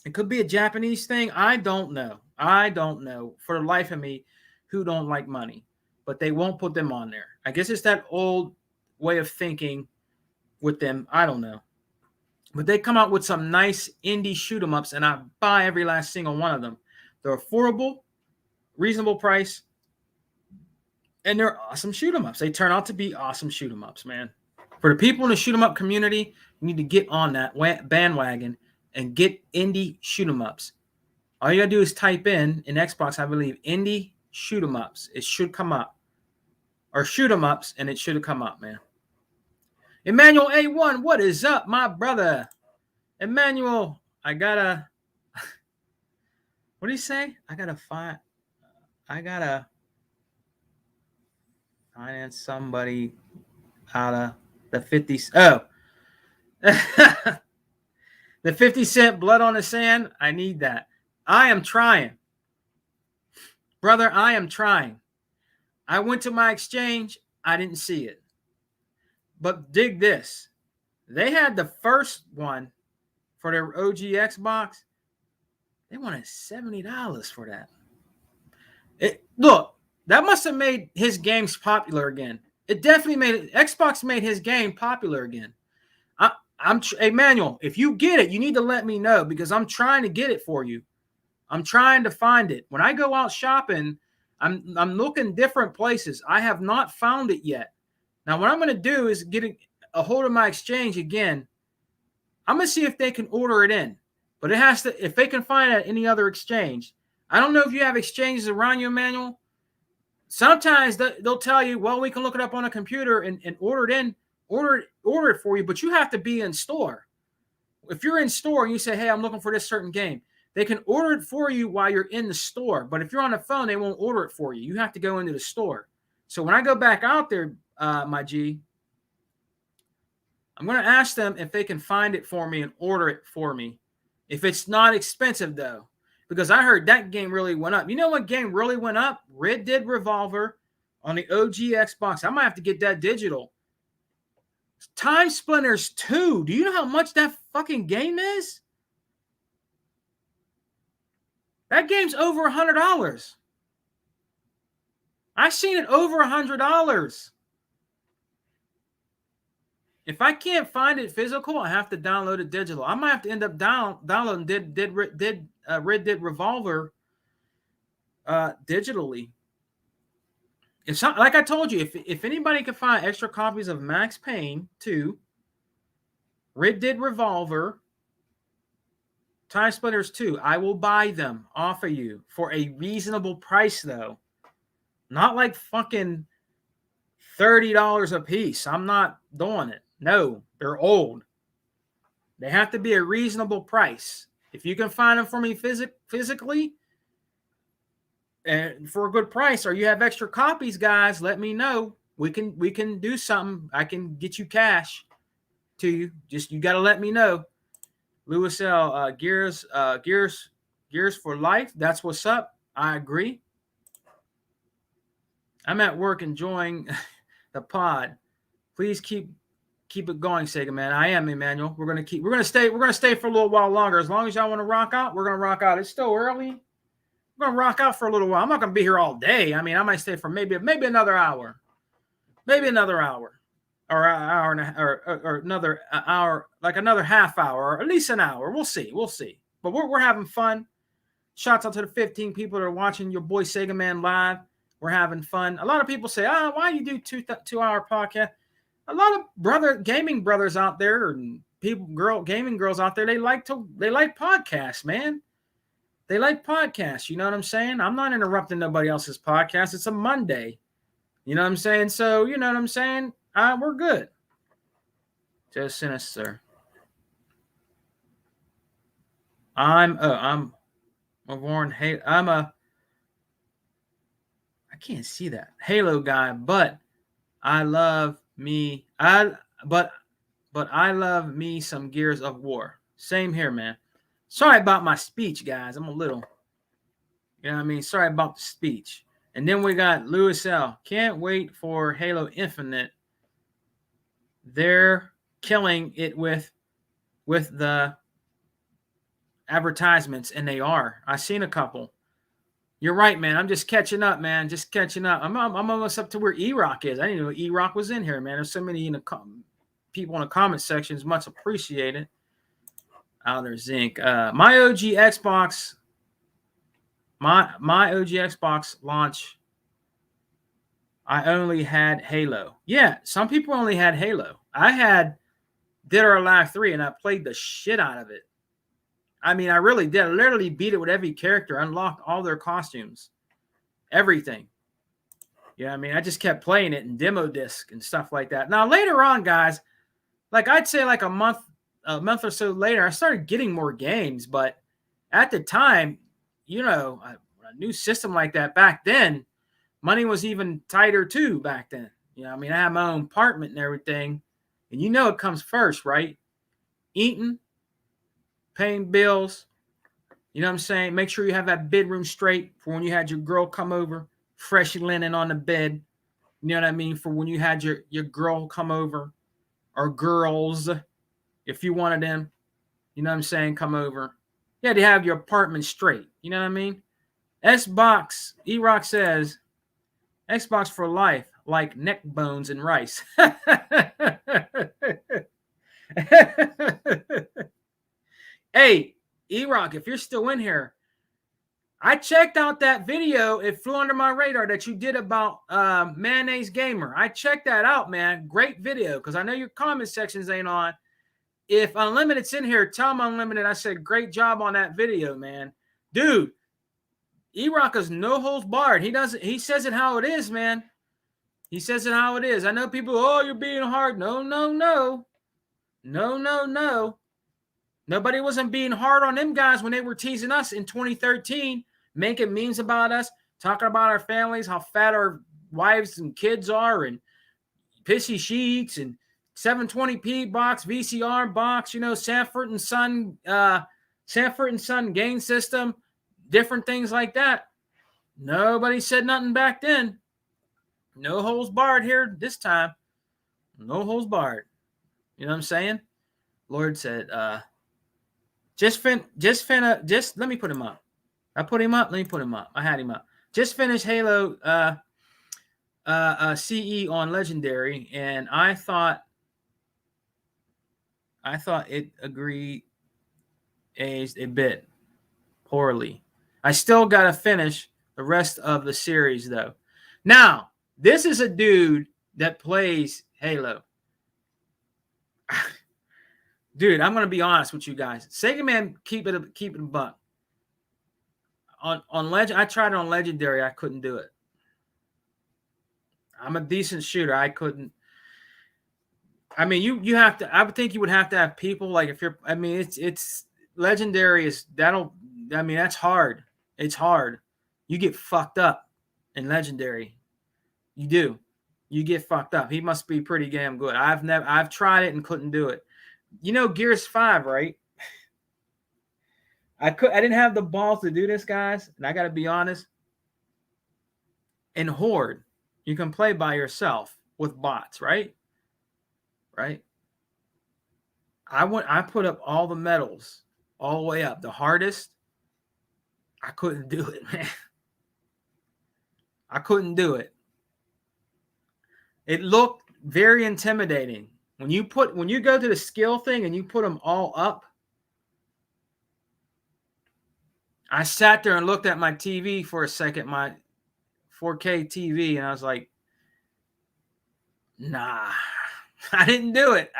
It could be a Japanese thing. I don't know. For the life of me who don't like money, but they won't put them on there. I guess it's that old way of thinking with them. I don't know. But they come out with some nice indie shoot 'em ups, and I buy every last single one of them. They're affordable, reasonable price, and they're awesome shoot 'em ups. They turn out to be awesome shoot 'em ups, man. For the people in the shoot 'em up community, you need to get on that bandwagon and get indie shoot 'em ups. All you gotta do is type in Xbox, I believe, indie shoot 'em ups. It should come up. Or shoot 'em ups, and it should have come up, man. Emmanuel A1, what is up, my brother? Emmanuel, what do you say? I gotta finance somebody out of the 50. Oh, the 50-cent blood on the sand. I need that. I am trying. Brother, I am trying. I went to my exchange. I didn't see it. But dig this. They had the first one for their OG Xbox. They wanted $70 for that. Look, that must have made his games popular again. It definitely Xbox made his game popular again. Emmanuel, if you get it, you need to let me know because I'm trying to get it for you. I'm trying to find it. When I go out shopping, I'm looking different places. I have not found it yet. Now, what I'm going to do is get a hold of my exchange again. I'm going to see if they can order it in. But it has to, if they can find it at any other exchange. I don't know if you have exchanges around you, Emmanuel. Sometimes they'll tell you, well, we can look it up on a computer and order it in, order it for you, but you have to be in store. If you're in store and you say, hey, I'm looking for this certain game, they can order it for you while you're in the store. But if you're on the phone, they won't order it for you. You have to go into the store. So when I go back out there, my G, I'm going to ask them if they can find it for me and order it for me. If it's not expensive, though, because I heard that game really went up. You know what game really went up? Red Dead Revolver on the OG Xbox. I might have to get that digital. Time Splinters 2. Do you know how much that fucking game is? That game's over $100. I've seen it over $100. If I can't find it physical, I have to download it digital. I might have to end up downloading Red Dead Revolver digitally. Like I told you, if anybody can find extra copies of Max Payne 2, Red Dead Revolver, Time Splitters 2, I will buy them off of you for a reasonable price, though. Not like fucking $30 a piece. I'm not doing it. No, they're old. They have to be a reasonable price. If you can find them for me physically and for a good price, or you have extra copies, guys, let me know. We can do something. I can get you cash to you. Just you got to let me know. Lewis L. Gears for life. That's what's up. I agree. I'm at work enjoying the pod. Please keep it going, Sega Man. I am, Emmanuel. We're gonna stay for a little while longer. As long as y'all want to rock out, we're gonna rock out. It's still early. We're gonna rock out for a little while. I'm not gonna be here all day. I mean, I might stay for maybe another hour. Maybe another hour. Or an hour and or another hour, like another half hour, or at least an hour. We'll see. But we're having fun. Shouts out to the 15 people that are watching your boy Sega Man live. We're having fun. A lot of people say, why you do 2-hour podcast? A lot of gaming brothers out there and gaming girls out there, they like podcasts, man. They like podcasts. You know what I'm saying? I'm not interrupting nobody else's podcast. It's a Monday. You know what I'm saying? So, you know what I'm saying? We're good. Just sinister. I'm Warren. Hey, I can't see that Halo guy, but I love me. But I love me some Gears of War. Same here, man. Sorry about my speech, guys. I'm a little, you know what I mean? Sorry about the speech. And then we got Lewis L. Can't wait for Halo Infinite. They're killing it with the advertisements, and they are. I've seen a couple. You're right, man. I'm just catching up, man. Just catching up. I'm almost up to where E-Rock is. I didn't know E-Rock was in here, man. There's so many people in the comment sections. Much appreciated. Outer Zinc. My OG Xbox launch, I only had Halo. Yeah, some people only had Halo. I had Dead or Alive 3, and I played the shit out of it. I mean, I really did. I literally beat it with every character, unlocked all their costumes, everything. Yeah, I mean, I just kept playing it in demo disc and stuff like that. Now, later on, guys, like I'd say like a month or so later, I started getting more games. But at the time, you know, a new system like that back then, money was even tighter too back then. You know, I mean, I had my own apartment and everything. And you know it comes first, right? Eating, paying bills. You know what I'm saying? Make sure you have that bedroom straight for when you had your girl come over, fresh linen on the bed. You know what I mean? For when you had your girl come over, or girls, if you wanted them, you know what I'm saying, come over. You had to have your apartment straight. You know what I mean? Xbox, E-Rock says, Xbox for life, like neck bones and rice. Hey, E-Rock, if you're still in here, I checked out that video. It flew under my radar that you did about Mayonnaise Gamer. I checked that out, man. Great video, because I know your comment sections ain't on. If Unlimited's in here, tell him Unlimited I said great job on that video, man. Dude, E-Rock is no holds barred. He says it how it is, man. He says it how it is. I know people, you're being hard. No. Nobody wasn't being hard on them guys when they were teasing us in 2013, making memes about us, talking about our families, how fat our wives and kids are, and pissy sheets, and 720p box, VCR box, you know, Sanford and Son gain system, different things like that. Nobody said nothing back then. No holes barred here this time. No holes barred. You know what I'm saying? Lord said, just let me put him up. I put him up. Let me put him up. I had him up. Just finished Halo CE on Legendary, and I thought it agreed aged a bit poorly. I still got to finish the rest of the series, though. Now, this is a dude that plays Halo. Dude, I'm gonna be honest with you guys. Sega Man, keep it a buck. On Legend, I tried it on Legendary. I couldn't do it. I'm a decent shooter. I couldn't. I mean, you have to. I would think you would have to have people like if you're. I mean, it's Legendary is that'll. I mean, that's hard. It's hard. You get fucked up in Legendary. You do. You get fucked up. He must be pretty damn good. I've tried it and couldn't do it. You know Gears 5, right? I didn't have the balls to do this, guys, and I got to be honest. In Horde, You can play by yourself with bots, right? Right? I put up all the medals all the way up. The hardest, I couldn't do it, man. I couldn't do it. It looked very intimidating. When you go to the skill thing and you put them all up, I sat there and looked at my TV for a second, my 4K TV, and I was like, nah, I didn't do it.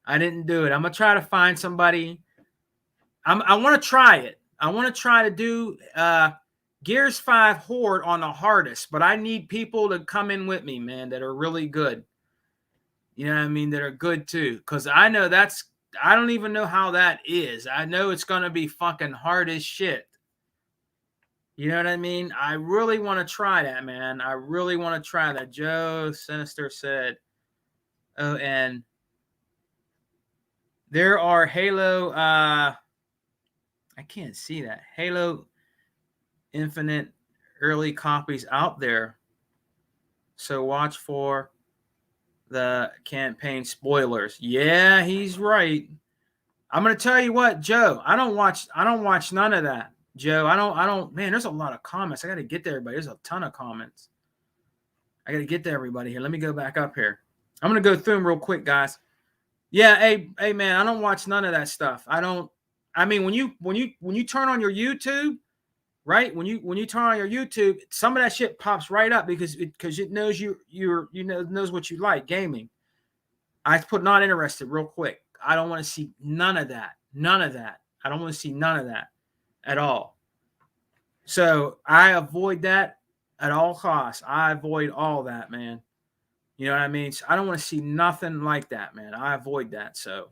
I'm going to try to find somebody. I want to try it. I want to try to do Gears 5 Horde on the hardest, but I need people to come in with me, man, that are really good. You know what I mean? That are good too. Because I know I don't even know how that is. I know it's going to be fucking hard as shit. You know what I mean? I really want to try that, man. I really want to try that. Joe Sinister said, oh, and there are Halo, I can't see that. Halo Infinite early copies out there. So watch for the campaign spoilers. Yeah, he's right. I'm going to tell you what, Joe, I don't watch none of that. Joe, I don't, man, there's a lot of comments. I got to get to everybody. There's a ton of comments. I got to get to everybody here. Let me go back up here. I'm going to go through them real quick, guys. Yeah. Hey, man, I don't watch none of that stuff. I mean, when you turn on your YouTube, right? When you turn on your YouTube, some of that shit pops right up because it knows knows what you like, gaming. I put not interested real quick. I don't want to see none of that. None of that. I don't want to see none of that at all. So I avoid that at all costs. I avoid all that, man. You know what I mean? So I don't want to see nothing like that, man. I avoid that. So,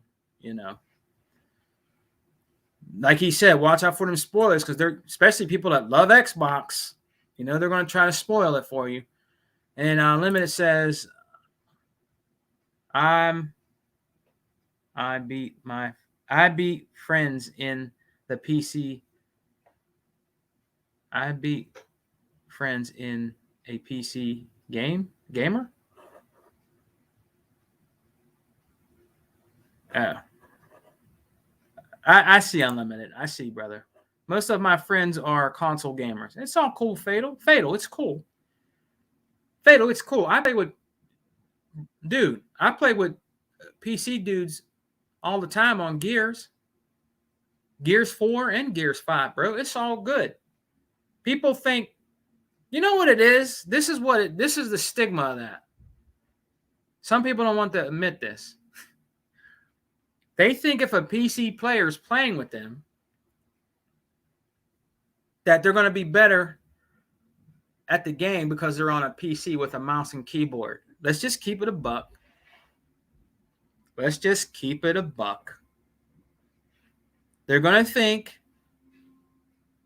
like he said, watch out for them spoilers because they're especially people that love Xbox. They're going to try to spoil it for you. And Unlimited says, I beat friends in the PC. I beat friends in a PC gamer. Oh. I see Unlimited. I see, brother. Most of my friends are console gamers. It's all cool, Fatal. Fatal, it's cool. Fatal, it's cool. I play with PC dudes all the time on Gears. Gears 4 and Gears 5, bro. It's all good. People think, you know what it is? This is the stigma of that. Some people don't want to admit this. They think if a PC player is playing with them, that they're going to be better at the game because they're on a PC with a mouse and keyboard. Let's just keep it a buck. They're going to think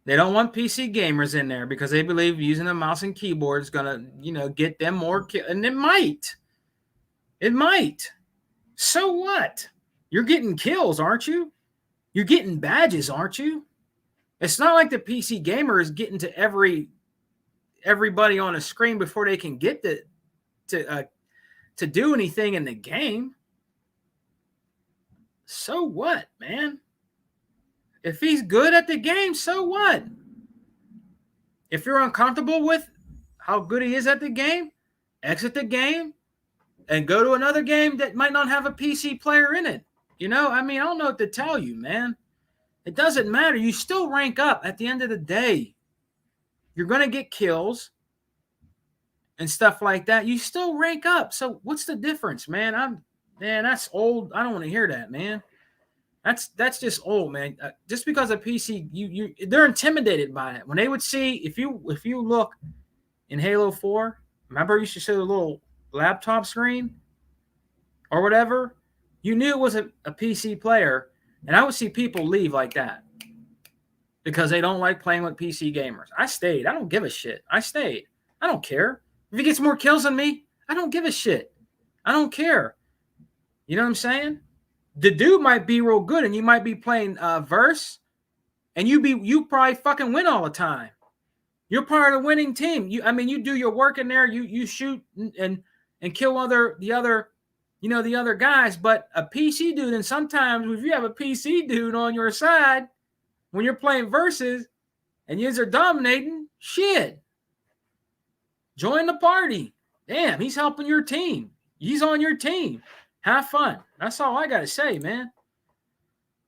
they don't want PC gamers in there because they believe using a mouse and keyboard is going to, get them more. And it might. So what? You're getting kills, aren't you? You're getting badges, aren't you? It's not like the PC gamer is getting to everybody on a screen before they can get to do anything in the game. So what, man? If he's good at the game, so what? If you're uncomfortable with how good he is at the game, exit the game and go to another game that might not have a PC player in it. I don't know what to tell you, man. It doesn't matter. You still rank up at the end of the day. You're going to get kills and stuff like that. You still rank up. So what's the difference, man? That's old. I don't want to hear that, man. That's just old, man. Just because of PC, they're intimidated by it. When they would see, if you look in Halo 4, remember you used to show the little laptop screen or whatever? You knew it was a PC player, and I would see people leave like that because they don't like playing with PC gamers. I stayed. I don't give a shit. I stayed. I don't care. If he gets more kills than me, I don't give a shit. I don't care. You know what I'm saying? The dude might be real good, and you might be playing Verse, and you probably fucking win all the time. You're part of the winning team. You do your work in there. You shoot and kill the other guys. But a PC dude, and sometimes if you have a PC dude on your side when you're playing versus and you're dominating, shit, join the party. Damn, he's helping your team. He's on your team. Have fun. That's all I got to say, man.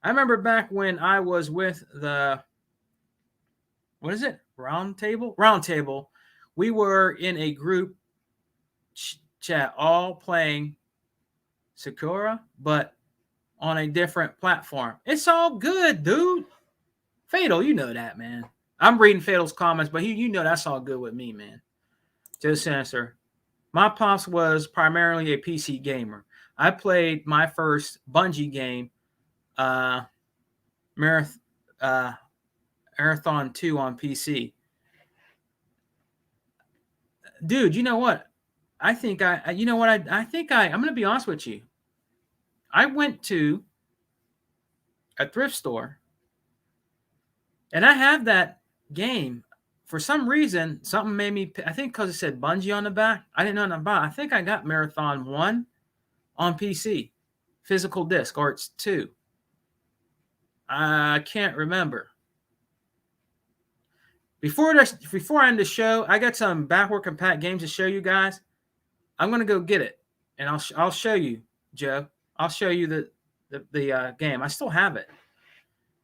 I remember back when I was with the, what is it? Round table. We were in a group chat all playing Sakura, but on a different platform. It's all good, dude. Fatal, you know that, man. I'm reading Fatal's comments, but you know that's all good with me, man. Just answer. My pops was primarily a PC gamer. I played my first Bungie game, Marathon 2 on PC. Dude, you know what? I'm going to be honest with you. I went to a thrift store and I have that game. For some reason, something made me, I think because it said Bungie on the back. I didn't know nothing about it. I think I got Marathon 1 on PC, physical disc, or it's 2. I can't remember. Before I end the show, I got some backward compat games to show you guys. I'm gonna go get it, and I'll show you, Joe. I'll show you the game. I still have it.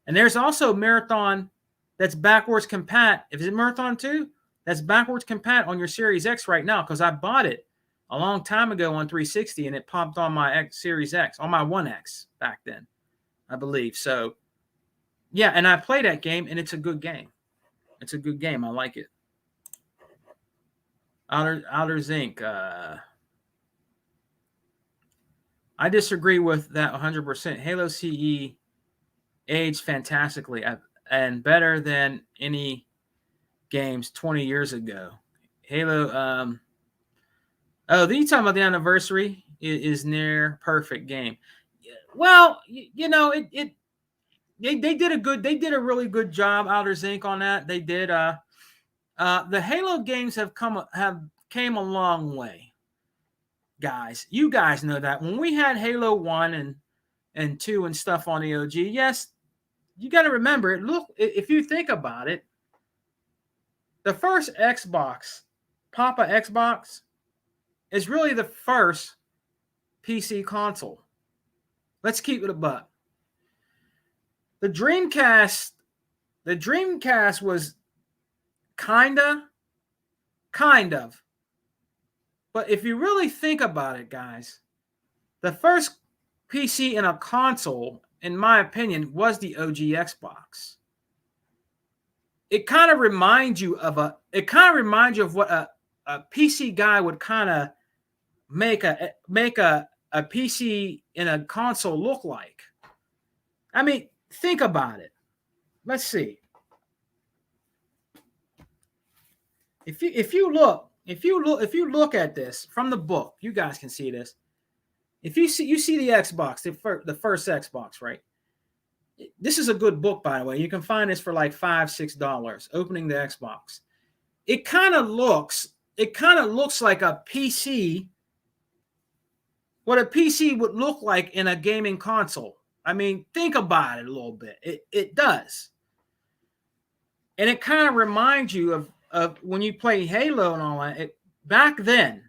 And there's also Marathon that's backwards compat. If it's Marathon 2, that's backwards compat on your Series X right now because I bought it a long time ago on 360 and it popped on my Series X, on my 1X back then, I believe. So, yeah, and I play that game and it's a good game. It's a good game. I like it. Outer Zinc. I disagree with that 100%. Halo CE aged fantastically and better than any games 20 years ago. Halo. You talking about the anniversary is near perfect game. Well, they did a really good job, Outer Zinc, on that. They did. The Halo games have came a long way, guys. You guys know that when we had Halo 1 and 2 and stuff on the OG, yes, you got to remember it. Look, if you think about it, the first Xbox, Papa Xbox, is really the first PC console. Let's keep it a buck. The Dreamcast was kind of. But if you really think about it, guys, the first PC in a console, in my opinion, was the OG Xbox. It kind of reminds you of what a PC guy would kind of make a PC in a console look like. I mean, think about it. Let's see. If you look at this from the book, you guys can see this. If you see the Xbox, the first Xbox, right? This is a good book, by the way. You can find this for like $5-6. Opening the Xbox. It kind of looks like a PC. What a PC would look like in a gaming console. I mean, think about it a little bit. It does. And it kind of reminds you of when you play Halo and all that. Back then,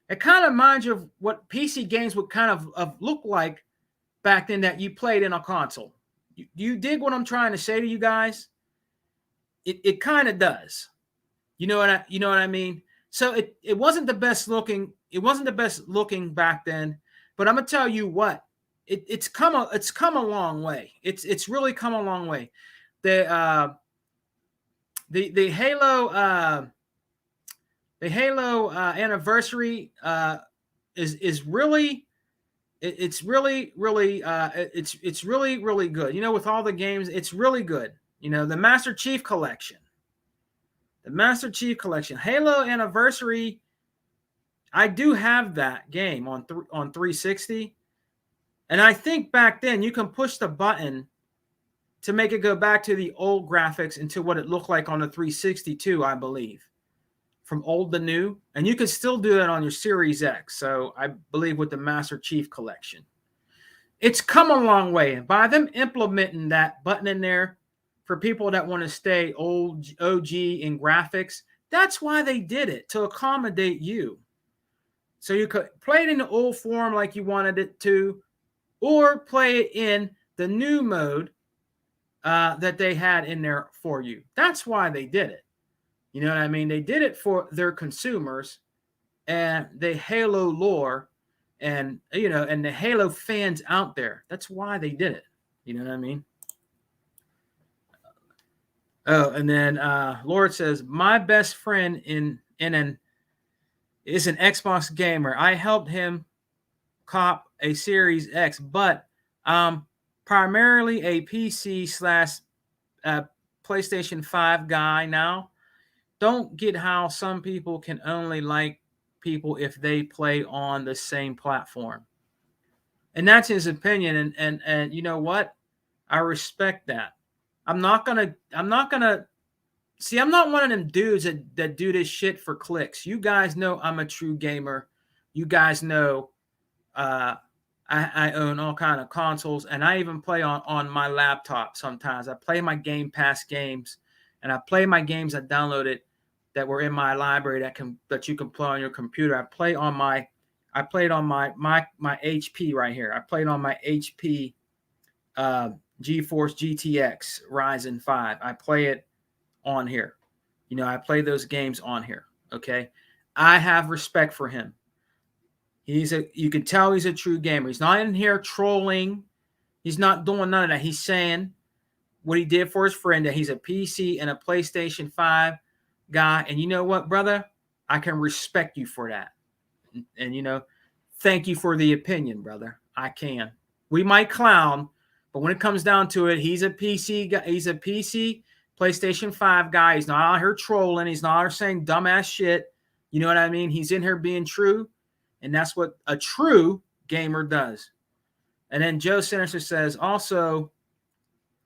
it kind of reminds you of what PC games would kind of look like back then that you played in a console. You dig what I'm trying to say to you guys? It kind of does. You know what I mean? So it wasn't the best looking. It wasn't the best looking back then, but I'm gonna tell you what. It's come a long way. It's really come a long way. The Halo anniversary is really really good. You know, with all the games, it's really good. You know, the Master Chief Collection. Halo Anniversary. I do have that game on 360. And I think back then you can push the button to make it go back to the old graphics and to what it looked like on the 362, I believe, from old to new. And you can still do that on your Series X. So I believe with the Master Chief Collection. It's come a long way. And by them implementing that button in there for people that want to stay old OG in graphics, that's why they did it, to accommodate you. So you could play it in the old form like you wanted it to, or play it in the new mode that they had in there for you. That's why they did it. You know what I mean? They did it for their consumers and the Halo lore and, you know, and the Halo fans out there. That's why they did it. You know what I mean? Oh, and then Lord says, my best friend is an Xbox gamer. I helped him cop a Series X, but primarily a PC / PlayStation 5 guy now. Don't get how some people can only like people if they play on the same platform. And that's his opinion. And you know what? I respect that. I'm not gonna see, I'm not one of them dudes that do this shit for clicks. You guys know I'm a true gamer. You guys know I own all kind of consoles, and I even play on my laptop sometimes. I play my Game Pass games, and I play my games I downloaded that were in my library that you can play on your computer. I played on my HP right here. I played on my HP GeForce GTX Ryzen 5. I play it on here. You know, I play those games on here. Okay. I have respect for him. You can tell he's a true gamer. He's not in here trolling. He's not doing none of that. He's saying what he did for his friend, that he's a PC and a PlayStation 5 guy. And you know what, brother? I can respect you for that. And you know, thank you for the opinion, brother. I can. We might clown, but when it comes down to it, he's a PC guy. He's a PC PlayStation 5 guy. He's not out here trolling. He's not out here saying dumbass shit. You know what I mean? He's in here being true. And that's what a true gamer does. And then Joe Sinister says, also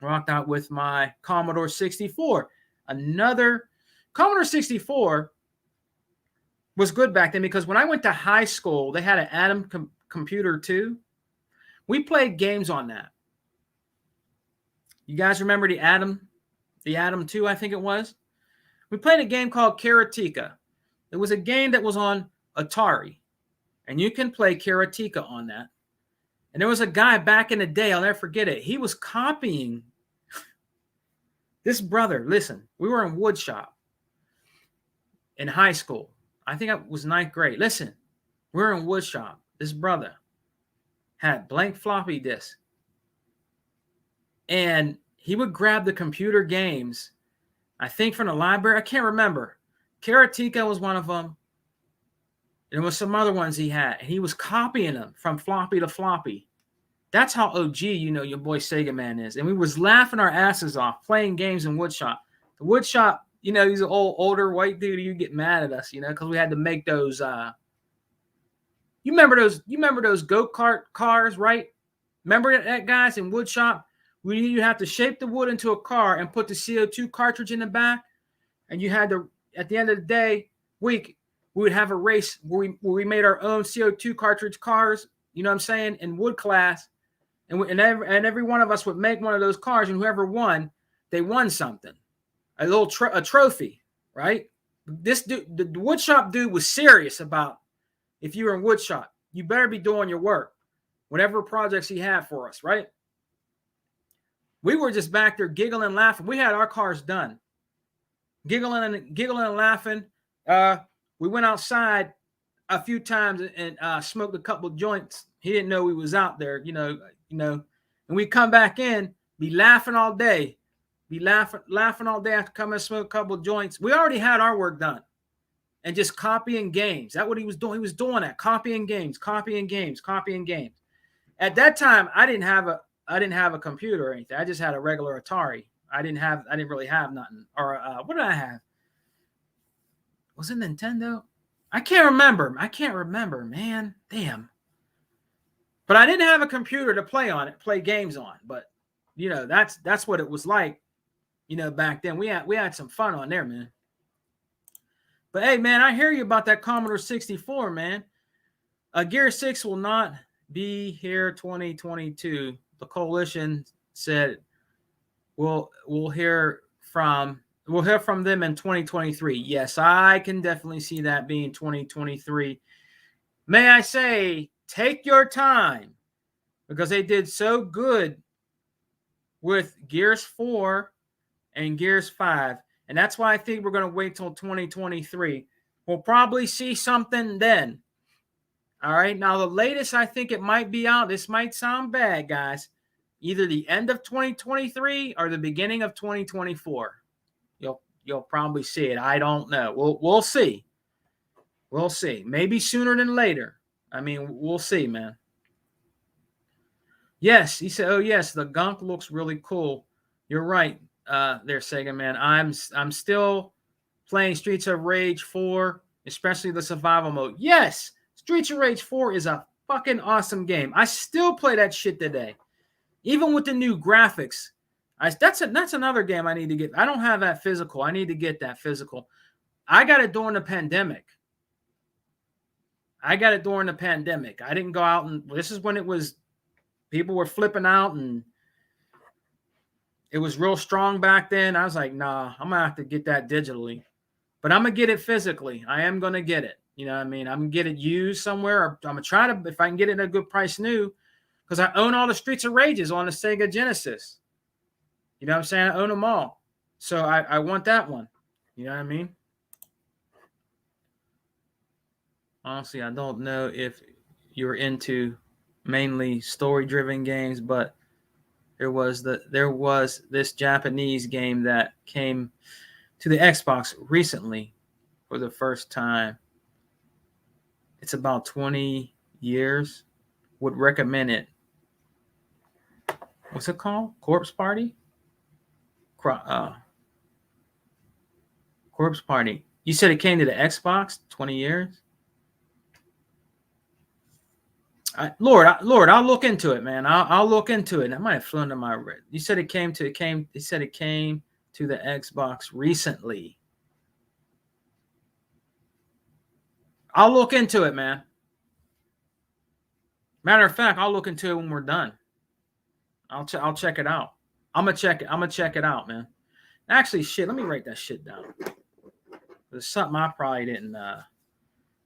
rocked out with my Commodore 64. Another Commodore 64 was good back then, because when I went to high school, they had an Atom computer too. We played games on that. You guys remember the Atom 2, I think it was? We played a game called Karateka. It was a game that was on Atari. And you can play Karateka on that. And there was a guy back in the day, I'll never forget it. He was copying this brother. Listen, we were in woodshop in high school. I think I was 9th grade. Listen, we were in woodshop. This brother had blank floppy disk. And he would grab the computer games, I think from the library. I can't remember. Karateka was one of them. There was some other ones he had, and he was copying them from floppy to floppy. That's how OG, you know, your boy Sega Man is. And we was laughing our asses off playing games in woodshop. The woodshop, you know, he's an older white dude. You get mad at us, you know, because we had to make those. You remember those go-kart cars, right? Remember that guys in woodshop? You have to shape the wood into a car and put the CO2 cartridge in the back, and you had to, at the end of the day, we would have a race where we made our own CO2 cartridge cars, you know what I'm saying, in wood class. And every one of us would make one of those cars, and whoever won, they won something, a little a trophy, right? This dude, the woodshop dude, was serious about, if you were in woodshop, you better be doing your work, whatever projects he had for us, right? We were just back there giggling and laughing. We had our cars done, giggling and laughing. We went outside a few times and smoked a couple of joints. He didn't know we was out there, you know, and we come back in, be laughing all day, laughing all day after coming and smoke a couple of joints. We already had our work done, and just copying games. That's what he was doing. He was doing that, copying games. At that time, I didn't have a computer or anything. I just had a regular Atari. I didn't really have nothing. Or what did I have? Was it Nintendo? I can't remember, man. Damn. But I didn't have a computer to play games on. But, that's what it was like, back then. We had some fun on there, man. But hey, man, I hear you about that Commodore 64, man. Gear 6 will not be here 2022. The coalition said we'll hear from them in 2023. Yes, I can definitely see that being 2023. May I say, take your time, because they did so good with Gears 4 and Gears 5. And that's why I think we're going to wait till 2023. We'll probably see something then. All right. Now, the latest I think it might be out, this might sound bad, guys, either the end of 2023 or the beginning of 2024. You'll probably see it. I don't know. We'll see. We'll see. Maybe sooner than later. I mean, we'll see, man. Yes, he said, oh, yes, the gunk looks really cool. You're right there, Sega Man. I'm still playing Streets of Rage 4, especially the survival mode. Yes, Streets of Rage 4 is a fucking awesome game. I still play that shit today. Even with the new graphics. That's another game I need to get. I don't have that physical. I need to get that physical. I got it during the pandemic. I didn't go out, and this is when it was, people were flipping out and it was real strong back then. I was like, nah, I'm going to have to get that digitally. But I'm going to get it physically. I am going to get it. You know what I mean? I'm going to get it used somewhere. Or I'm going to try to, if I can get it at a good price new, because I own all the Streets of Rages on the Sega Genesis. You know what I'm saying? I own them all. So I want that one. You know what I mean? Honestly, I don't know if you're into mainly story-driven games, but there was this Japanese game that came to the Xbox recently for the first time. It's about 20 years. Would recommend it. What's it called? Corpse Party? Corpse Party. You said it came to the Xbox 20 years? Lord, I'll look into it, man. I'll look into it. I might have flown to my red. You said it came to the Xbox recently. I'll look into it, man. Matter of fact, I'll look into it when we're done. I'll check it out. I'm gonna check it out, man. Actually, shit, let me write that shit down. There's something I probably didn't.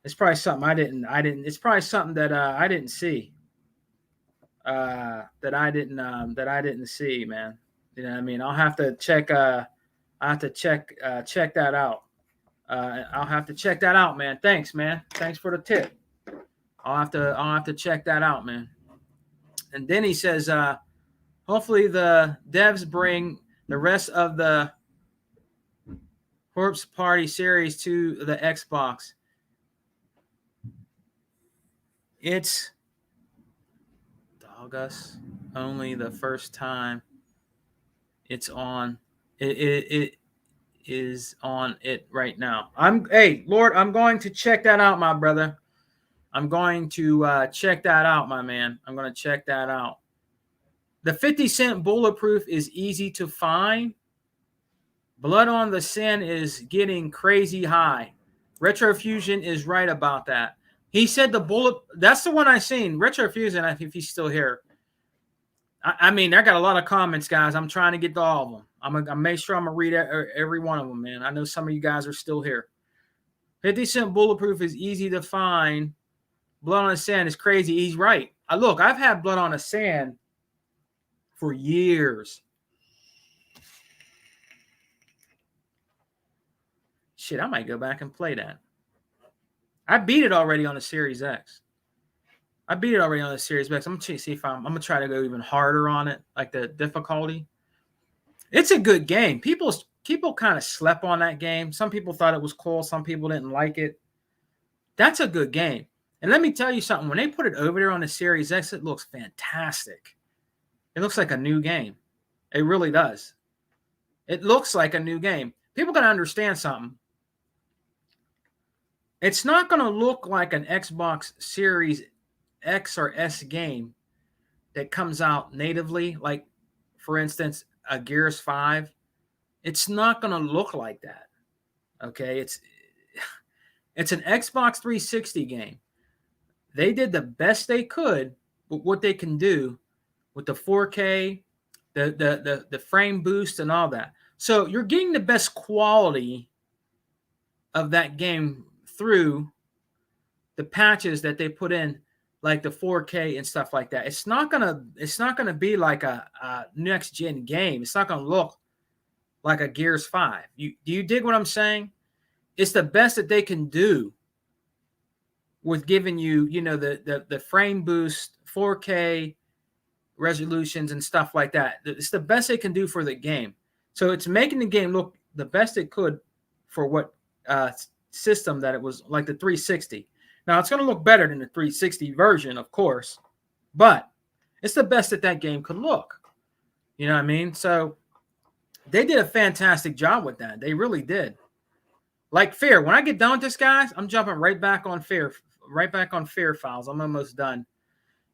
It's probably something I didn't. It's probably something that I didn't see. That I didn't see, man. You know what I mean? I'll have to check. I have to check that out. I'll have to check that out, man. Thanks, man. Thanks for the tip. I'll have to check that out, man. And then he says, hopefully the devs bring the rest of the Corpse Party series to the Xbox. It's August only the first time it's on. It is on it right now. Hey, Lord, I'm going to check that out, my brother. I'm going to check that out, my man. I'm going to check that out. The 50-cent bulletproof is easy to find. Blood on the Sand is getting crazy high. Retrofusion is right about that. He said the bullet, that's the one I seen. Retrofusion, if he's still here. I mean, I got a lot of comments, guys. I'm trying to get to all of them. I'm going to make sure I'm going to read every one of them, man. I know some of you guys are still here. 50-cent bulletproof is easy to find. Blood on the Sand is crazy. He's right. Look, I've had Blood on the Sand for years. Shit, I might go back and play that. I beat it already on the Series X. I'm gonna see if I'm gonna try to go even harder on it, like the difficulty. It's a good game. People kind of slept on that game. Some people thought it was cool. Some people didn't like it. That's a good game. And let me tell you something. When they put it over there on the Series X, it looks fantastic. It looks like a new game. It really does. It looks like a new game. People gotta understand something. It's not going to look like an Xbox Series X or S game that comes out natively, like for instance, a Gears 5, it's not going to look like that. Okay, it's an Xbox 360 game. They did the best they could with what they can do with the 4K, the frame boost and all that. So you're getting the best quality of that game through the patches that they put in, like the 4K and stuff like that. It's not gonna be like a next gen game. It's not gonna look like a Gears 5. Do you dig what I'm saying? It's the best that they can do with giving you, the frame boost, 4K resolutions and stuff like that. It's the best they can do for the game. So it's making the game look the best it could for what system that it was, like the 360. Now it's going to look better than the 360 version, of course, but it's the best that game could look. You know what I mean? So they did a fantastic job with that. They really did. Like Fear, when I get done with this, guys, I'm jumping right back on Fear Files. I'm almost done.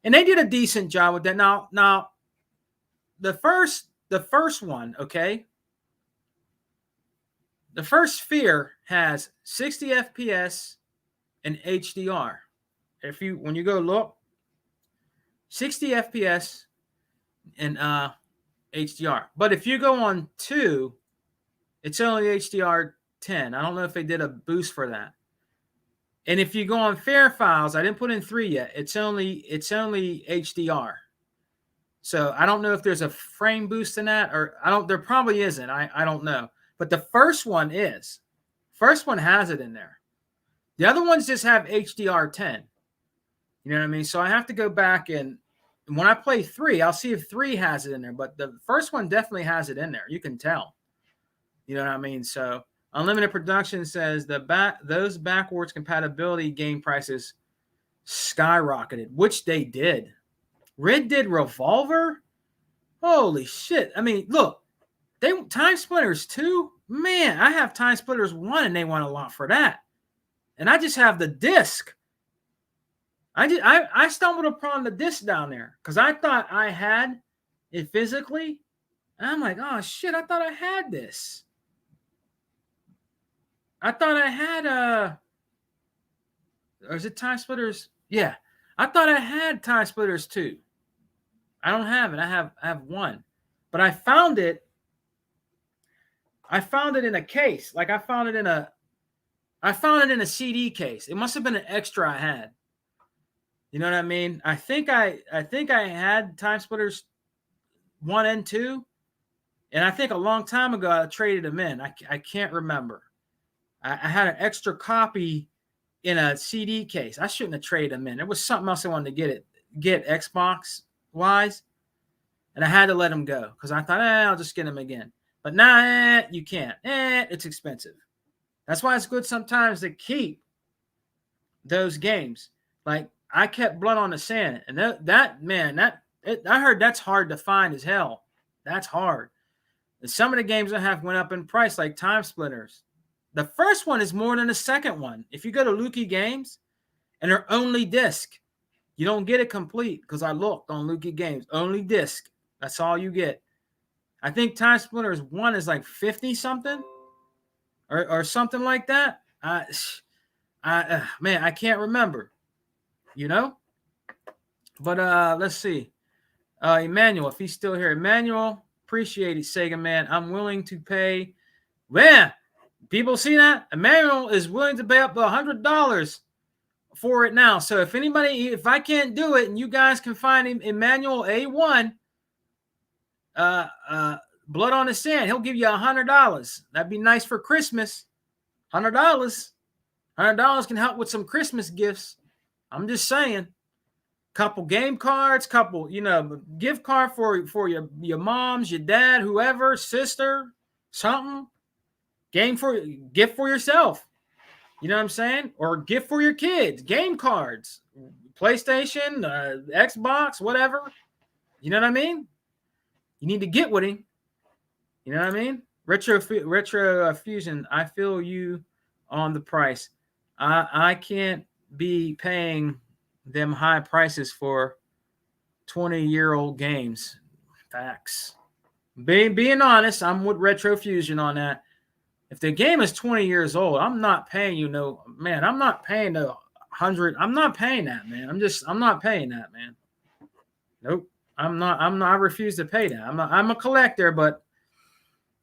And they did a decent job with that. Now, the first one, okay? The first Fear has 60 FPS and HDR. When you go look, 60 FPS and HDR. But if you go on 2, it's only HDR 10. I don't know if they did a boost for that. And if you go on Fair Files, I didn't put in 3 yet. It's only HDR. So I don't know if there's a frame boost in that, or there probably isn't. I don't know. But the first one is. First one has it in there. The other ones just have HDR 10. You know what I mean? So I have to go back and when I play 3, I'll see if 3 has it in there. But the first one definitely has it in there. You can tell. You know what I mean? So Unlimited Production says those backwards compatibility game prices skyrocketed, which they did. Red Dead Revolver? Holy shit. I mean, look, Time Splitters 2? Man, I have Time Splitters 1 and they want a lot for that. And I just have the disc. I stumbled upon the disc down there because I thought I had it physically. And I'm like, oh shit, I thought I had this. I thought I had or is it Time Splitters? Yeah. I thought I had Time Splitters 2. I don't have it. I have 1. But I found it in a case. Like I found it in a CD case. It must have been an extra I had. You know what I mean? I think I had Time Splitters 1 and 2. And I think a long time ago I traded them in. I can't remember. I had an extra copy in a CD case. I shouldn't have traded them in. There was something else I wanted to get Xbox wise. And I had to let them go because I thought, I'll just get them again. But nah, you can't. It's expensive. That's why it's good sometimes to keep those games. Like I kept Blood on the Sand, and I heard that's hard to find as hell. That's hard. And some of the games I have went up in price, like Time Splitters. The first one is more than the second one. If you go to Lukey Games, and they're only disc, you don't get it complete because I looked on Lukey Games, only disc. That's all you get. I think Time Splitters 1 is like 50 something or something like that. Man, I can't remember, you know? But let's see. Emmanuel, if he's still here. Emmanuel, appreciate it, Sega Man. I'm willing to pay. Man, people see that? Emmanuel is willing to pay up to $100 for it now. So if I can't do it and you guys can find him, Emmanuel A1, Blood on the Sand, he'll give you $100. That'd be nice for Christmas. $100 can help with some Christmas gifts. I'm just saying. Couple game cards, gift card for your moms, your dad, whoever, sister, something. Gift for yourself. You know what I'm saying? Or gift for your kids. Game cards, PlayStation, Xbox, whatever. You know what I mean? You need to get with him. You know what I mean? Retro Fusion, I feel you on the price. I can't be paying them high prices for 20-year-old games. Facts. Being honest, I'm with Retro Fusion on that. If the game is 20 years old, I'm not paying you no man. I'm not paying the 100. I'm not paying that, man. I'm not paying that, man. Nope. I'm not. I refuse to pay that. I'm a collector, but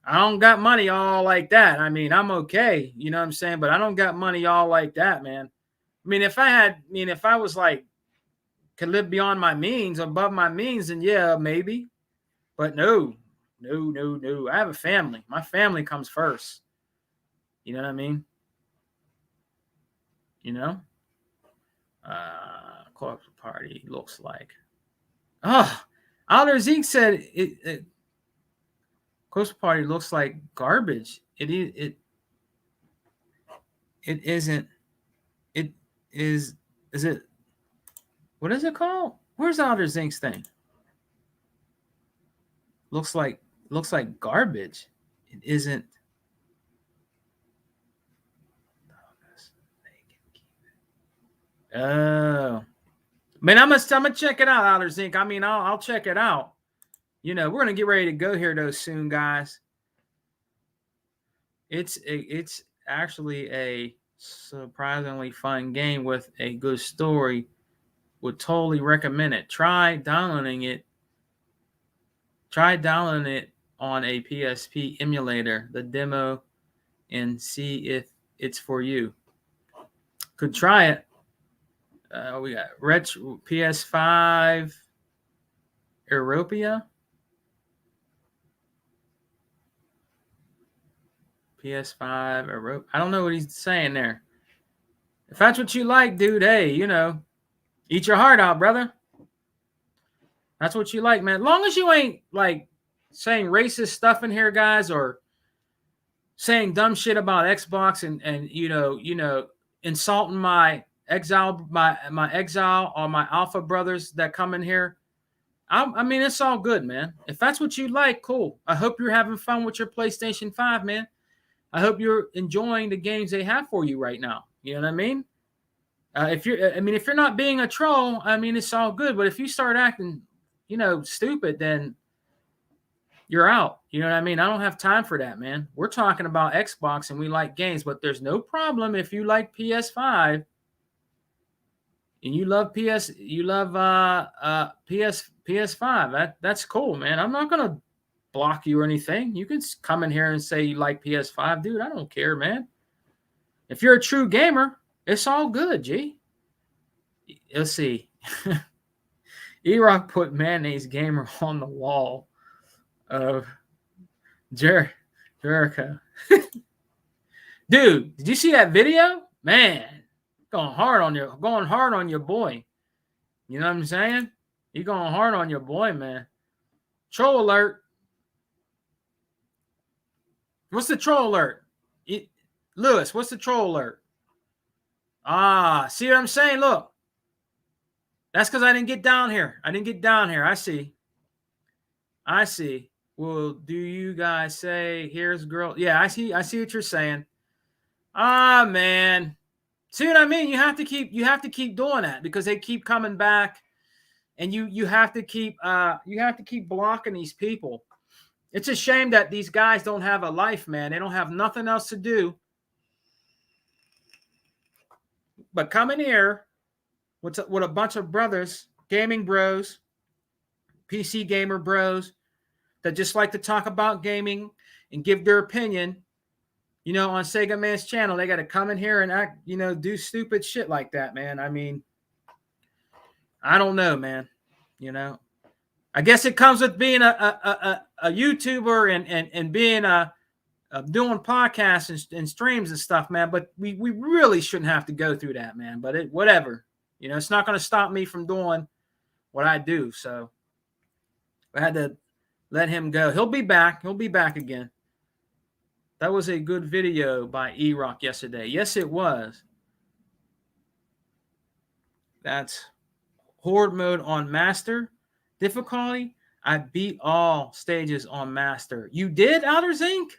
I don't got money all like that. I mean, I'm okay. You know what I'm saying? But I don't got money all like that, man. I mean, if I was like, could live beyond my means, above my means, then yeah, maybe. But no. I have a family. My family comes first. You know what I mean? You know? Corpse Party looks like. Oh, Outer Zeke said Corpse Party looks like garbage. It isn't. It is. Is it? What is it called? Where's Outer Zink's thing? Looks like garbage. It isn't. Oh, man, I'm gonna check it out, Outer Zink. I mean, I'll check it out. You know, we're gonna get ready to go here though soon, guys. It's actually a surprisingly fun game with a good story. Would totally recommend it. Try downloading it on a PSP emulator, the demo, and see if it's for you. Could try it. We got Retro PS5 Europia. PS5 Europia. I don't know what he's saying there. If that's what you like, dude, hey, you know, eat your heart out, brother. That's what you like, man. As long as you ain't like saying racist stuff in here, guys, or saying dumb shit about Xbox and you know, insulting my exile or my alpha brothers that come in here. I mean, it's all good, man. If that's what you like, cool. I hope you're having fun with your PlayStation 5, man. I hope you're enjoying the games they have for you right now. You know what I mean? If you're not being a troll, I mean, it's all good. But if you start acting, you know, stupid, then you're out. You know what I mean? I don't have time for that, man. We're talking about Xbox and we like games, but there's no problem if you like PS5 and you love PS5. That's cool, man. I'm not gonna block you or anything. You can come in here and say you like PS5, dude. I don't care, man. If you're a true gamer, it's all good, G. Let's see. E-Rock put Mayonnaise Gamer on the wall of Jericho. Dude, did you see that video? Man, going hard on your boy. You know what I'm saying? You going hard on your boy, man. Troll alert. What's the troll alert? Lewis, what's the troll alert? See what I'm saying? Look. That's because I didn't get down here. I see. Well, do you guys say here's girl? Yeah, I see what you're saying. Man. See what I mean? You have to keep doing that because they keep coming back and you have to keep blocking these people. It's a shame that these guys don't have a life, man. They don't have nothing else to do but come in here with a bunch of brothers, gaming bros, PC gamer bros that just like to talk about gaming and give their opinion. You know, on Sega Man's channel, they got to come in here and act, you know, do stupid shit like that, man. I mean, I don't know, man. You know, I guess it comes with being a YouTuber and being doing podcasts and streams and stuff, man. But we really shouldn't have to go through that, man. But whatever, you know, it's not going to stop me from doing what I do. So I had to let him go. He'll be back. He'll be back again. That was a good video by E-Rock yesterday. Yes, it was. That's Horde mode on Master. Difficulty, I beat all stages on Master. You did, Outer Zinc?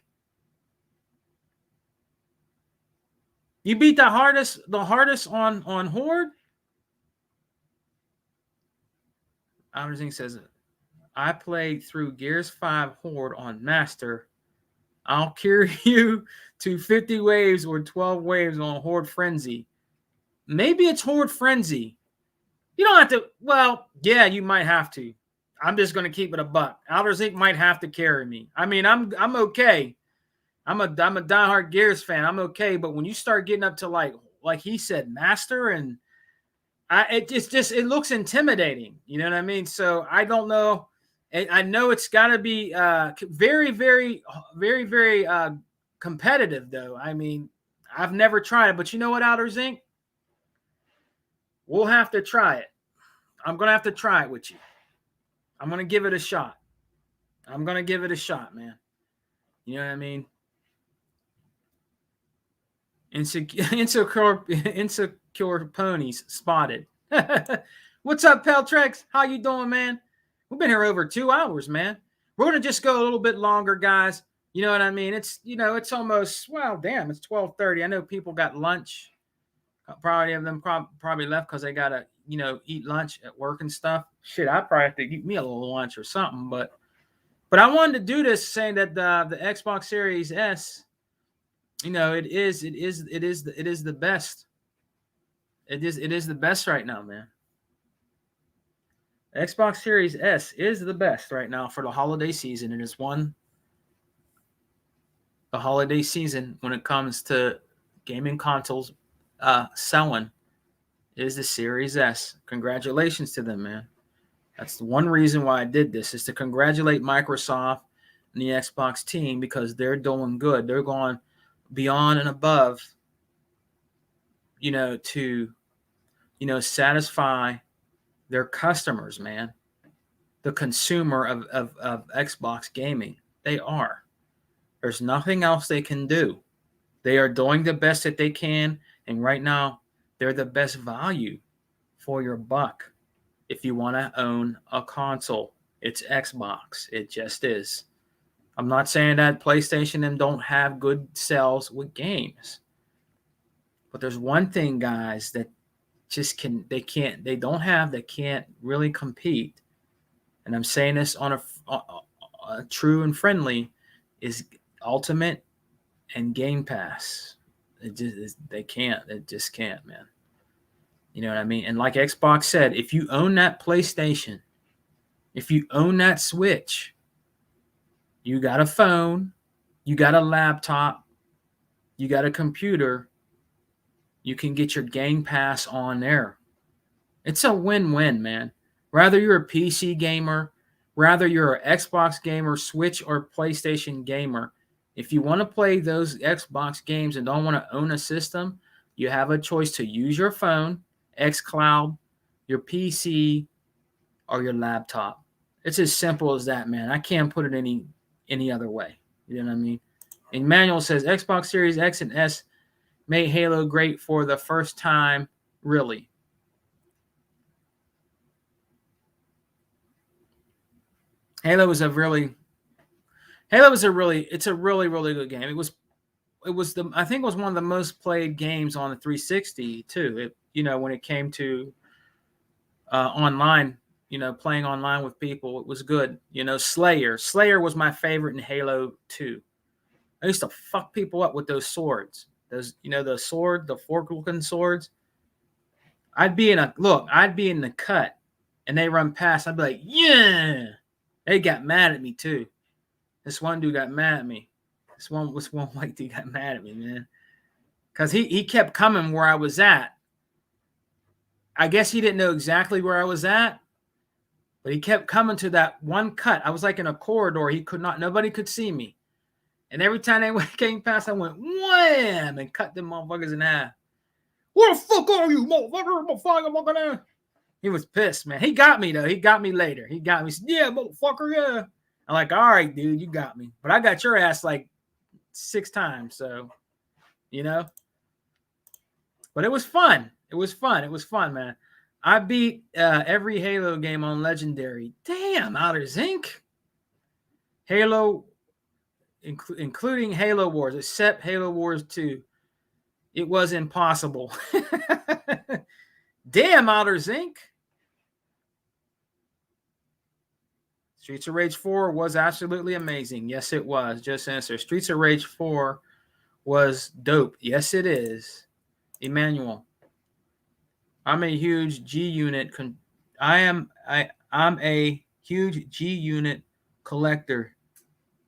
You beat the hardest on Horde? Outer Zinc says it. I played through Gears 5 Horde on Master. I'll carry you to 50 waves or 12 waves on Horde Frenzy. Maybe it's Horde Frenzy. You don't have to. Well, yeah, you might have to. I'm just going to keep it a buck. Outer Zinc might have to carry me. I mean, I'm okay. I'm a diehard Gears fan. I'm okay, but when you start getting up to like he said, Master, and it looks intimidating. You know what I mean? So I don't know. I know it's got to be very, very, very, very competitive, though. I mean, I've never tried it, but you know what, Outer Zinc? We'll have to try it. I'm going to have to try it with you. I'm going to give it a shot. I'm going to give it a shot, man. You know what I mean? Insecure ponies spotted. What's up, Peltrex? How you doing, man? We've been here over 2 hours, man. We're going to just go a little bit longer, guys. You know what I mean? It's, it's almost, well, damn, it's 12:30. I know people got lunch. Probably of them probably left because they got to, eat lunch at work and stuff. Shit, I probably have to eat me a little lunch or something. But I wanted to do this saying that the Xbox Series S, it is the best. It is the best right now, man. Xbox Series S is the best right now for the holiday season. It has won the holiday season when it comes to gaming consoles selling. Is the Series S. Congratulations to them, man. That's the one reason why I did this, is to congratulate Microsoft and the Xbox team, because they're doing good. They're going beyond and above, to, satisfy their customers, man. The consumer of Xbox gaming. They are. There's nothing else they can do. They are doing the best that they can, and right now, they're the best value for your buck. If you want to own a console, it's Xbox. It just is. I'm not saying that PlayStation and don't have good sales with games. But there's one thing, guys, that they can't really compete. And I'm saying this on a true and friendly, is Ultimate and Game Pass. They just can't, man. You know what I mean? And like Xbox said, if you own that PlayStation, if you own that Switch, you got a phone, you got a laptop, you got a computer, you can get your Game Pass on there. It's a win-win, man. Whether you're a PC gamer, whether you're an Xbox gamer, Switch, or PlayStation gamer, if you want to play those Xbox games and don't want to own a system, you have a choice to use your phone, xCloud, your PC, or your laptop. It's as simple as that, man. I can't put it any other way. You know what I mean? Emmanuel says Xbox Series X and S made Halo great for the first time, really. Halo was a really, it's a really, really good game. I think it was one of the most played games on the 360 too. When it came to online, playing online with people, it was good. Slayer was my favorite in Halo 2. I used to fuck people up with those swords. The fork-looking swords. I'd be in the cut, and they run past. I'd be like, yeah. They got mad at me too. This one dude got mad at me. This one white dude got mad at me, man. Because he kept coming where I was at. I guess he didn't know exactly where I was at, but he kept coming to that one cut. I was like in a corridor. Nobody could see me. And every time they came past, I went wham and cut them motherfuckers in half. Where the fuck are you, motherfucker? He was pissed, man. He got me, though. He got me later. He got me. Yeah, motherfucker, yeah. I'm like, all right, dude, you got me. But I got your ass like 6 times, so, But it was fun. It was fun, man. I beat every Halo game on Legendary. Damn, Outer Zinc. Halo, including Halo Wars, except Halo Wars 2. It was impossible. Damn, Outer Zinc. Streets of Rage 4 was absolutely amazing. Yes, it was. Just answer. Streets of Rage 4 was dope. Yes, it is. Emmanuel, I'm a huge G Unit. I'm a huge G Unit collector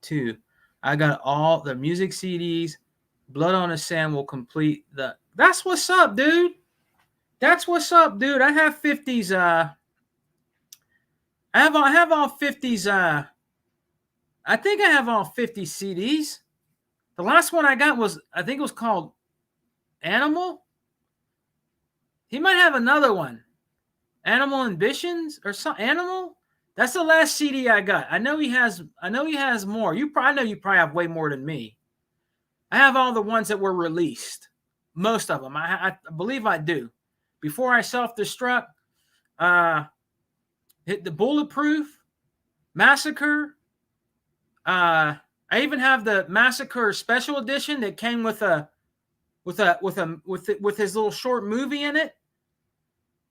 too. I got all the music CDs. Blood on the Sand will complete the. That's what's up, dude. That's what's up, dude. I have 50s. I have all 50s. I think I have all 50 CDs. The last one I got was, I think it was called Animal. He might have another one. Animal Ambitions or some Animal. That's the last CD I got. I know he has more. I know you probably have way more than me. I have all the ones that were released. Most of them. I believe I do. Before I self-destruct, hit the Bulletproof, Massacre. I even have the Massacre Special Edition that came with his little short movie in it.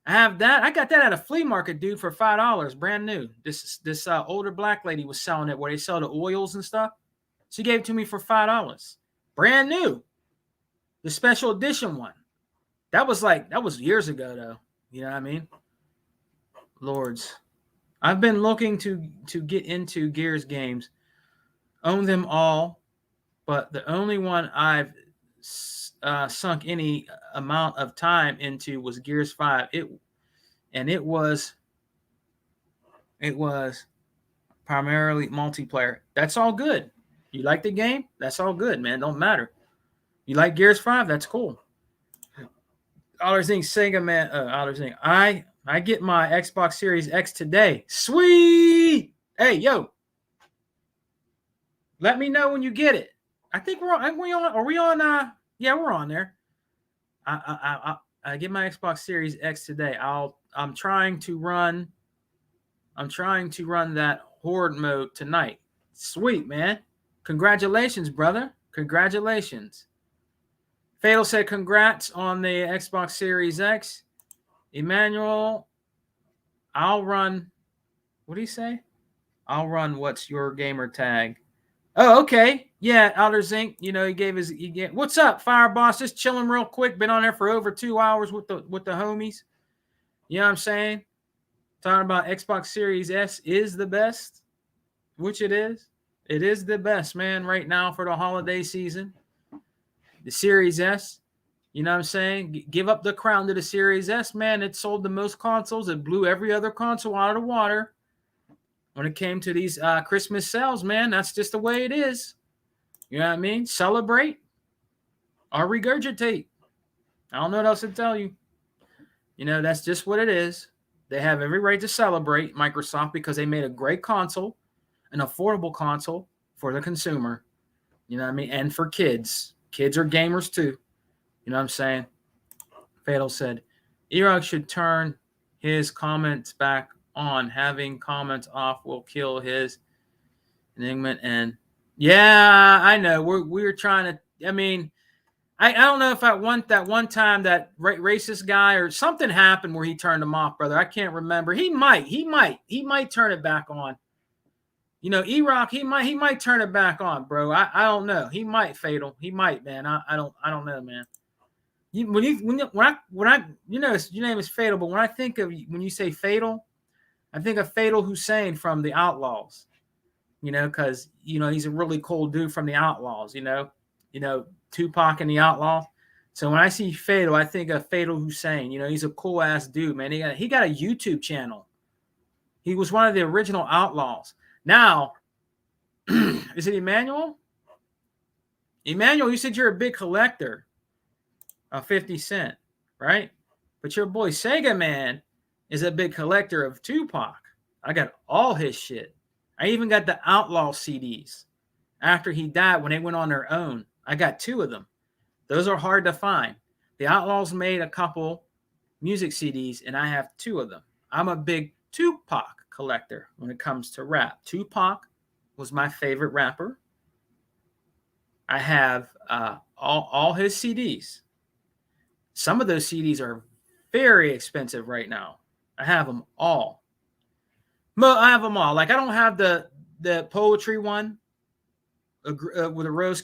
I have that. I got that at a flea market, dude, for $5, brand new. This older black lady was selling it where they sell the oils and stuff. She gave it to me for $5, brand new. The special edition one. That was years ago, though. You know what I mean? Lords, I've been looking to get into Gears games. Own them all, but the only one I've sunk any amount of time into was Gears 5. It was primarily multiplayer. That's all good. You like the game? That's all good, man. Don't matter. You like Gears 5? That's cool. Other thing, Sega man. Other thing, I get my Xbox Series X today. Sweet. Hey, yo. Let me know when you get it. I think we're on. Are we on? Yeah, we're on there. I get my Xbox Series X today. I'm trying to run that Horde mode tonight. Sweet, man. Congratulations, brother. Congratulations. Fatal said congrats on the Xbox Series X. Emmanuel, I'll run. What do you say? I'll run what's your gamer tag? Oh, okay. Yeah, Outer Zinc. You know, what's up, Fire Boss? Just chilling real quick. Been on there for over 2 hours with the homies. You know what I'm saying? Talking about Xbox Series S is the best, which it is. It is the best, man, right now for the holiday season. The Series S, you know what I'm saying? Give up the crown to the Series S, man. It sold the most consoles. It blew every other console out of the water. When it came to these Christmas sales, man, that's just the way it is. You know what I mean? Celebrate or regurgitate. I don't know what else to tell you. You know, that's just what it is. They have every right to celebrate, Microsoft, because they made a great console, an affordable console for the consumer. You know what I mean? And for kids. Kids are gamers too. You know what I'm saying? Fatal said, Erog should turn his comments back on. Having comments off will kill his enigma. And yeah, I know. We're trying to, I mean, I don't know if I want that one time that racist guy or something happened where he turned him off, brother. I can't remember. He might turn it back on. You know, E-Rock, he might turn it back on, bro. I don't know. He might, Fatal. He might, man. I don't know, man. When I you know your name is Fatal, but when you say Fatal, I think of Fatal Hussein from the Outlaws. You know, because you know he's a really cool dude from the Outlaws. You know Tupac and the Outlaws. So when I see Fatal, I think of Fatal Hussein. You know, he's a cool ass dude, man. He got a YouTube channel. He was one of the original Outlaws. Now, is it Emmanuel? Emmanuel, you said you're a big collector of 50 Cent, right? But your boy Sega Man is a big collector of Tupac. I got all his shit. I even got the Outlaw CDs after he died when they went on their own. I got 2 of them. Those are hard to find. The Outlaws made a couple music CDs, and I have 2 of them. I'm a big Tupac collector when it comes to rap. Tupac was my favorite rapper. I have all his CDs. Some of those CDs are very expensive right now. I have them all. Well, I have them all. Like I don't have the poetry one where the rose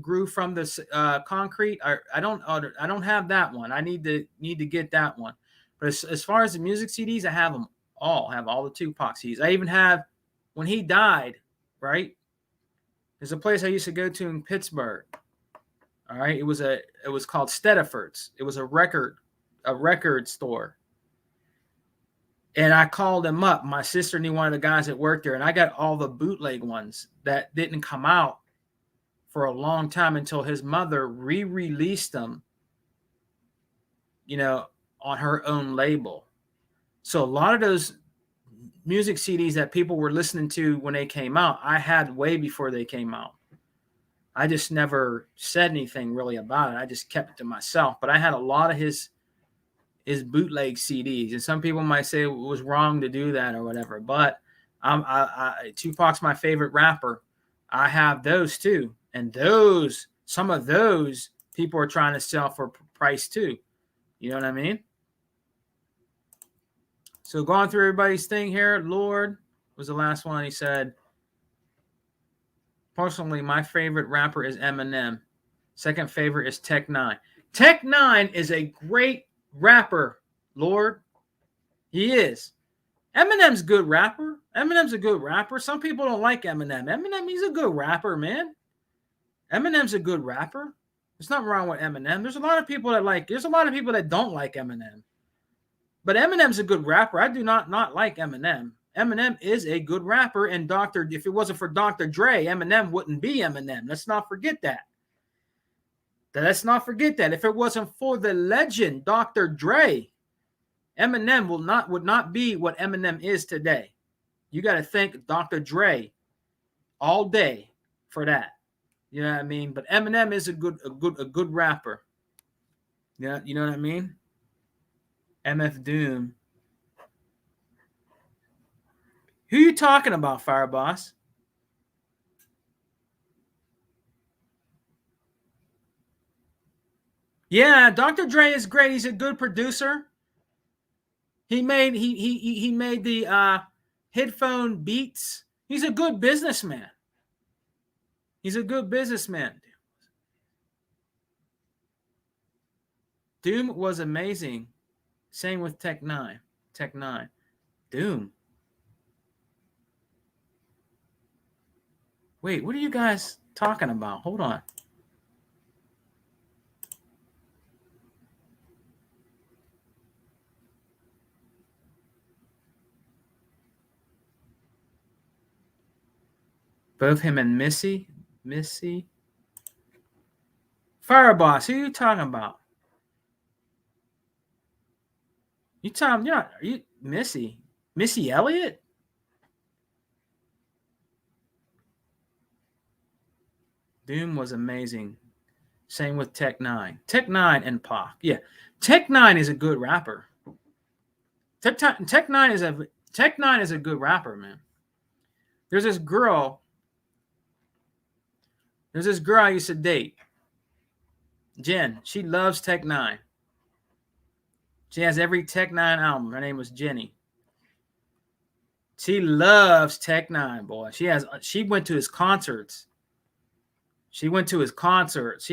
grew from the concrete. I don't have that one. I need to get that one. But as far as the music CDs, I have them all. I have all the Tupac CDs. I even have when he died. Right, there's a place I used to go to in Pittsburgh. All right, it was called Stediford's. It was a record store. And I called him up. My sister knew one of the guys that worked there, and I got all the bootleg ones that didn't come out for a long time until his mother re-released them, on her own label. So a lot of those music CDs that people were listening to when they came out, I had way before they came out. I just never said anything really about it. I just kept it to myself. But I had a lot of his bootleg CDs, and some people might say it was wrong to do that or whatever. But Tupac's my favorite rapper. I have those too, and some of those people are trying to sell for price too. You know what I mean? So going through everybody's thing here, Lord was the last one. He said, personally, my favorite rapper is Eminem. Second favorite is Tech N9ne. Tech N9ne is a great rapper, Lord. He is. Eminem's a good rapper. Eminem's a good rapper. Some people don't like Eminem. Eminem, he's a good rapper, man. Eminem's a good rapper. There's nothing wrong with Eminem. There's a lot of people that don't like Eminem. But Eminem's a good rapper. I do not like Eminem. Eminem is a good rapper, and if it wasn't for Dr. Dre, Eminem wouldn't be Eminem. Let's not forget that. If it wasn't for the legend, Dr. Dre, Eminem would not be what Eminem is today. You got to thank Dr. Dre all day for that. You know what I mean? But Eminem is a good rapper. Yeah, you know what I mean? MF Doom. Who you talking about, Fireboss? Yeah, Dr. Dre is great. He's a good producer. He made the headphone beats. He's a good businessman. Doom was amazing. Same with Tech N9ne. Doom. Wait, what are you guys talking about? Hold on. Both him and Missy. Fireboss, who are you talking about? Missy Elliott? Doom was amazing. Same with Tech N9ne. Tech N9ne and Pac. Yeah. Tech N9ne is a good rapper. Tech N9ne is a good rapper, man. There's this girl I used to date. Jen. She loves Tech N9ne. She has every Tech N9ne album. Her name was Jenny. She loves Tech N9ne, boy. She went to his concerts. She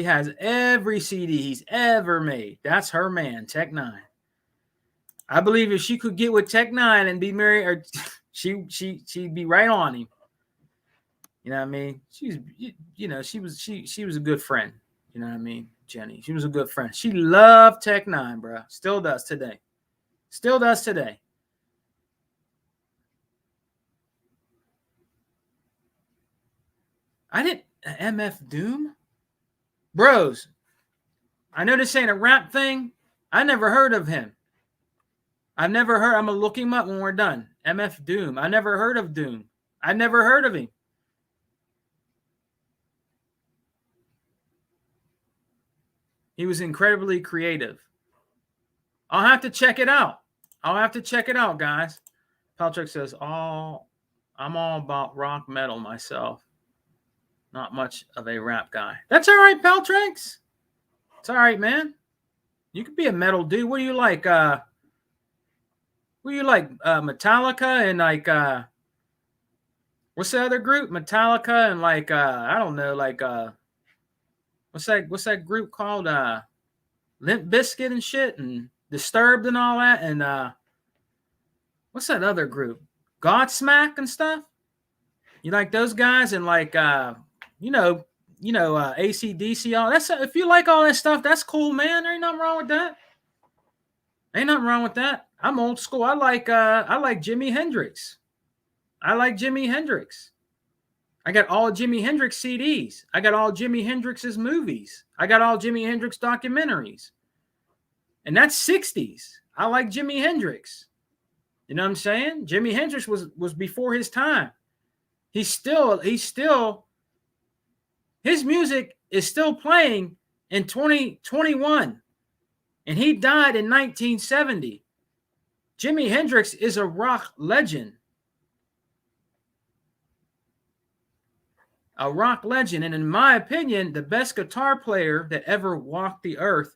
has every CD he's ever made. That's her man, Tech N9ne. I believe if she could get with Tech N9ne and be married, or she'd be right on him. You know what I mean? She was a good friend. You know what I mean? Jenny. She was a good friend. She loved Tech N9ne, bro. Still does today. I didn't MF Doom? Bros, I know this ain't a rap thing. I never heard of him. I'm going to look him up when we're done. MF Doom. I never heard of Doom. I never heard of him. He was incredibly creative. I'll have to check it out. Guys. Paltrick says, I'm all about rock metal myself. Not much of a rap guy. That's all right, Paltrix. It's all right, man. You could be a metal dude. What do you like? What Who you like? Metallica and like what's the other group? Metallica and like I don't know, like what's that group called? Limp Bizkit and shit and Disturbed and all that, and what's that other group? Godsmack and stuff. You like those guys and like AC/DC, all that's, if you like all that stuff, that's cool, man. There ain't nothing wrong with that. Ain't nothing wrong with that. I'm old school. I like Jimi Hendrix. I like Jimi Hendrix. I got all Jimi Hendrix CDs. I got all Jimi Hendrix's movies. I got all Jimi Hendrix documentaries. And that's 60s. I like Jimi Hendrix. You know what I'm saying? Jimi Hendrix was before his time. His music is still playing in 2021. And he died in 1970. Jimi Hendrix is a rock legend. A rock legend. And in my opinion, the best guitar player that ever walked the earth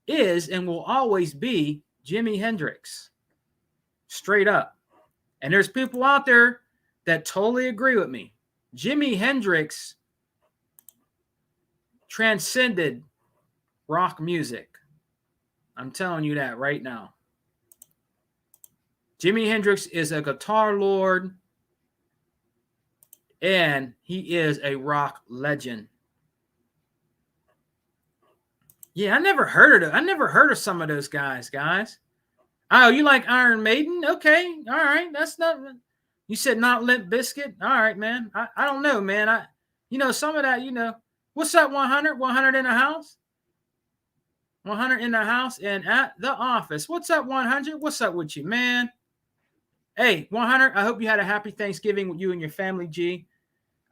is and will always be Jimi Hendrix. Straight up. And there's people out there that totally agree with me. Jimi Hendrix transcended rock music. I'm telling you that right now. Jimi Hendrix is a guitar lord, and he is a rock legend. Yeah, I never heard of some of those guys. Oh, you like Iron Maiden? Okay, all right. That's not. You said not Limp Bizkit. All right, man. I don't know, man. Some of that. What's that? 100? 100 in the house. 100 in the house and at the office. What's up, 100? What's up with you, man? Hey, 100. I hope you had a happy Thanksgiving with you and your family, G.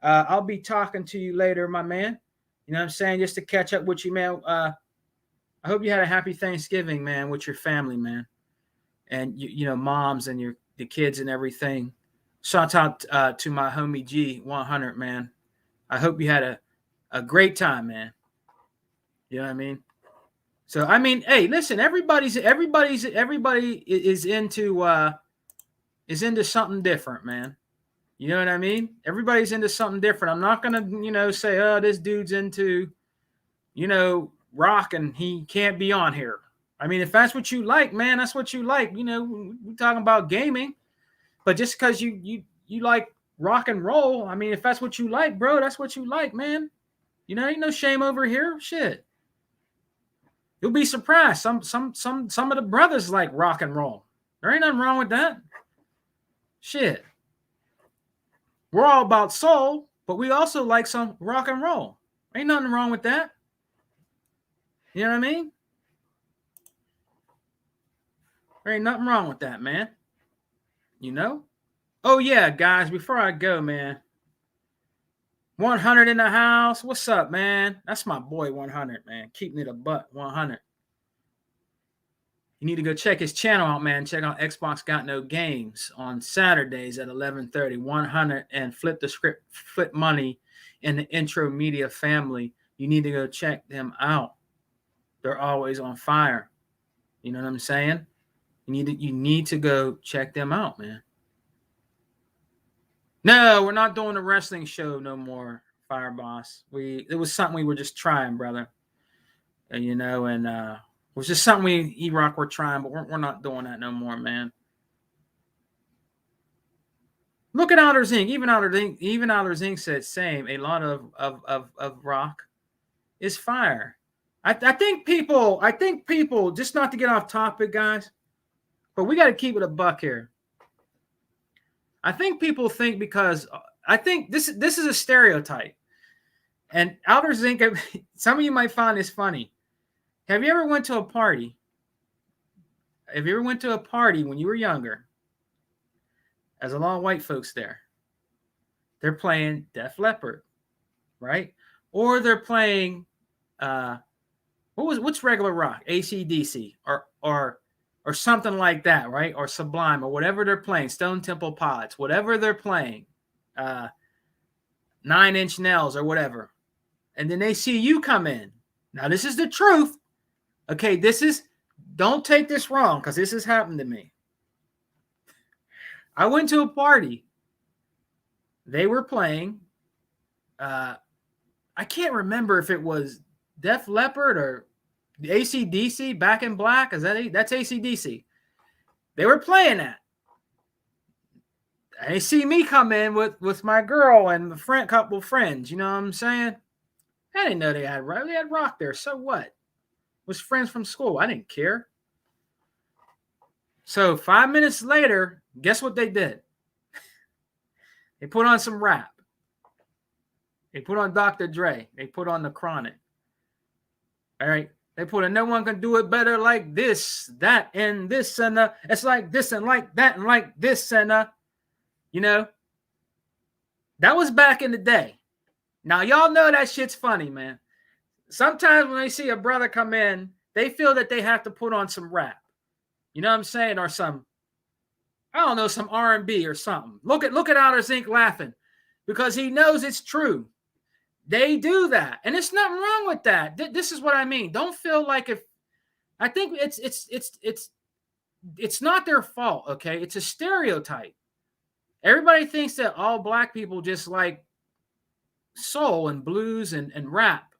I'll be talking to you later, my man. You know what I'm saying? Just to catch up with you, man. I hope you had a happy Thanksgiving, man, with your family, man. And, moms and the kids and everything. Shout out to my homie G, 100, man. I hope you had a great time, man. You know what I mean? So, I mean, hey, listen, everybody is into something different, man. You know what I mean? Everybody's into something different. I'm not going to, say, oh, this dude's into, rock and he can't be on here. I mean, if that's what you like, man, that's what you like. We're talking about gaming. But just because you like rock and roll, I mean, if that's what you like, bro, that's what you like, man. Ain't no shame over here. Shit. You'll be surprised. Some of the brothers like rock and roll. There ain't nothing wrong with that. Shit. We're all about soul, but we also like some rock and roll. Ain't nothing wrong with that. You know what I mean? There ain't nothing wrong with that, man. Oh, yeah, guys, before I go, man. 100 in the house. What's up, man? That's my boy, 100, man. Keeping it a buck, 100. You need to go check his channel out, man. Check out Xbox Got No Games on Saturdays at 11:30. 100 and Flip the Script, Flip Money in the Intro Media family. You need to go check them out. They're always on fire. You know what I'm saying? You need to go check them out, man. No, we're not doing a wrestling show no more, Fire Boss. It was something we were just trying, brother. And it was just something E-Rock were trying, but we're not doing that no more, man. Look at Outer Zinc. Even Outer Zinc said same. A lot of rock is fire. I think people, just not to get off topic, guys, but we got to keep it a buck here. I think people think because I think this is a stereotype. And Outer Zinc, some of you might find this funny. Have you ever went to a party? Have you ever went to a party when you were younger? There's a lot of white folks there. They're playing Def Leppard, right? Or they're playing what's regular rock? AC/DC or something like that, right? Or Sublime or whatever they're playing, Stone Temple Pilots, whatever they're playing, 9 Inch Nails or whatever. And then they see you come in. Now, this is the truth. Okay, don't take this wrong because this has happened to me. I went to a party. They were playing. I can't remember if it was Def Leppard or the AC/DC, Back in Black. That's AC/DC? They were playing that. They see me come in with my girl and a couple friends. You know what I'm saying? I didn't know they had rock there. So what? Was friends from school. I didn't care. So 5 minutes later, guess what they did? They put on some rap. They put on Dr. Dre. They put on The Chronic. All right. They put in No One Can Do It Better Like This, That, and This, and it's like this and like that and like this, and you know, that was back in the day. Now, y'all know that shit's funny, man. Sometimes when they see a brother come in, they feel that they have to put on some rap. You know what I'm saying? Or some, I don't know, some R&B or something. Look at Outer Zinc laughing because he knows it's true. They do that. And it's nothing wrong with that. This is what I mean. Don't feel like I think it's not their fault, okay? It's a stereotype. Everybody thinks that all black people just like soul and blues and rap,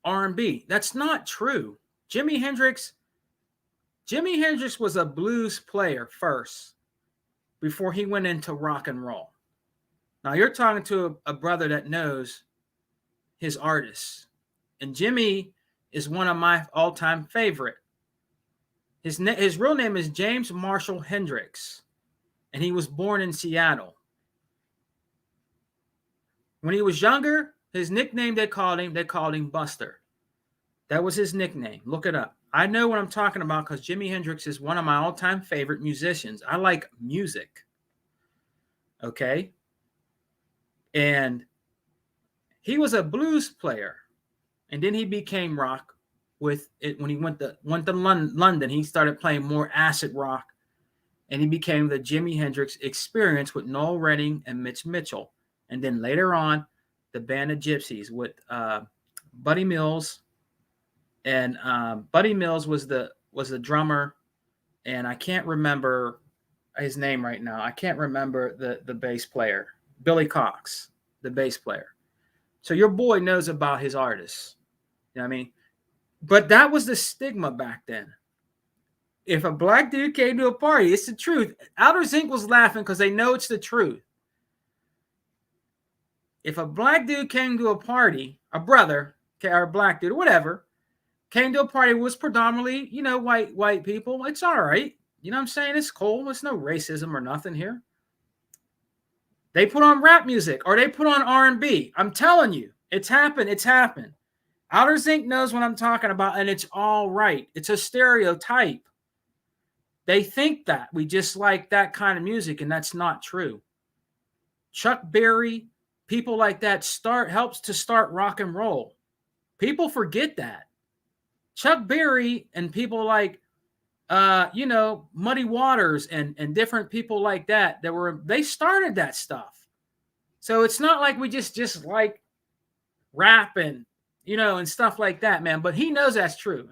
R&B. That's not true. Jimi Hendrix was a blues player first before he went into rock and roll. Now you're talking to a brother that knows his artists. And Jimmy is one of my all-time favorite. His real name is James Marshall Hendrix. And he was born in Seattle. When he was younger, his nickname they called him Buster. That was his nickname. Look it up. I know what I'm talking about because Jimi Hendrix is one of my all-time favorite musicians. I like music. Okay? And he was a blues player. And then he became rock with it when he went to London. He started playing more acid rock. And he became the Jimi Hendrix Experience with Noel Redding and Mitch Mitchell. And then later on, the Band of Gypsies with Buddy Mills. And Buddy Mills was the drummer. And I can't remember his name right now. I can't remember the bass player. Billy Cox, the bass player. So your boy knows about his artists. You know what I mean? But that was the stigma back then. If a black dude came to a party, it's the truth. Outer Zinc was laughing because they know it's the truth. If a black dude came to a party, a brother, or a black dude, or whatever, came to a party, was predominantly, white people, it's all right. You know what I'm saying? It's cool. There's no racism or nothing here. They put on rap music or they put on R&B. I'm telling you, it's happened. It's happened. Outer Zinc knows what I'm talking about, and it's all right. It's a stereotype. They think that we just like that kind of music, and that's not true. Chuck Berry, people like that helps to start rock and roll. People forget that. Chuck Berry and people like, Muddy Waters and different people like that they started that stuff. So it's not like we just like rap and, and stuff like that, man. But he knows that's true.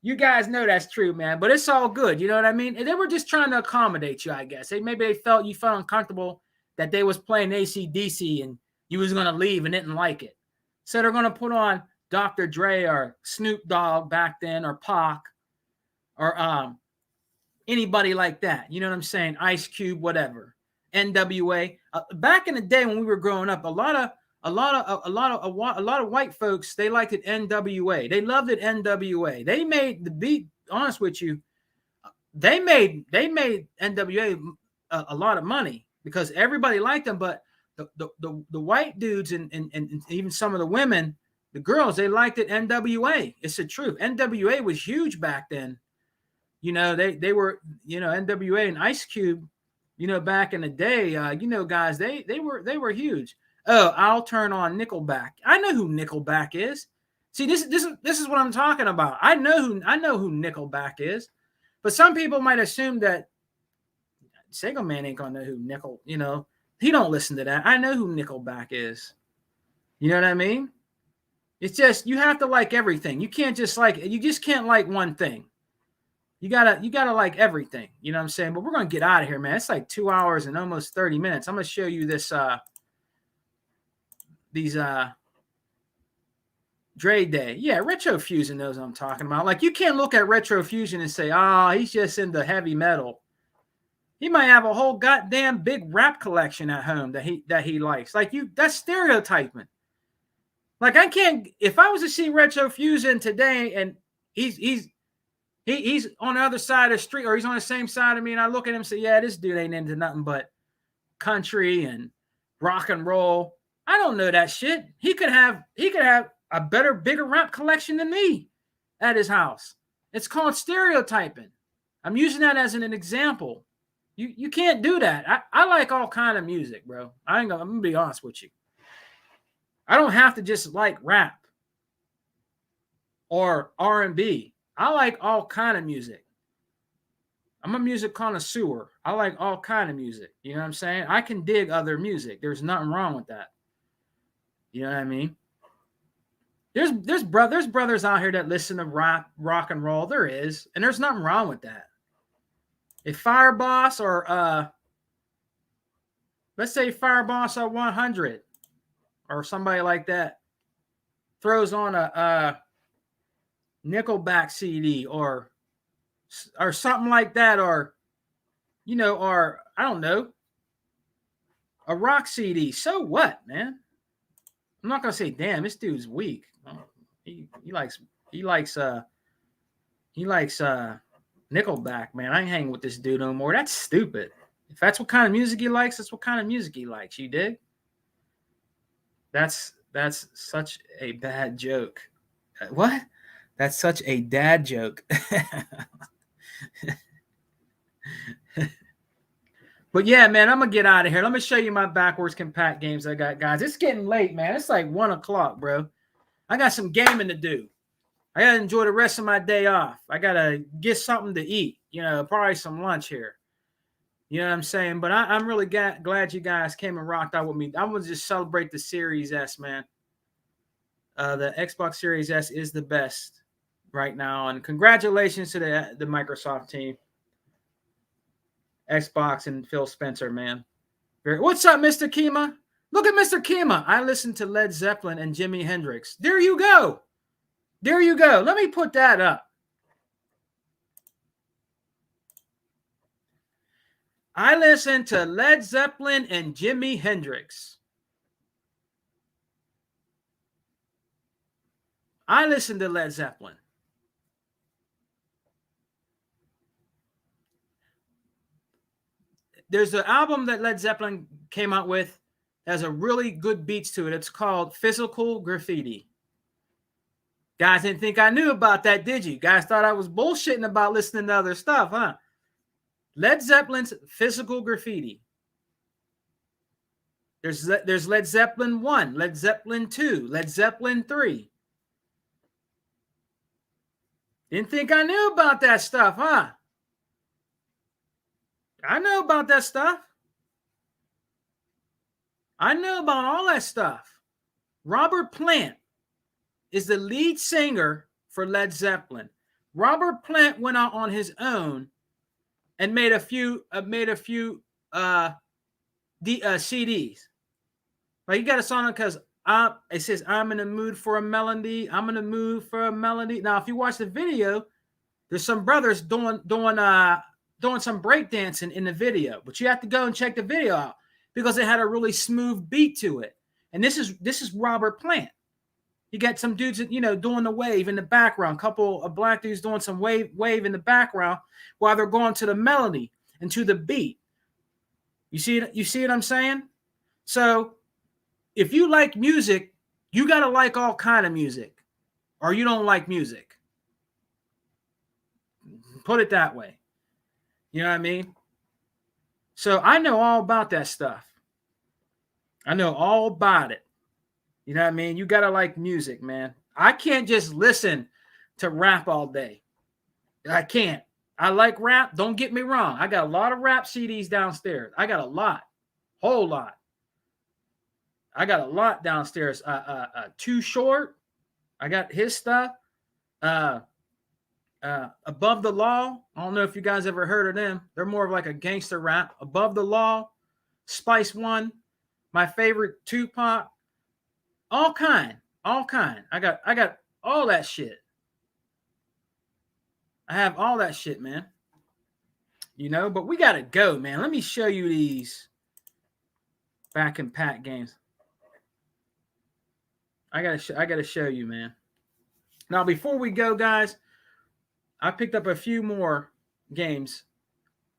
You guys know that's true, man, but it's all good. You know what I mean? And they were just trying to accommodate you, I guess. Maybe you felt uncomfortable that they was playing AC/DC and you was going to leave and didn't like it. So they're going to put on Dr. Dre or Snoop Dogg back then or Pac or anybody like that. You know what I'm saying? Ice Cube, whatever. NWA. Back in the day when we were growing up, a lot of white folks, they liked it NWA. They loved it NWA. They made the beat, honest with you, they made NWA a lot of money because everybody liked them, but the white dudes and even some of the women, the girls, they liked it NWA. It's the truth. NWA was huge back then. They were, NWA and Ice Cube, back in the day, guys, they were huge. Oh, I'll turn on Nickelback. I know who Nickelback is. See, this is what I'm talking about. I know who Nickelback is, but some people might assume that Sega Man ain't gonna know who he don't listen to that. I know who Nickelback is. You know what I mean? It's just you have to like everything. You just can't like one thing. You gotta like everything. You know what I'm saying? But we're gonna get out of here, man. It's like 2 hours and almost 30 minutes. I'm gonna show you this these Dre Day. Yeah, Retro Fusion knows what I'm talking about. Like, you can't look at Retro Fusion and say, oh, he's just into heavy metal. He might have a whole goddamn big rap collection at home that he likes. Like, that's stereotyping. Like, I can't, if I was to see Retro Fusion today and he's on the other side of the street, or he's on the same side of me, and I look at him and say, yeah, this dude ain't into nothing but country and rock and roll. I don't know that shit. He could have a better, bigger rap collection than me at his house. It's called stereotyping. I'm using that as an example. You can't do that. I like all kind of music, bro. I'm gonna be honest with you. I don't have to just like rap or R&B. I like all kind of music. I'm a music connoisseur. I like all kind of music. You know what I'm saying? I can dig other music. There's nothing wrong with that. You know what I mean? There's brothers out here that listen to rock and roll. There is, and there's nothing wrong with that. If Fireboss or let's say Fireboss or 100 or somebody like that throws on a Nickelback CD or something like that, or or I don't know, a rock CD. So what, man? I'm not gonna say, damn, this dude's weak. He likes Nickelback, man. I ain't hanging with this dude no more. That's stupid. If that's what kind of music he likes, that's what kind of music he likes. You dig? That's such a bad joke. What? That's such a dad joke. But yeah, man, I'm gonna get out of here. Let me show you my backwards compact games I got, guys. It's getting late, man. It's like 1 o'clock, bro. I got some gaming to do. I gotta enjoy the rest of my day off. I gotta get something to eat. Probably some lunch here. You know what I'm saying? But I'm really glad you guys came and rocked out with me. I'm gonna just celebrate the Series S, man. The Xbox Series S is the best right now, and congratulations to the Microsoft team, Xbox and Phil Spencer, man. What's up, Mr. Kima? Look at Mr. Kima. I listened to Led Zeppelin and Jimi Hendrix. There you go. There you go. Let me put that up. I listened to Led Zeppelin and Jimi Hendrix. I listened to Led Zeppelin. There's an album that Led Zeppelin came out with that has a really good beats to it. It's called Physical Graffiti. Guys didn't think I knew about that, did you? Guys thought I was bullshitting about listening to other stuff, huh? Led Zeppelin's Physical Graffiti. There's Led Zeppelin 1, Led Zeppelin 2, Led Zeppelin 3. Didn't think I knew about that stuff, huh? I know about that stuff. I know about all that stuff. Robert Plant is the lead singer for Led Zeppelin. Robert Plant went out on his own and made a few CDs. Like, he got a song because it says, "I'm in the mood for a melody. I'm in the mood for a melody." Now, if you watch the video, there's some brothers doing some breakdancing in the video, but you have to go and check the video out because it had a really smooth beat to it. And this is Robert Plant. You got some dudes, doing the wave in the background. A couple of black dudes doing some wave in the background while they're going to the melody and to the beat. You see what I'm saying? So if you like music, you got to like all kind of music, or you don't like music. Put it that way. You know what I mean? So I know all about that stuff. I know all about it. You know what I mean? You got to like music, man. I can't just listen to rap all day. I can't. I like rap. Don't get me wrong. I got a lot of rap CDs downstairs. I got a lot. Whole lot. I got a lot downstairs. Too Short. I got his stuff. Above the Law. I don't know if you guys ever heard of them. They're more of like a gangster rap. Above the Law, Spice One, my favorite Tupac, all kind. I got all that shit. I have all that shit, man. You know, but we gotta go, man. Let me show you these Back and Pat games. I gotta show you, man. Now, before we go, guys, I picked up a few more games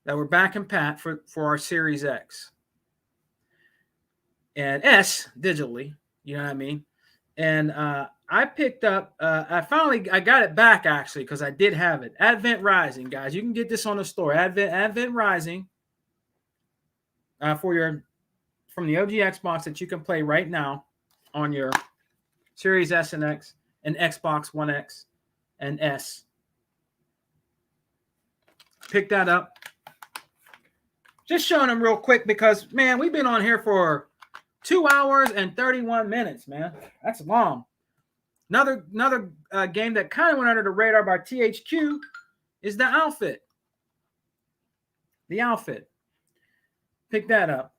that were Back and Pat for our Series X and S digitally. You know what I mean? And I picked up. I got it back actually because I did have it. Advent Rising, guys. You can get this on the store. Advent Rising from the OG Xbox that you can play right now on your Series S and X and Xbox One X and S. Pick that up. Just showing them real quick because, man, we've been on here for 2 hours and 31 minutes, man. That's long. Another game that kind of went under the radar by THQ is the Outfit. The Outfit. Pick that up.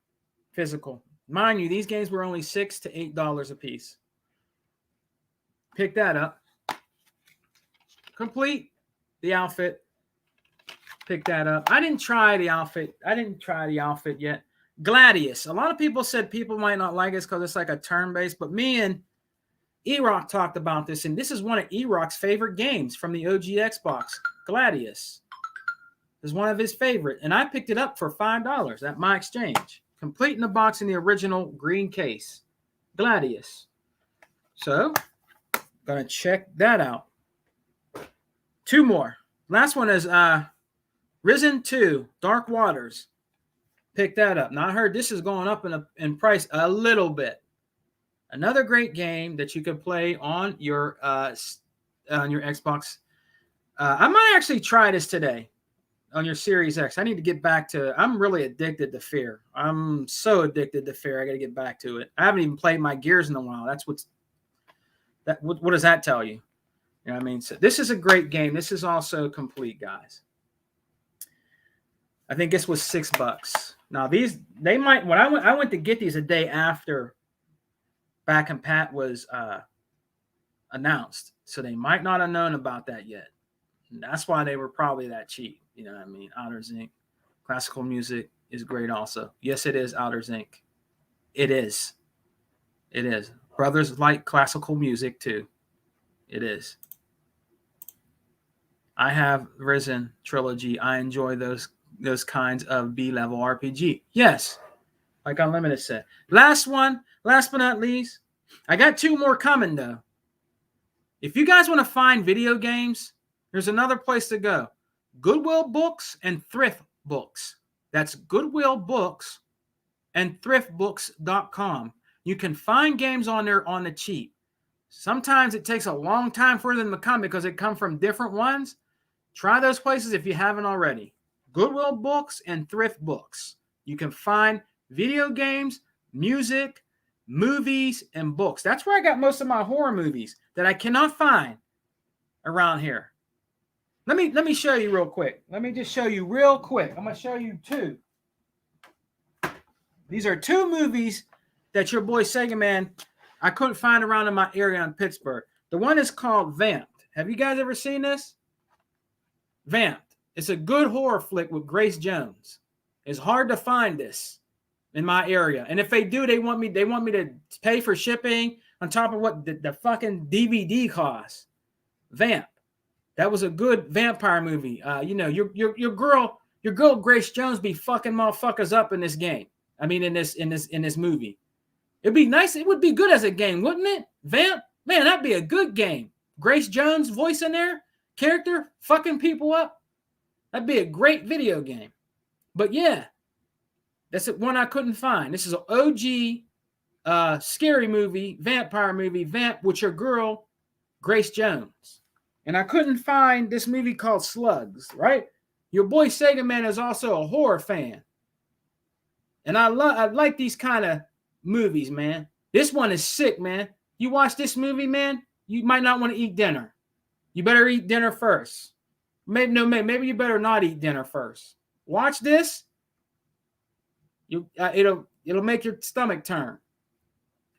Physical. Mind you, these games were only $6 to $8 a piece. Pick that up. Complete. The Outfit. Pick that up. I didn't try the Outfit yet. Gladius. A lot of people said people might not like it because it's like a turn-based, but me and E-Rock talked about this, and this is one of E-Rock's favorite games from the OG Xbox. Gladius is one of his favorite, and I picked it up for $5 at my exchange. Complete in the box in the original green case. Gladius. So, gonna check that out. 2 more. Last one is Risen 2, Dark Waters. Pick that up. Now, I heard this is going up in price a little bit. Another great game that you can play on your Xbox. I might actually try this today on your Series X. I need to get back to. I'm really addicted to Fear. I'm so addicted to Fear. I got to get back to it. I haven't even played my Gears in a while. What does that tell you? You know what I mean? So this is a great game. This is also complete, guys. I think this was $6. Now they might. When I went to get these a day after Back and Pat was announced, so they might not have known about that yet. And that's why they were probably that cheap. You know what I mean? Outers Inc. Classical music is great also. Yes, it is Outers Inc. It is. It is. Brothers like classical music too. It is. I have Risen trilogy. I enjoy those kinds of B-level RPG. Yes, like Unlimited said. Last but not least, I got 2 more coming though. If you guys want to find video games, there's another place to go. Goodwill Books and Thrift Books. That's Goodwill Books and thriftbooks.com. You can find games on there on the cheap. Sometimes it takes a long time for them to come because they come from different ones. Try those places if you haven't already. Goodwill Books and Thrift Books. You can find video games, music, movies, and books. That's where I got most of my horror movies that I cannot find around here. Let me show you real quick. Let me just show you real quick. I'm going to show you 2. These are 2 movies that your boy Sega Man, I couldn't find around in my area in Pittsburgh. The one is called Vamped. Have you guys ever seen this? Vamped. It's a good horror flick with Grace Jones. It's hard to find this in my area. And if they do, they want me to pay for shipping on top of what the fucking DVD costs. Vamp. That was a good vampire movie. Your girl Grace Jones be fucking motherfuckers up in this game. I mean in this movie. It'd be nice. It would be good as a game, wouldn't it? Vamp? Man, that'd be a good game. Grace Jones voice in there, character, fucking people up. That'd be a great video game. But yeah, that's one I couldn't find. This is an OG scary movie, vampire movie, Vamp with your girl, Grace Jones. And I couldn't find this movie called Slugs, right? Your boy Sega Man is also a horror fan. And I like these kind of movies, man. This one is sick, man. You watch this movie, man, you might not want to eat dinner. You better eat dinner first. Maybe you better not eat dinner first. Watch this. It'll make your stomach turn.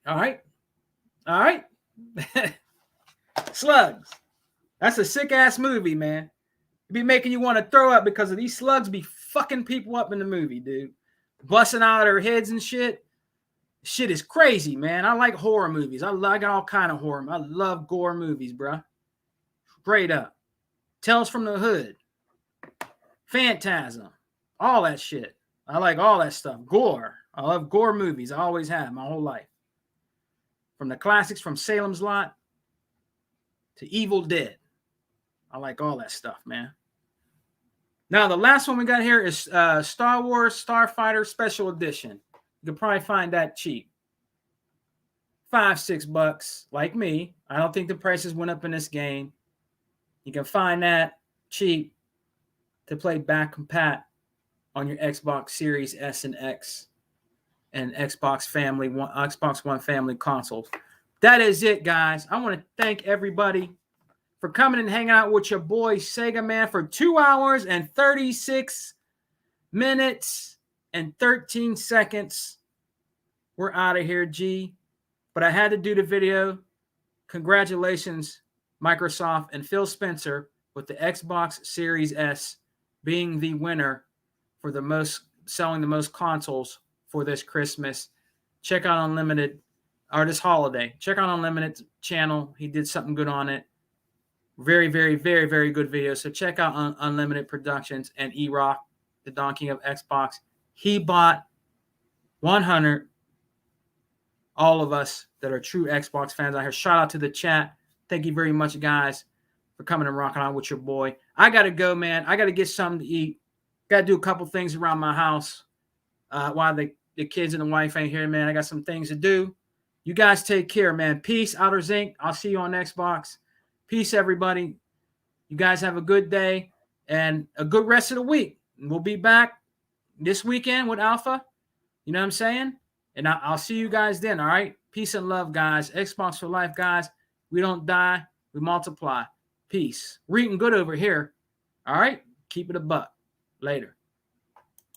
All right. Slugs. That's a sick ass movie, man. It'd be making you want to throw up because of these slugs be fucking people up in the movie, dude. Busting out their heads and shit. Shit is crazy, man. I like horror movies. I got all kind of horror. I love gore movies, bro. Straight up. Tales from the Hood. Phantasm. All that shit. I like all that stuff. Gore. I love gore movies. I always have my whole life. From the classics from Salem's Lot to Evil Dead. I like all that stuff, man. Now, the last one we got here is Star Wars Starfighter Special Edition. You can probably find that cheap. $5-6, like me. I don't think the prices went up in this game. You can find that cheap to play back compat on your Xbox Series S and X and Xbox One family consoles. That is it, guys. I want to thank everybody for coming and hanging out with your boy Sega Man for 2 hours and 36 minutes and 13 seconds. We're out of here, G. But I had to do the video. Congratulations, Microsoft and Phil Spencer, with the Xbox Series S being the winner for selling the most consoles for this Christmas. Check out Unlimited, or this holiday. Check out Unlimited channel. He did something good on it. Very, very, very, very good video. So check out Unlimited Productions and E-Rock, the Donkey of Xbox. He bought 100. All of us that are true Xbox fans out here. Shout out to the chat. Thank you very much, guys, for coming and rocking out with your boy. I got to go, man. I got to get something to eat. Got to do a couple things around my house while the kids and the wife ain't here, man. I got some things to do. You guys take care, man. Peace, Outer Zinc. I'll see you on Xbox. Peace, everybody. You guys have a good day and a good rest of the week. We'll be back this weekend with Alpha. You know what I'm saying? And I'll see you guys then, all right? Peace and love, guys. Xbox for life, guys. We don't die. We multiply. Peace. We're eating good over here. All right? Keep it a buck. Later.